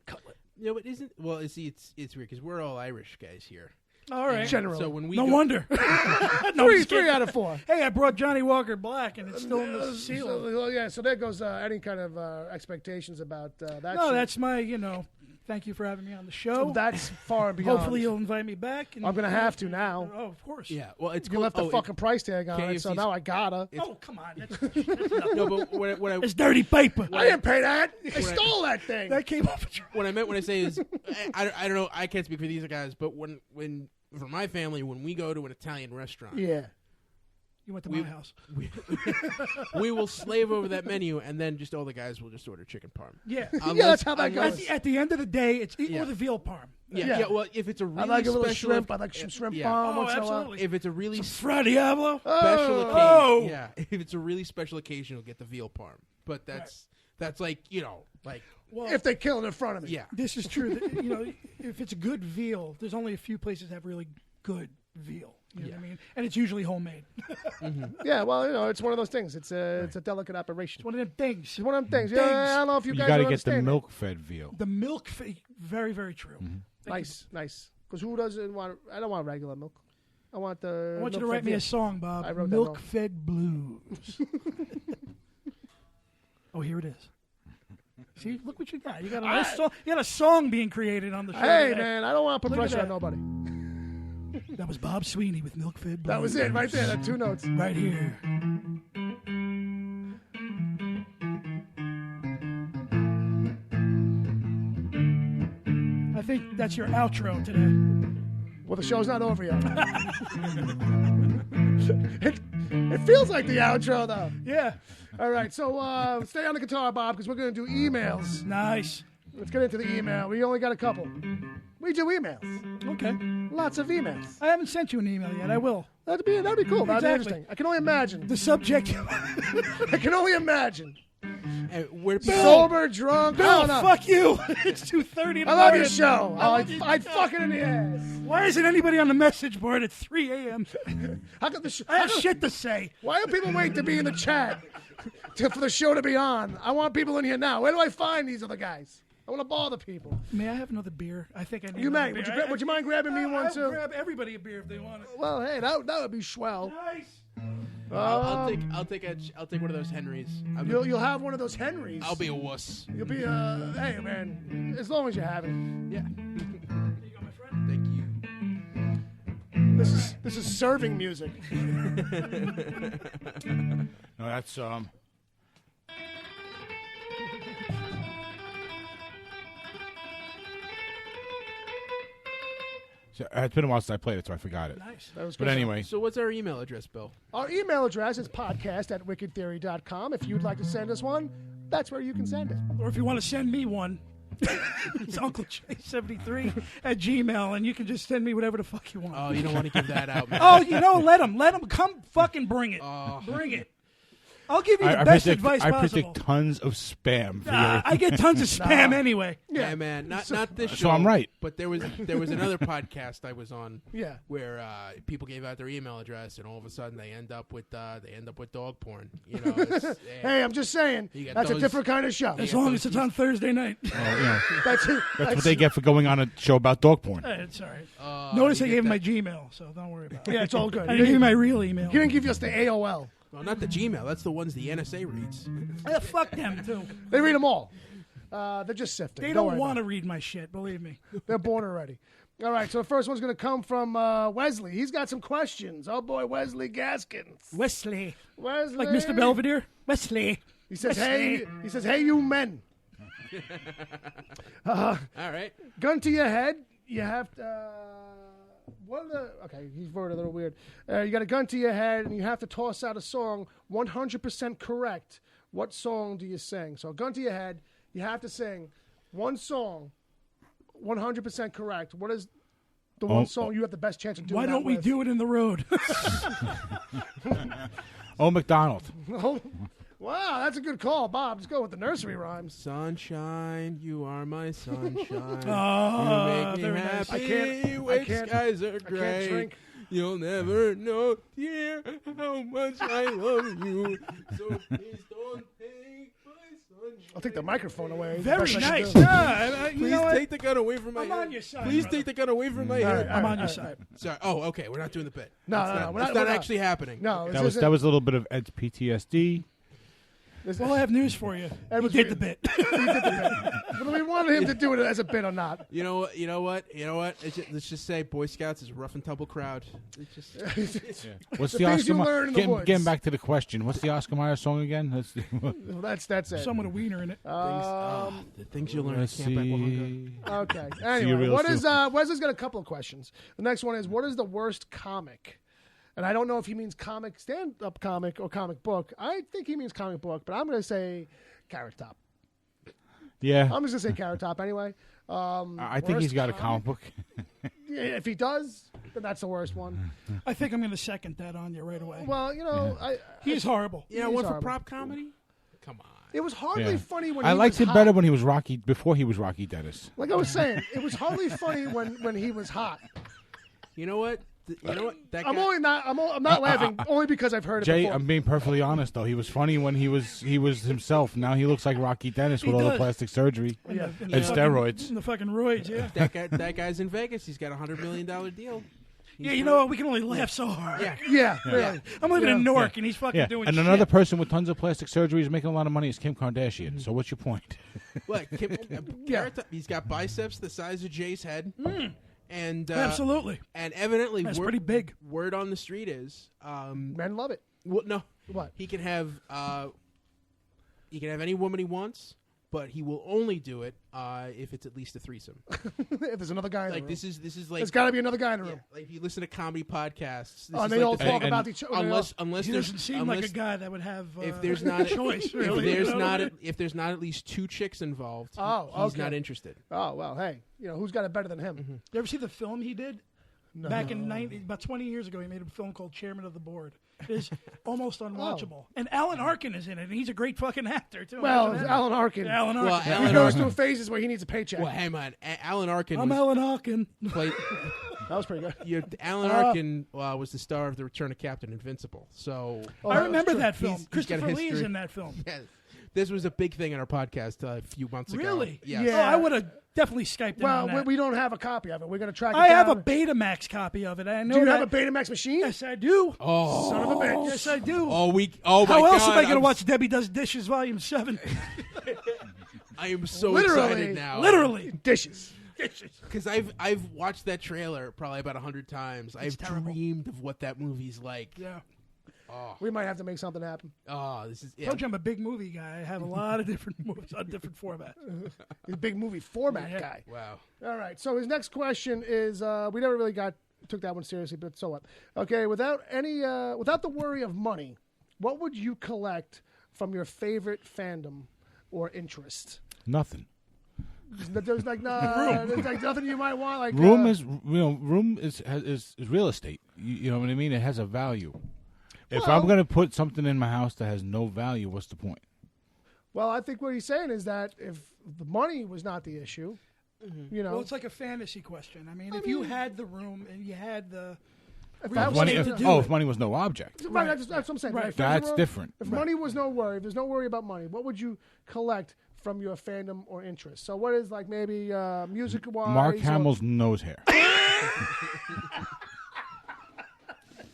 Cutlet. No, but isn't well? See, it's weird because we're all Irish guys here. All right. Generally. So when we No go, wonder. Three out of 4. Hey, I brought Johnny Walker Black, and it's still in the seal. So there goes any kind of expectations about that. No, shit. that's my, thank you for having me on the show. That's far beyond. Hopefully you'll invite me back. And I'm going to have to now. Oh, of course. yeah. Well, it's You cool. left the fucking price tag on it, so KFC's now I gotta. Oh, come on. That's no, but what I it's dirty paper. I didn't pay that. I stole that thing. That came off of your... what I meant when I say is I don't know. I can't speak for these guys, but when for my family, when we go to an Italian restaurant, Yeah. You went to my house. We will slave over that menu, and then just all the guys will just order chicken parm. Yeah. Yeah, that's how that goes. At the end of the day, it's Yeah. or the veal parm. Yeah. Well, if it's a really I like a little special, shrimp. I like some shrimp Yeah. palm Oh, once in a while. absolutely. if it's a really Fra Diablo. special occasion, Oh. yeah. If it's a really special occasion, you'll get the veal parm. But that's like like Well, If they kill it in front of me. yeah. this is true. If it's a good veal, there's only a few places that have really good veal. You know what I mean? And it's usually homemade. Yeah, well, it's one of those things. It's a delicate operation. It's one of them things. It's one of them things. Yeah, I don't know if you You guys got to will get the understand that. milk-fed veal. The milk, very, very true. Nice. Because who doesn't want? I don't want regular milk. I want the. I want you to milk-fed write me veal. a song, Bob. I wrote that Milk Fed Blues. Oh, here it is. See, look what you got. You got a nice song. You got a song being created on the show. Hey, today. man, I don't want to put Look at pressure on that. nobody. That was Bob Sweeney with Milk Fed Blues. That was it, right there. That 2 notes. Right here. I think that's your outro today. Well, the show's not over yet. it feels like the outro, though. Yeah. All right, so stay on the guitar, Bob, because we're going to do emails. Nice. Let's get into the email. We only got a couple. We do emails. Okay. Lots of emails. I haven't sent you an email yet. I will. That'd be cool. That'd be Exactly. interesting. I can only imagine. The subject. I can only imagine. Where people Sober, drunk, I No, don't know. fuck you. It's 2:30 in the I love morning. your show. I I'd fuck it in the ass. Why isn't anybody on the message board at 3 a.m.? How come the I have shit to say. Why do people wait to be in the chat for the show to be on? I want people in here now. Where do I find these other guys? I want to bother people. May I have another beer? I think I need You another may. beer. Would you mind grabbing me one, I'll too? grab everybody a beer if they want it. Well, hey, that would be swell. Nice. I'll take one of those Henrys. You'll have one of those Henrys. I'll be a wuss. You'll be hey man, as long as you have it. Yeah. There you go, my friend. Thank you. This is serving music. No, that's So, it's been a while since I played it, so I forgot it. Nice. That was But good. anyway, So what's our email address, Bill? Our email address is podcast@wickedtheory.com. If you'd like to send us one, that's where you can send it. Or if you want to send me one, it's Uncle J73 at Gmail, and you can just send me whatever the fuck you want. Oh, you don't want to give that out, man. Oh, let him come fucking bring it. Bring it. I'll give you the best advice I possible. predict tons of spam for your. I get tons of spam anyway. Yeah, man. Not this show. So I'm right. But there was another podcast I was on. Yeah. Where people gave out their email address, and all of a sudden they end up with dog porn. You know. It's, Hey, I'm just saying, You got that's a those- different kind of show. As long as it's on Thursday night. That's That's what they get for going on a show about dog porn. It's all right. Notice you I get gave him that- my Gmail, so don't worry about it. Yeah, it's all good. I didn't give you my real email. He didn't give us the AOL. Well, not the Gmail. That's the ones the NSA reads. Yeah, fuck them, too. They read them all. They're just sifting. They Don't don't worry want about to read my shit, believe me. it. They're born already. All right, so the first one's going to come from Wesley. He's got some questions. Oh, boy, Wesley Gaskins. Wesley. Wesley. Like Mr. Belvedere? Wesley. He says, Wesley. hey, you men. All right. Gun to your head. You have to. Okay, he's worded a little weird. You got a gun to your head, and you have to toss out a song 100% correct. What song do you sing? So, gun to your head, you have to sing one song 100% correct. What is the one song you have the best chance of doing? Why don't we do it in the road? Oh, McDonald. Wow, that's a good call, Bob. Let's go with the nursery rhymes. Sunshine, you are my sunshine. Oh, you make me very nice. happy. When skies are gray. drink. You'll never know, dear, how much I love you. So please don't take my sunshine. I'll take the microphone away. Very Best I can nice. do. Yeah, you Please know what? take the gun away from my I'm head. on your side, Please brother. take the gun away from my head. I'm on your side. Sorry. Oh, okay. We're not doing the bit. No, That's we're not not actually happening. No, That was a little bit of Ed's PTSD. Well, I have news for you. He was did re- the bit. Whether we wanted him to do it as a bit or not. You know what? Let's just say Boy Scouts is a rough and tumble crowd. It's just What's The the things Oscar? you learn in the woods. Getting back to the question. What's the Oscar Mayer song again? That's it. Someone a wiener in it. the things you learn at Let's Camp see. Okay. See you Anyway, real what is soon. Wesley's got a couple of questions. The next one is, what is the worst comic? And I don't know if he means comic, stand-up comic, or comic book. I think he means comic book, but I'm going to say Carrot Top. Yeah. I'm just going to say Carrot Top anyway. I think he's got a comic book. Yeah, if he does, then that's the worst one. I think I'm going to second that on you right away. Well, He's horrible. Yeah, He's one for horrible. prop comedy? Come on. It was hardly Yeah. funny when I he liked was him hot. better when he was before he was Rocky Dennis. Like I was saying, it was hardly funny when he was hot. You know what? That I'm guy, not laughing only because I've heard it Jay, before. I'm being perfectly honest though. He was funny when he was himself. Now he looks like Rocky Dennis with all the does. plastic surgery Yeah. and steroids. The fucking roids, yeah. that guy's in Vegas. He's got a $100 million deal. Yeah, you know what? We can only laugh so hard. Yeah. Yeah, really. I'm living in Newark, and he's fucking Yeah, doing and shit. another person with tons of plastic surgery is making a lot of money is Kim Kardashian. So what's your point? What? Carrot Top, he's got biceps the size of Jay's head. And Absolutely. And evidently, That's pretty big. Word on the street is, Men love it. well, no, What? he can have any woman he wants, but he will only do it if it's at least a threesome. If there's another guy in Like the room. this is like There's got to be another guy in the yeah, room. like if you listen to comedy podcasts, this Oh, is they like all the thing. talk and about each other. Unless He there's doesn't seem like a guy that would have if there's not choice, really. if there's not at least two chicks involved, Oh, he's okay. not interested. Oh, well, hey. Who's got it better than him? You ever see the film he did? Back in about 20 years ago, he made a film called Chairman of the Board. It is almost unwatchable. And Alan Arkin is in it, and he's a great fucking actor, too. Well, Imagine that. Alan Arkin. Alan Arkin. Well, He Alan goes Arkin. through phases where he needs a paycheck. Well, hang on, Alan Arkin. I'm was Alan Arkin. played. That was pretty good. Alan Arkin was the star of The Return of Captain Invincible. So Oh, I that was remember true. that film. He's got a Christopher Lee is history. in that film. yeah, this was a big thing on our podcast a few months ago. Really? Yes. Yeah. Oh, I would have definitely Skyped in on Well, that. we don't have a copy of it. We're going to track it I down. have a Betamax copy of it. I know Do you that. have a Betamax machine? Yes, I do. Oh, Son of a bitch. Yes, I do. Oh, my How God! else am I going to watch Debbie Does Dishes Volume 7? I am so Literally. excited now. Literally. Dishes. Because I've watched that trailer probably about 100 times. I've terrible. dreamed of what that movie's like. Yeah. We might have to make something happen. Oh, this is I told you I'm a big movie guy. I have a lot of different movies on different formats. He's a big movie format guy. wow. All right. So his next question is: we never really took that one seriously, but so what? Okay. Without the worry of money, what would you collect from your favorite fandom or interest? Nothing. There's like there's like nothing you might want. Like Room is real estate. You know what I mean? It has a value. If Well- I'm going to put something in my house that has no value, what's the point? Well, I think what he's saying is that if the money was not the issue, Well, it's like a fantasy question. I mean, if you had the room and you had the if real that was Money, estate if, to do if it. money was no object. Right, that's what I'm saying. Right. If there's That's a- different. If money was no worry, if there's no worry about money, what would you collect from your fandom or interest? So what is like maybe music-wise? Mark or- Hamill's nose hair.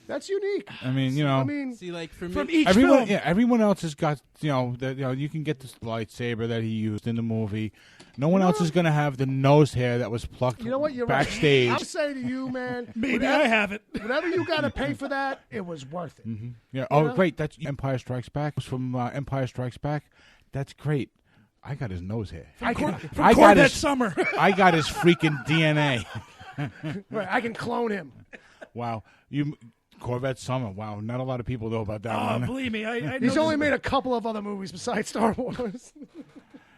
That's unique. I mean, you know. I mean, See, like for from me, each Everyone, film. yeah, everyone else has got, you can get this lightsaber that he used in the movie. No one else is going to have the nose hair that was plucked you know what? You're backstage. right. I'm saying to you, man. Maybe I have it. Whatever you got to pay for that, it was worth it. Yeah. Oh, great. That's Empire Strikes Back. It was from Empire Strikes Back. That's great. I got his nose hair. From I got Corvette his Summer. I got his freaking DNA. Right, I can clone him. Wow. Corvette Summer. Wow. Not a lot of people know about that one. Believe me, I know He's only this- made a couple of other movies besides Star Wars.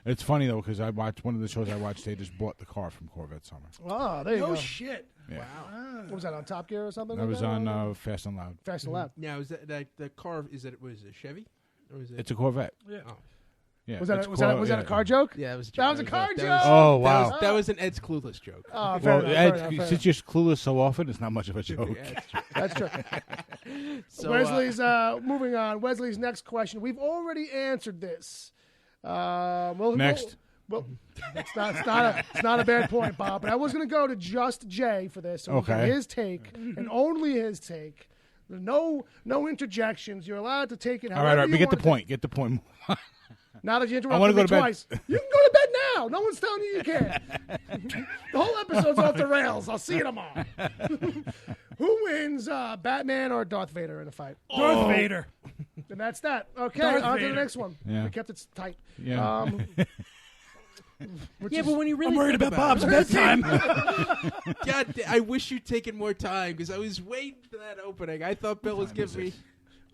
It's funny though because I watched one of the shows I watched. They just bought the car from Corvette Summer. Oh, there you No go. shit. Yeah. What was that on Top Gear or something? That like was on Fast and Loud. Fast and Loud. now is that the car? Was it a Chevy? Or is it? It's a Corvette. Yeah. Oh. Yeah. Was that it's was that a car joke? Yeah, it was. A That was a joke. car That joke. was- Oh that wow. was- That was an Ed's Clueless joke. Oh, fair Well, enough, Ed, fair enough, fair since you're clueless so often, it's not much of a joke. Yeah, that's true. enough. That's true. So, Wesley's moving on. Wesley's next question. We've already answered this. Next. Well, it's not a bad point, Bob. But I was going to go to just Jay for this. So we get Okay. his take and only his take. No interjections. You're allowed to take it. All right. however We you get the want point. Get the point. to. Now that you I wanna interrupted go me to bed. twice, you can go to bed now. No one's telling you you can't. The whole episode's off the rails. I'll see you tomorrow. Who wins, Batman or Darth Vader in a fight? Darth Vader. And that's that. Okay, Darth on to Vader. the next one. Yeah. We kept it tight. Yeah. Yeah, but when you really I'm worried think about Bob's it- bedtime. God, I wish you'd taken more time because I was waiting for that opening. I thought Bill was giving me.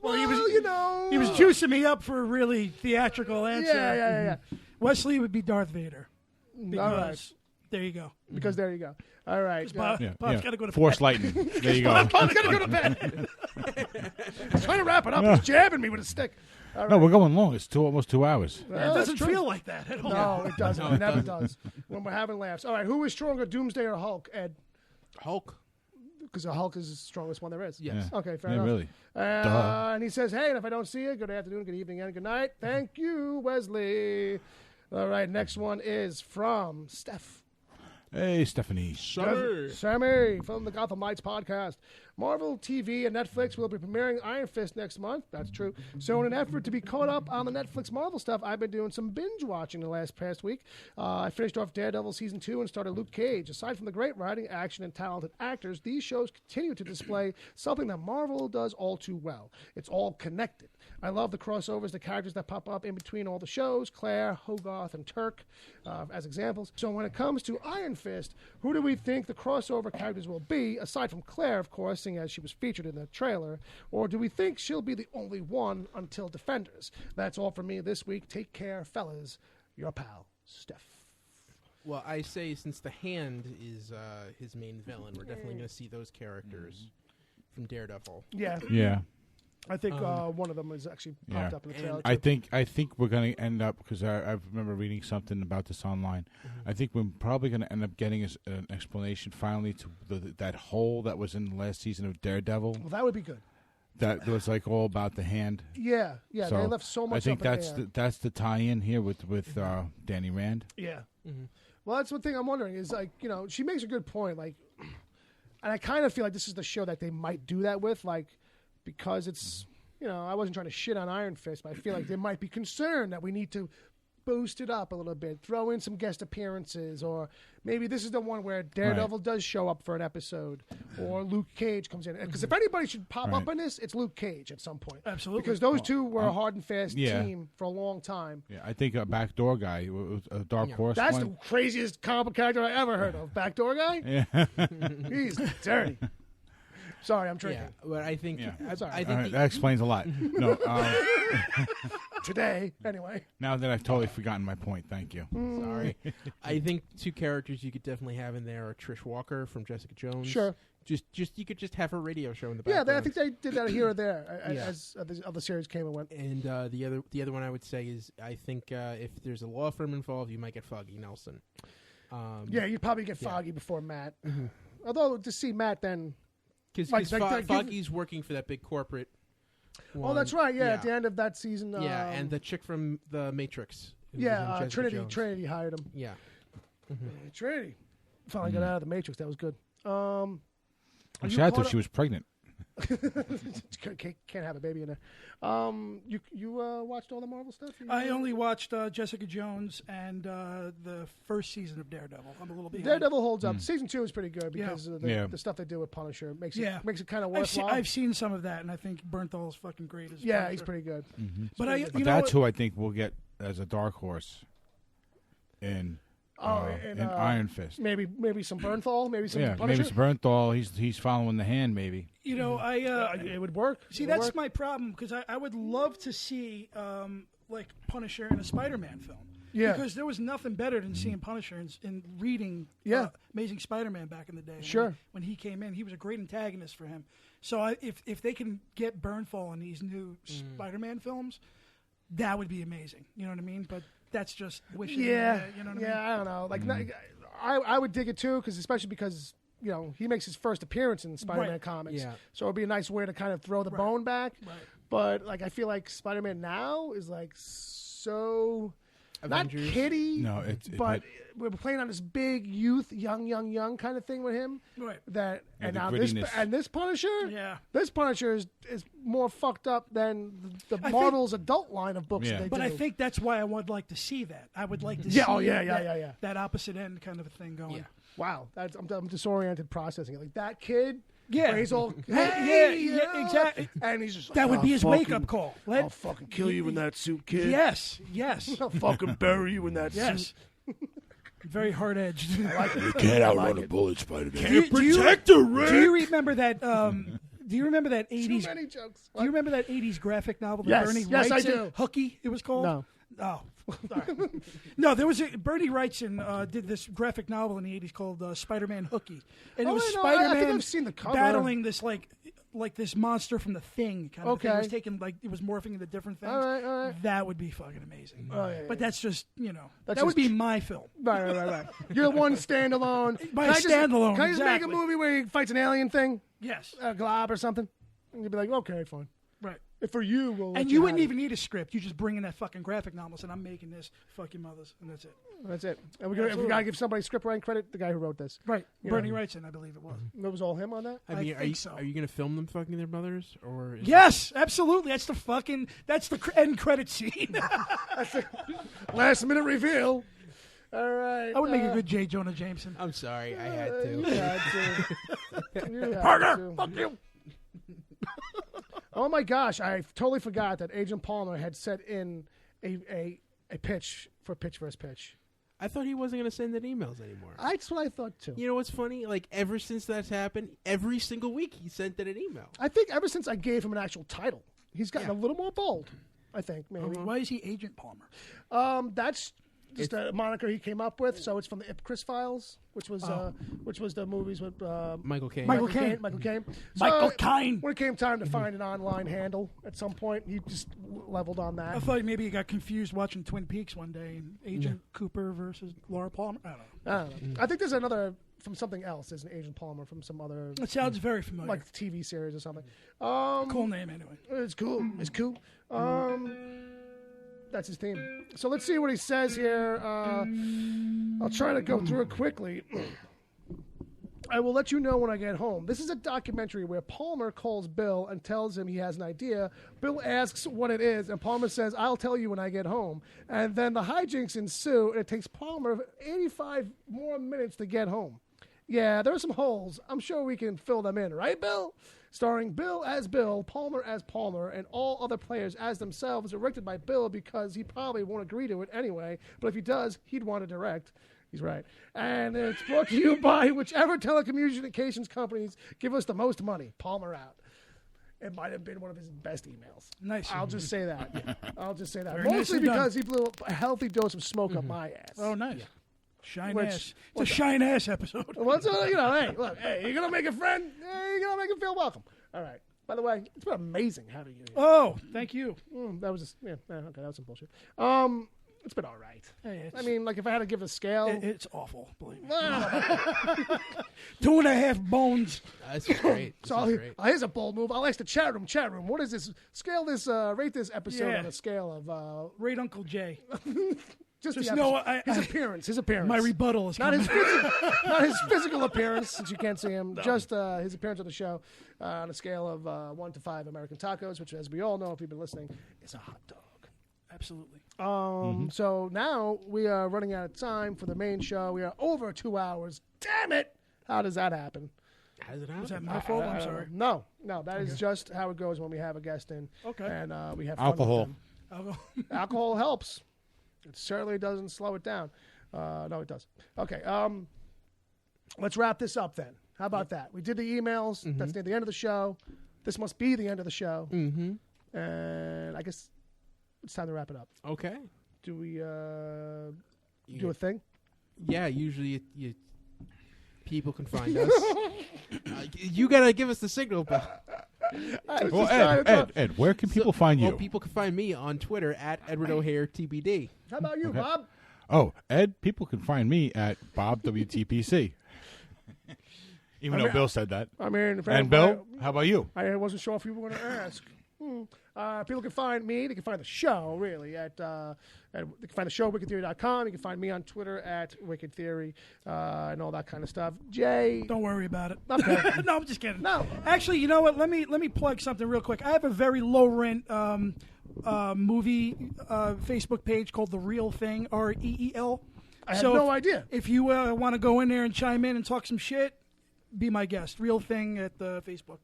Well, he was, you know, he was juicing me up for a really theatrical answer. Yeah. Wesley would be Darth Vader. Because, All right. there you go. Because there you go. All right. Bob's got to go to Force bed. lightning. There you go. Bob's got to go to bed. He's trying to wrap it up. He's jabbing me with a stick. All right. No, we're going long. It's almost 2 hours. It Well, doesn't that's true. feel like that at all. No, it doesn't. No, It it never doesn't. does. When we're having laughs. All right. Who is stronger, Doomsday or Hulk, Ed? Hulk. Because the Hulk is the strongest one there is. Yes. Yeah. Okay, fair Yeah, enough. really. And he says, hey, and if I don't see you, good afternoon, good evening, and good night. Thank you, Wesley. All right, next one is from Steph. Hey, Stephanie. Sammy from the Gotham Lights podcast. Marvel TV and Netflix will be premiering Iron Fist next month. That's true. So in an effort to be caught up on the Netflix Marvel stuff, I've been doing some binge watching the past week. I finished off Daredevil Season 2 and started Luke Cage. Aside from the great writing, action, and talented actors, these shows continue to display something that Marvel does all too well. It's all connected. I love the crossovers, the characters that pop up in between all the shows, Claire, Hogarth, and Turk, as examples. So when it comes to Iron Fist, who do we think the crossover characters will be, aside from Claire, of course, seeing as she was featured in the trailer, or do we think she'll be the only one until Defenders? That's all from me this week. Take care, fellas. Your pal, Steph. Well, I say since the Hand is his main villain, we're definitely going to see those characters from Daredevil. Yeah. Yeah. I think one of them is actually popped up in the trailer. I think we're going to end up, because I remember reading something about this online. I think we're probably going to end up getting an explanation finally to that hole that was in the last season of Daredevil. Well, that would be good. That was like all about the Hand. Yeah, So they left so much. I think up in that's the air. that's the tie-in here with Danny Rand. Yeah. Well, that's one thing I'm wondering is, like, you know, she makes a good point, like, and I kind of feel like this is the show that they might do that with, like, because it's, you know, I wasn't trying to shit on Iron Fist, but I feel like they might be concerned that we need to boost it up a little bit, throw in some guest appearances, or maybe this is the one where Daredevil does show up for an episode, or Luke Cage comes in. Because if anybody should pop up in this, it's Luke Cage at some point. Absolutely. Because those two were a hard and fast yeah. team for a long time. Yeah, I think a backdoor guy, a Dark Horse. That's one. the craziest comic character I ever heard of. Backdoor guy? Yeah. He's dirty. Sorry, I'm drinking. Yeah, but I think That's all right. I All think right, that explains a lot. No, Today, anyway. now that I've totally forgotten my point, thank you. sorry. I think two characters you could definitely have in there are Trish Walker from Jessica Jones. Sure. Just you could just have her radio show in the Yeah, background. I think they did that here or there Yeah. as the other series came and went. And the other one I would say is I think if there's a law firm involved, you might get Foggy Nelson. Yeah, you'd probably get Foggy before Matt. Although to see Matt then. Because Like, Foggy's working for that big corporate. Oh, that's right. Yeah, at the end of that season. Yeah, and the chick from The Matrix. who was in Yeah, Jessica Trinity. Jones. Trinity hired him. Yeah. Trinity. Finally got out of the Matrix. That was good. Actually, I thought she was pregnant. Can't have a baby in there. You watched all the Marvel stuff? I only watched Jessica Jones and the first season of Daredevil. I'm a little behind. Daredevil holds up. Season 2 is pretty good because of Yeah. the stuff they do with Punisher. Makes Yeah. it kind of I've, worthwhile. I've seen some of that, and I think Bernthal is fucking great as Yeah, Punisher. he's pretty good. But I, But you know, that's who I think we'll get as a Dark Horse in in Iron Fist. Maybe some Bernthal, maybe some Yeah, Punisher. maybe it's Bernthal. He's following the Hand, maybe. you know, It would work. See, It would that's work. my problem because I would love to see like Punisher in a Spider-Man film. Yeah. Because there was nothing better than seeing Punisher and reading Amazing Spider-Man back in the day. Sure. When he came in, he was a great antagonist for him. So if they can get Bernthal in these new Spider-Man films, that would be amazing. You know what I mean? But that's just wishing. Yeah, you know what I mean? I don't know. Like, I would dig it too, especially because you know he makes his first appearance in Spider-Man Right. comics. Yeah. So it'd be a nice way to kind of throw the bone back. Right. But like, I feel like Spider-Man now is like so Avengers. not kiddie. No, but we're playing on this big youth, young kind of thing with him. Right. That Yeah, and the now grittiness. this Punisher. Yeah. This Punisher is more fucked up than the I Marvel's adult line of books. Yeah. That they But do. I think that's why I would like to see that. I would like to Yeah, see oh, yeah. that opposite end kind of a thing going. Yeah. Wow, I'm disoriented processing it. Like that kid, Yeah. where he's all, Yeah, hey, yeah, exactly. and he's just like, That would be his fucking- wake-up call. Let- I'll fucking kill you in that suit, kid. Yes. I'll fucking bury you in that Yes. suit. Very hard edged. You can't outrun a bullet, Spider-Man. Do you remember that? Do you remember that 80s? Too many jokes. Do you remember that 80s graphic novel that Yes. Bernie Yes, I Wrightson? do. Hooky, it was called? No. Oh. Sorry. No, there was Bernie Wrightson did this graphic novel in the 80s called Spider-Man Hooky. And it was I know. Spider-Man I think I've seen the cover. battling this like this monster from The Thing kind of thing. It Okay. was taking it was morphing into different things. All right. That would be fucking amazing. Oh, yeah, But that's just, That's that would just be my film. Right. You're one standalone. My Can I just- standalone, Can I just make a exactly. movie where he fights an alien thing? Yes. A glob or something? And you'd be like, okay, fine. Right. If for you, we'll let And you wouldn't have even need a script. You just bring in that fucking graphic novel and I'm making this, fuck your mothers, and that's it. it. That's it. And we got to give somebody script writing credit, the guy who wrote this. Right. You Bernie know. Wrightson, I believe it was. That was all him on that? I mean, think so. Are you going to film them fucking their mothers, or? Yes, absolutely. That's the end credit scene. Last minute reveal. All right. I would make a good J. Jonah Jameson. I'm sorry, I had You to. had to. You had Parker, to. fuck you. Oh my gosh! I totally forgot that Agent Palmer had set in a pitch for Pitch vs. Pitch. I thought he wasn't going to send in emails anymore. That's what I thought too. You know what's funny? Like, ever since that's happened, every single week he sent in an email. I think ever since I gave him an actual title, he's gotten a little more bold. I think maybe. Why is he Agent Palmer? That's just a moniker he came up with. So it's from the Ipcris Files, which was the movies with Michael Caine. Michael Caine. Michael Caine. Michael Caine. When it came time to find an online handle at some point, he just leveled on that. I thought maybe he got confused watching Twin Peaks one day and Agent Cooper versus Laura Palmer. I don't know. I don't know. I think there's another from something else. There's an Agent Palmer from some other It sounds very familiar. like TV series or something. Cool name anyway. It's cool. It's cool. That's his theme. So let's see what he says here. I'll try to go through it quickly. I will let you know when I get home. This is a documentary where Palmer calls Bill and tells him he has an idea. Bill asks what it is, and Palmer says, I'll tell you when I get home. And then the hijinks ensue, and it takes Palmer 85 more minutes to get home. Yeah, there are some holes. I'm sure we can fill them in, right, Bill? Starring Bill as Bill, Palmer as Palmer, and all other players as themselves, directed by Bill because he probably won't agree to it anyway. But if he does, he'd want to direct. He's right. And it's brought to you by whichever telecommunications companies give us the most money. Palmer out. It might have been one of his best emails. Nice. I'll just say that. Very Mostly nicely done. because he blew a healthy dose of smoke up my ass. Oh, nice. Shine Which- ass. It's a shine ass episode. What's hey, look, hey, you're gonna make a friend. Hey, you're gonna make him feel welcome. All right. By the way, it's been amazing having you here. Oh, thank you. That was just okay. That was some bullshit. It's been all right. Hey, I mean, like if I had to give a scale, it's awful. Believe me. 2.5 bones. This is great. This so is great. here's a bold move. I'll ask the chat room. Chat room, what is this? Rate this episode Yeah. on a scale of Rate Uncle Jay. just Just the know episode. His appearance. My rebuttal is Not coming. not his physical appearance, since you can't see him. Just his appearance on the show on a scale of 1 to 5 American tacos, which, as we all know, if you've been listening, is a hot dog. Absolutely. So now we are running out of time for the main show. We are over 2 hours. Damn it! How does that happen? How does it happen? Is that my fault? I'm sorry. No, that is just how it goes when we have a guest in. Okay. And we have fun with Alcohol. them. I'll go. Alcohol helps. It certainly doesn't slow it down. No, it does. Okay. Let's wrap this up then. How about that? We did the emails. That's near the end of the show. This must be the end of the show. Mm-hmm. And I guess it's time to wrap it up. Okay. Do we do a thing? Yeah, usually you people can find us. You gotta give us the signal. But Well, Ed, where can people find you? Well, people can find me on Twitter at Edward O'Hare TBD. How about you, Bob? Oh, Ed, people can find me at Bob WTPC. Even though Bill said that. I mean, And Bill, how about you? I wasn't sure if you were going to ask. People can find me. They can find the show, really, at they can find the show at wickedtheory.com. You can find me on Twitter at Wicked Theory and all that kind of stuff. Jay. Don't worry about it. Okay. No, I'm just kidding. No. Actually, you know what? Let me plug something real quick. I have a very low rent movie Facebook page called The Real Thing, REEL. I had no idea. If you want to go in there and chime in and talk some shit, be my guest. Real Thing at Facebook.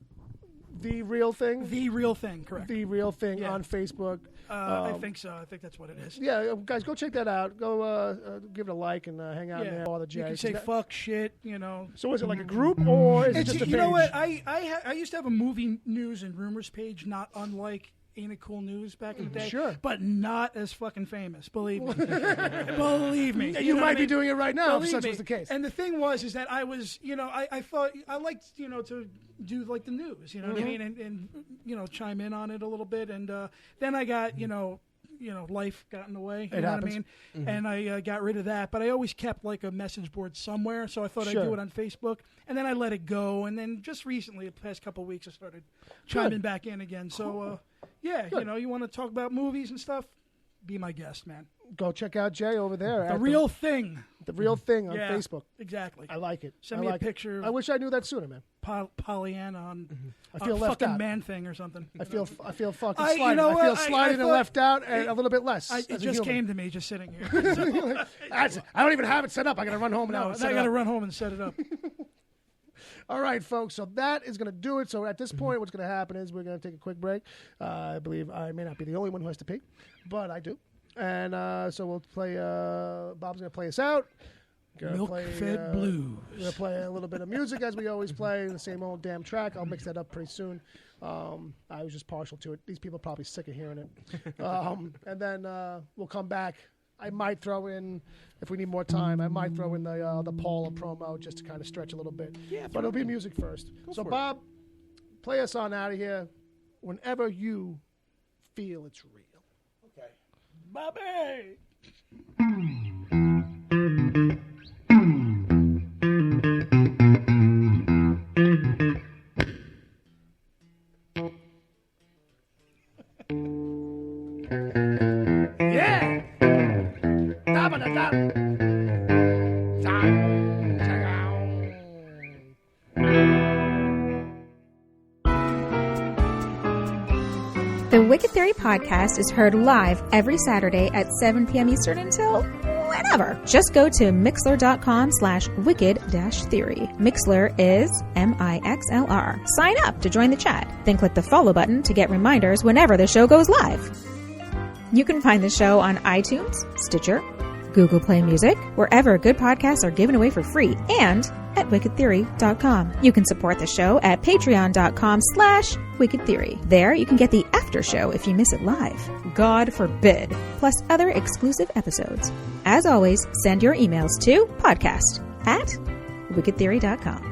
The Real Thing? The Real Thing, correct. The Real Thing Yeah. on Facebook. I think so. I think that's what it is. Yeah, guys, go check that out. Go give it a like and hang out in there. All the You can say fuck, shit, you know. So is it like a group or is it It's, just a page? you know what? I used to have a movie news and rumors page, not unlike Ain't It Cool News back in the day. Sure. But not as fucking famous, believe me. Believe me. You know might what I be mean? doing it right now if Believe such me. was the case. And the thing is that I was, you know, I thought I liked, you know, to do like the news, you know what I mean, and you know, chime in on it a little bit, and then I got, you know, life got in the way. You know happens. what I mean? And I got rid of that, but I always kept like a message board somewhere, so I thought I'd do it on Facebook, and then I let it go, and then just recently, the past couple of weeks, I started chiming back in again. So, yeah, you know, you want to talk about movies and stuff, be my guest, man. Go check out Jay over there. The Real Thing. The Real Thing on Yeah, Facebook. Exactly. I like it. Send I me like a picture. I wish I knew that sooner, man. Pollyanna on I feel a left fucking out. Man Thing or something. I feel fucking I- slighted. you know I what? feel I slighted and thought- left out and a little bit less. It as a just human. came to me just sitting here. I don't even have it set up. I got to run home now. No, and set I it got to up. run home and set it up. All right, folks. So that is going to do it. So at this point, what's going to happen is we're going to take a quick break. I believe I may not be the only one who has to pee, but I do. And so we'll play. Bob's going to play us out. Milk-fed blues. We're going to play a little bit of music as we always play, the same old damn track. I'll mix that up pretty soon. I was just partial to it. These people are probably sick of hearing it. And then we'll come back. I might throw in, if we need more time, I might throw in the Paula promo just to kind of stretch a little bit. Yeah, but it'll be music first. So, Bob, play us on out of here whenever you feel it's real. Okay. Bobby! Yeah! The Wicked Theory podcast is heard live every Saturday at 7 p.m. Eastern until whenever. Just go to mixlr.com/wicked-theory. Mixlr is MIXLR. Sign up to join the chat. Then click the follow button to get reminders whenever the show goes live. You can find the show on iTunes, Stitcher, Google Play Music, wherever good podcasts are given away for free, and at wickedtheory.com. You can support the show at patreon.com/wickedtheory. There you can get the after show if you miss it live. God forbid. Plus other exclusive episodes. As always, send your emails to podcast@wickedtheory.com.